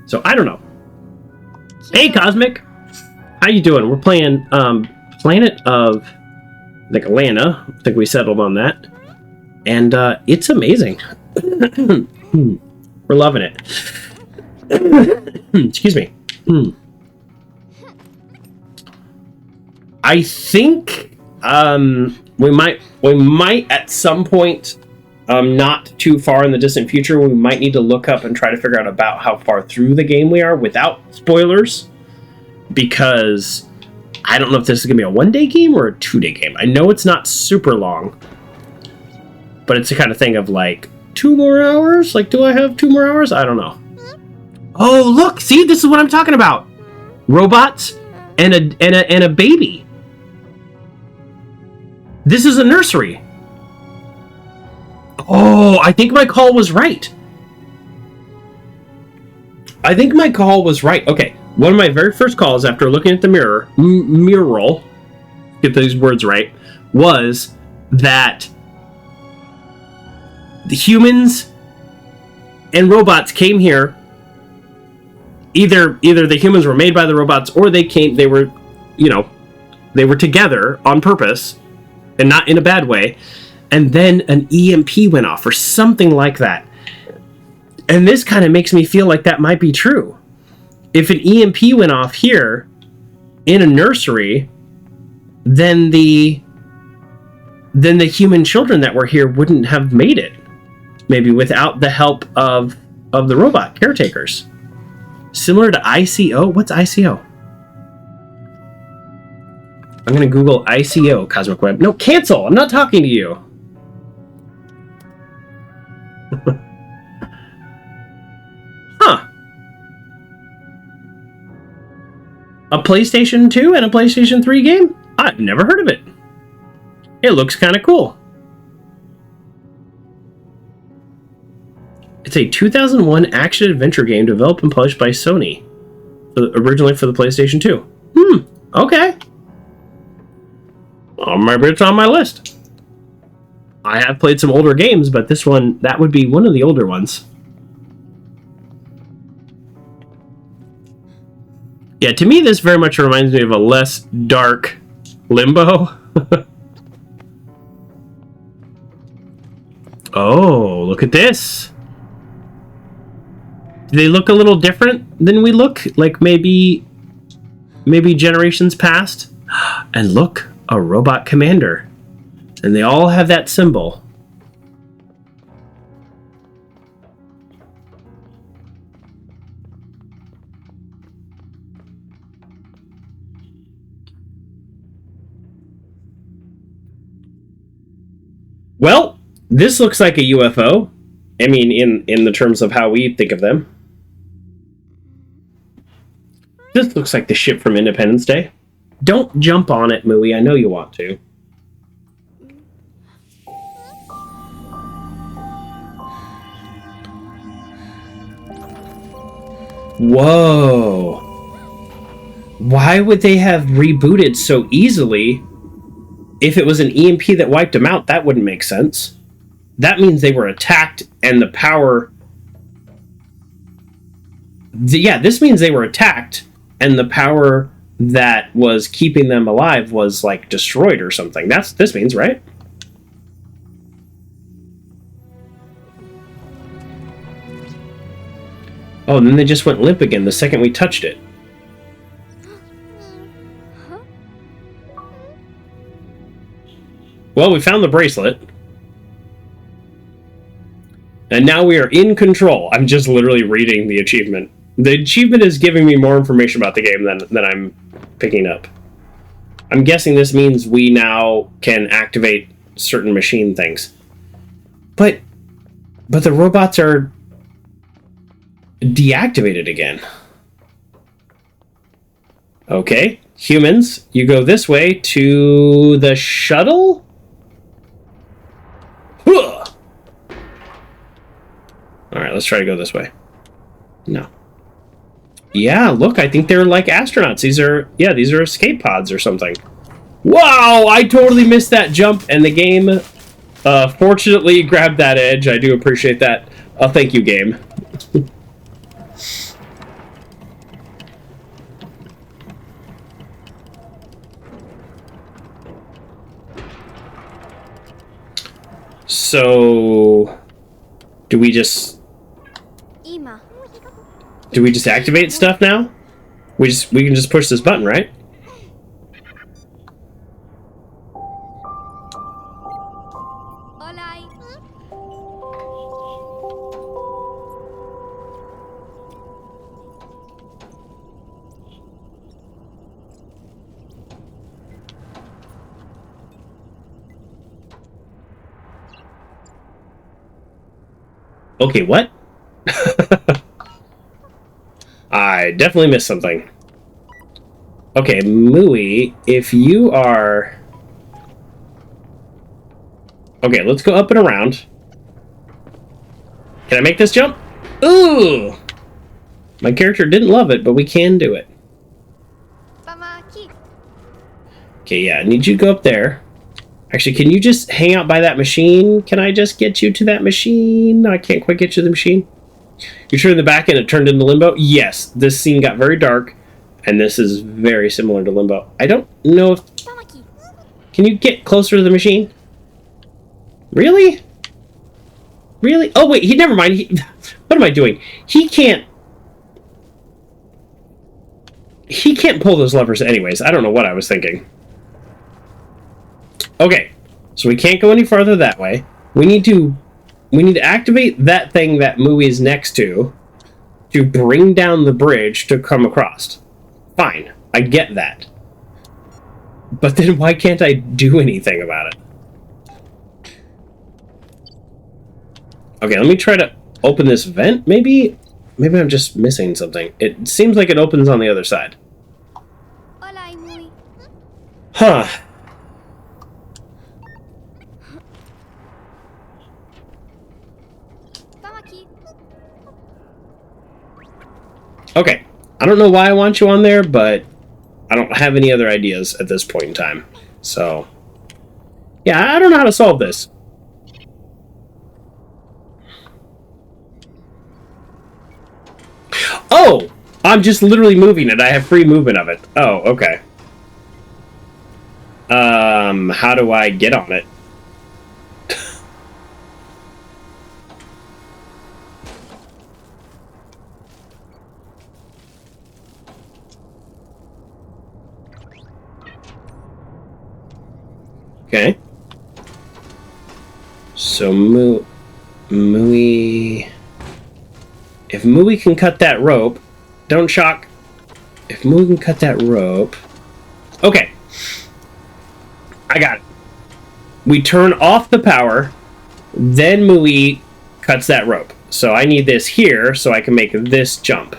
So, I don't know. Hey, Cosmic! How you doing? We're playing Planet of, I think, Lana. I think we settled on that. And it's amazing. We're loving it. Excuse me. I think we might at some point, not too far in the distant future, we might need to look up and try to figure out about how far through the game we are without spoilers, because I don't know if this is gonna be a 1-day game or a 2-day game. I know it's not super long, but it's the kind of thing of like 2 more hours. Like, do I have 2 more hours? I don't know. Oh, look! See, this is what I'm talking about. Robots and a baby. This is a nursery. Oh, I think my call was right. Okay, one of my very first calls after looking at the mural, get these words right, was that the humans and robots came here. Either the humans were made by the robots, or they were together on purpose, and not in a bad way, and then an EMP went off or something like that. And this kind of makes me feel like that might be true. If an EMP went off here in a nursery, then the human children that were here wouldn't have made it. Maybe without the help of the robot caretakers. Similar to ICO? What's ICO? I'm going to Google ICO, Cosmic Web. No, cancel! I'm not talking to you! Huh. A PlayStation 2 and a PlayStation 3 game? I've never heard of it. It looks kind of cool. It's a 2001 action-adventure game developed and published by Sony, originally for the PlayStation 2. Okay. Well, maybe it's on my list. I have played some older games, but this one, that would be one of the older ones. Yeah, to me, this very much reminds me of a less dark Limbo. Oh, look at this. Do they look a little different than we look? Like maybe generations past? And look, a robot commander. And they all have that symbol. Well, this looks like a UFO. I mean, in the terms of how we think of them. This looks like the ship from Independence Day. Don't jump on it, Mooey. I know you want to. Whoa. Why would they have rebooted so easily? If it was an EMP that wiped them out, that wouldn't make sense. That means they were attacked and the power... Yeah, this means they were attacked and the power that was keeping them alive was, like, destroyed or something. That's this means, right? Oh, and then they just went limp again the second we touched it. Well, we found the bracelet. And now we are in control. I'm just literally reading the achievement. The achievement is giving me more information about the game than I'm picking up. I'm guessing this means we now can activate certain machine things. But the robots are deactivated again. Okay, humans, you go this way to the shuttle? Ugh. Alright, let's try to go this way. No. Yeah, look, I think they're like astronauts. These are escape pods or something. Wow, I totally missed that jump, and the game fortunately grabbed that edge. I do appreciate that. Thank you, game. So, do we just Do we just activate stuff now? We can just push this button, right? Olay. Okay, what? I definitely missed something. Okay, Mooey, if you are... Okay, let's go up and around. Can I make this jump? Ooh! My character didn't love it, but we can do it. Pamaki. Okay, yeah, I need you to go up there. Actually, can you just hang out by that machine? Can I just get you to that machine? No, I can't quite get you to the machine. You turned the back and it turned into Limbo? Yes, this scene got very dark, and this is very similar to Limbo. I don't know if... Pamaki. Can you get closer to the machine? Really? Really? Oh, wait, never mind. What am I doing? He can't pull those levers anyways. I don't know what I was thinking. Okay, so we can't go any farther that way. We need to activate that thing that Mooey is next to bring down the bridge to come across. Fine, I get that. But then why can't I do anything about it? Okay, let me try to open this vent, maybe? Maybe I'm just missing something. It seems like it opens on the other side. Olay, muy. Huh. Pamaki. Okay. I don't know why I want you on there, but I don't have any other ideas at this point in time. So, yeah, I don't know how to solve this. Oh! I'm just literally moving it. I have free movement of it. Oh, okay. How do I get on it? Okay. So, Mooey... If Mooey can cut that rope... Don't shock. If Mooey can cut that rope... Okay. I got it. We turn off the power, then Mooey cuts that rope. So I need this here so I can make this jump.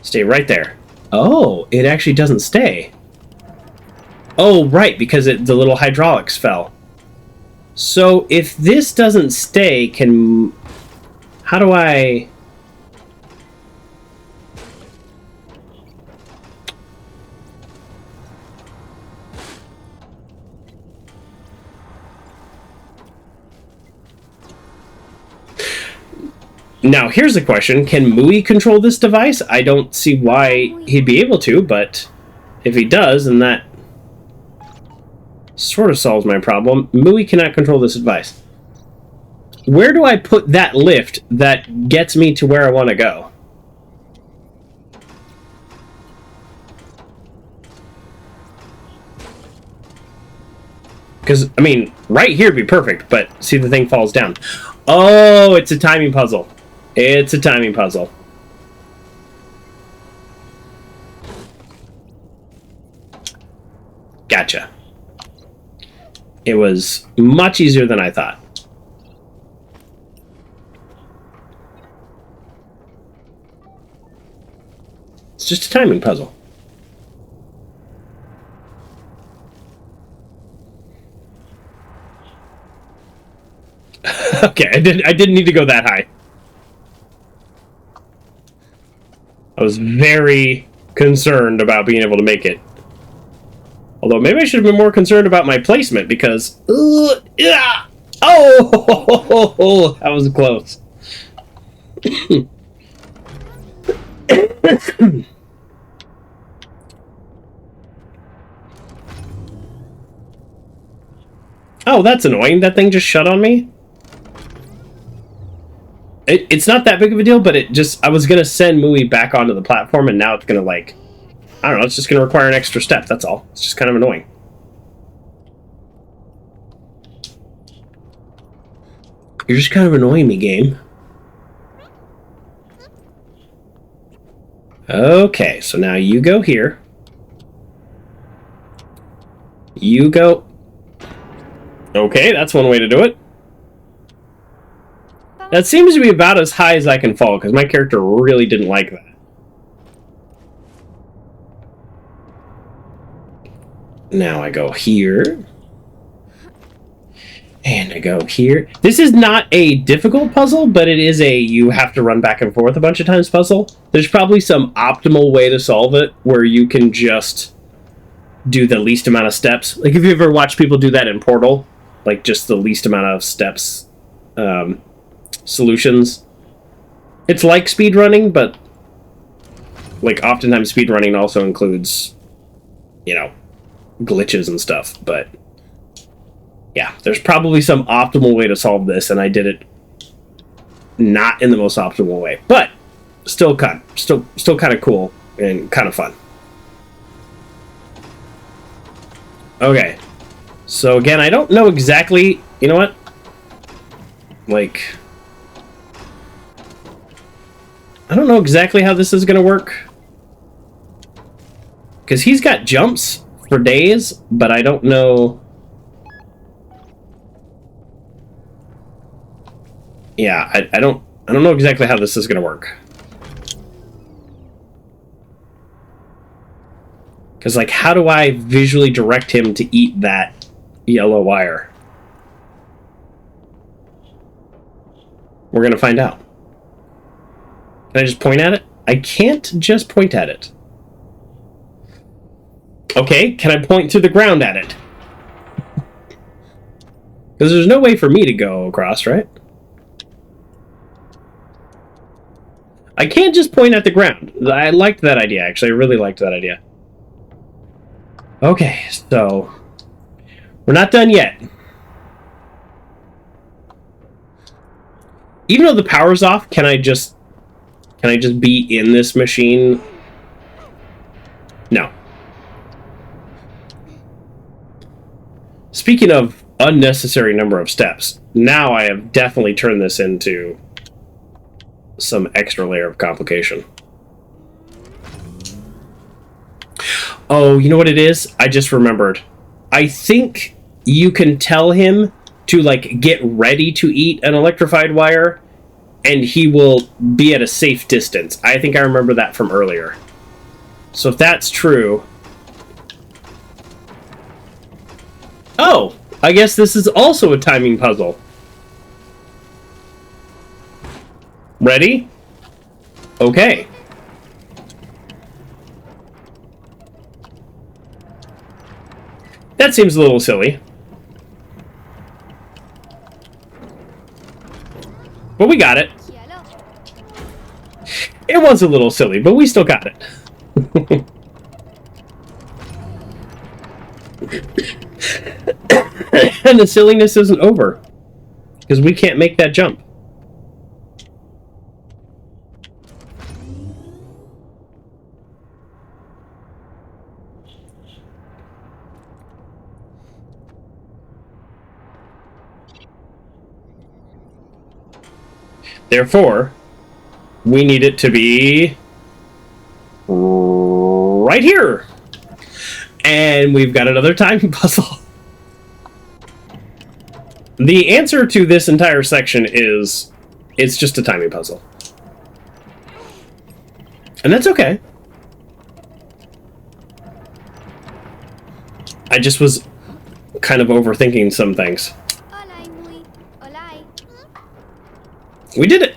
Stay right there. Oh, it actually doesn't stay. Oh, right, because the little hydraulics fell. So if this doesn't stay, can... How do I... Now, here's the question. Can Mooey control this device? I don't see why he'd be able to, but if he does, then that sort of solves my problem. Mooey cannot control this device. Where do I put that lift that gets me to where I want to go? Because, I mean, right here would be perfect, but see, the thing falls down. Oh, it's a timing puzzle. It's a timing puzzle. Gotcha. It was much easier than I thought. It's just a timing puzzle. Okay, I didn't need to go that high. I was very concerned about being able to make it. Although maybe I should have been more concerned about my placement because... yeah! Oh! That was close. Oh, that's annoying. That thing just shut on me? It's not that big of a deal, but I was going to send Mui back onto the platform, and now it's going to, like, I don't know, it's just going to require an extra step, that's all. It's just kind of annoying. You're just kind of annoying me, game. Okay, so now you go here. You go... Okay, that's one way to do it. That seems to be about as high as I can fall, because my character really didn't like that. Now I go here. And I go here. This is not a difficult puzzle, but it is a you have to run back and forth a bunch of times puzzle. There's probably some optimal way to solve it where you can just do the least amount of steps. Like if you ever watch people do that in Portal, like just the least amount of steps solutions. It's like speedrunning, but like oftentimes speedrunning also includes, you know, glitches and stuff, but yeah, there's probably some optimal way to solve this, and I did it not in the most optimal way, but still kind of cool and kind of fun. Okay, so again, I don't know exactly. You know what? Like, I don't know exactly how this is gonna work because he's got jumps for days, but I don't know. Yeah, I don't know exactly how this is going to work. Because, like, how do I visually direct him to eat that yellow wire? We're going to find out. Can I just point at it? I can't just point at it. Okay, can I point to the ground at it? Because there's no way for me to go across, right? I can't just point at the ground. I liked that idea, actually. I really liked that idea. Okay, so... we're not done yet. Even though the power's off, can I just be in this machine? No. Speaking of unnecessary number of steps, now I have definitely turned this into some extra layer of complication. Oh, you know what it is? I just remembered. I think you can tell him to, like, get ready to eat an electrified wire, and he will be at a safe distance. I think I remember that from earlier. So if that's true... Oh! I guess this is also a timing puzzle. Ready? Okay. That seems a little silly. But we got it. It was a little silly, but we still got it. And the silliness isn't over. Because we can't make that jump. Therefore, we need it to be right here. And we've got another timing puzzle. The answer to this entire section is it's just a timing puzzle. And that's okay. I just was kind of overthinking some things. We did it!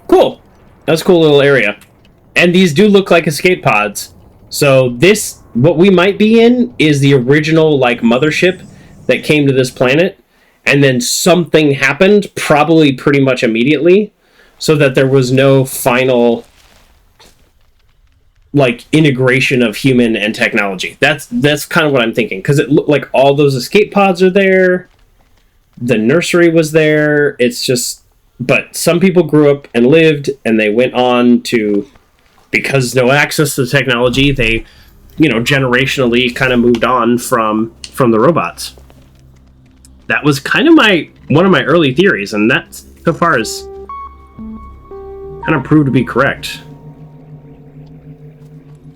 Cool. That's a cool little area. And these do look like escape pods. So this, what we might be in, is the original, like, mothership that came to this planet. And then something happened, probably pretty much immediately, so that there was no final, like, integration of human and technology. That's kind of what I'm thinking. Because it looked like all those escape pods are there. The nursery was there. It's just... But some people grew up and lived, and they went on to, because no access to technology, they, generationally kind of moved on from the robots. That was kind of one of my early theories, and that so far is kind of proved to be correct.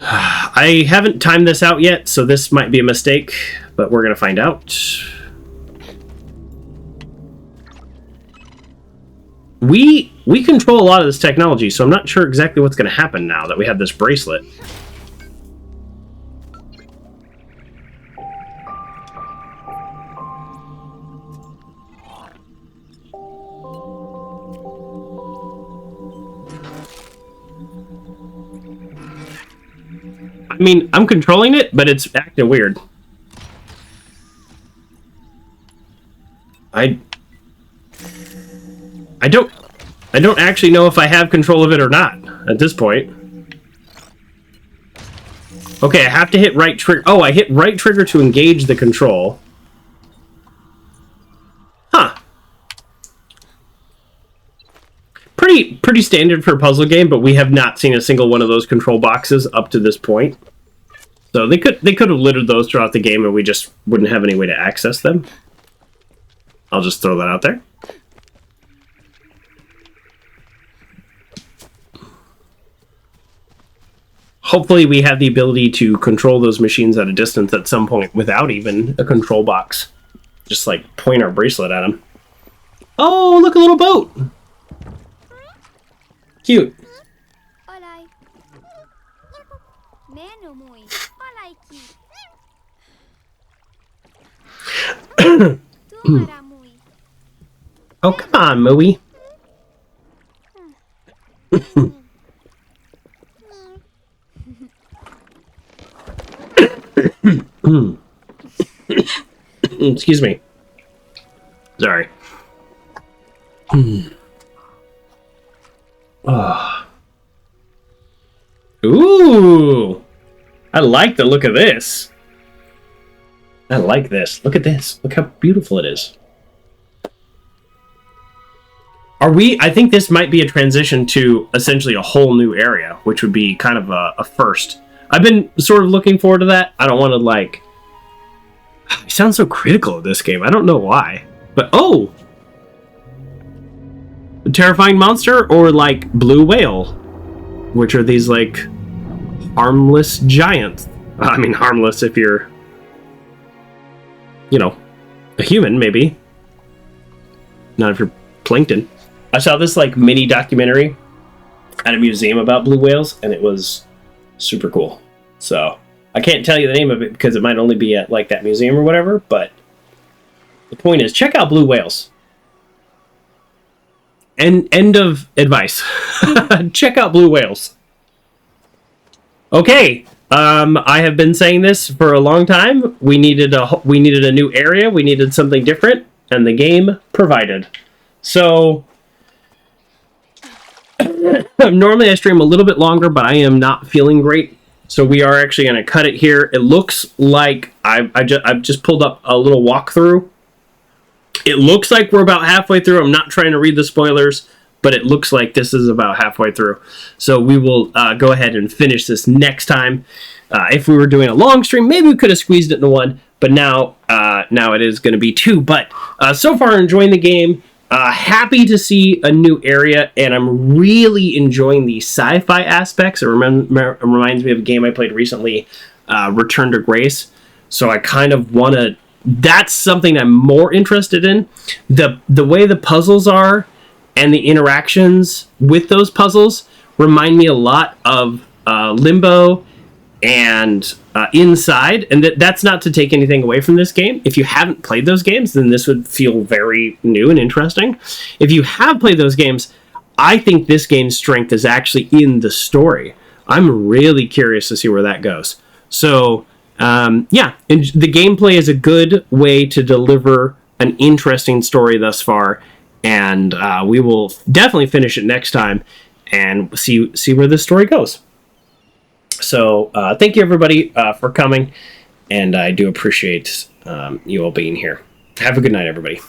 I haven't timed this out yet, so this might be a mistake, but we're going to find out. We control a lot of this technology, so I'm not sure exactly what's going to happen now that we have this bracelet. I mean, I'm controlling it, but it's acting weird. I don't actually know if I have control of it or not at this point. Okay, I have to hit right trigger. Oh, I hit right trigger to engage the control. Huh. Pretty standard for a puzzle game, but we have not seen a single one of those control boxes up to this point. So they could have littered those throughout the game and we just wouldn't have any way to access them. I'll just throw that out there. Hopefully we have the ability to control those machines at a distance at some point without even a control box. Just like point our bracelet at them. Oh, look, a little boat. Cute. Olay. Meno muy. Olay ki. Tumara muy. Oh, come on, Mooey. Excuse me. Sorry. Oh. Ooh! I like the look of this. I like this. Look at this. Look how beautiful it is. I think this might be a transition to essentially a whole new area, which would be kind of a first. I've been sort of looking forward to that. I don't want to, I sound so critical of this game. I don't know why. But, oh! A terrifying monster or, blue whale? Which are these, harmless giants. I mean, harmless if you're, a human, maybe. Not if you're plankton. I saw this, mini documentary at a museum about blue whales, and it was super cool. So, I can't tell you the name of it because it might only be at, that museum or whatever, but the point is, check out blue whales. End of advice. Check out blue whales. Okay, I have been saying this for a long time. We needed a new area. We needed something different, and the game provided. So, normally I stream a little bit longer, but I am not feeling great. So we are actually going to cut it here. It looks like I've just pulled up a little walkthrough. It looks like we're about halfway through. I'm not trying to read the spoilers, but it looks like this is about halfway through. So we will go ahead and finish this next time. If we were doing a long stream, maybe we could have squeezed it into one, but now it is going to be two. But so far, enjoying the game. Happy to see a new area, and I'm really enjoying the sci-fi aspects. It reminds me of a game I played recently, Return to Grace. So I kind of want to... That's something I'm more interested in. The way the puzzles are and the interactions with those puzzles remind me a lot of Limbo and Inside, and that's not to take anything away from this game. If you haven't played those games, then this would feel very new and interesting. If you have played those games, I think this game's strength is actually in the story. I'm really curious to see where that goes. So, yeah, and the gameplay is a good way to deliver an interesting story thus far, and we will definitely finish it next time and see where this story goes. So, thank you, everybody, for coming, and I do appreciate you all being here. Have a good night, everybody.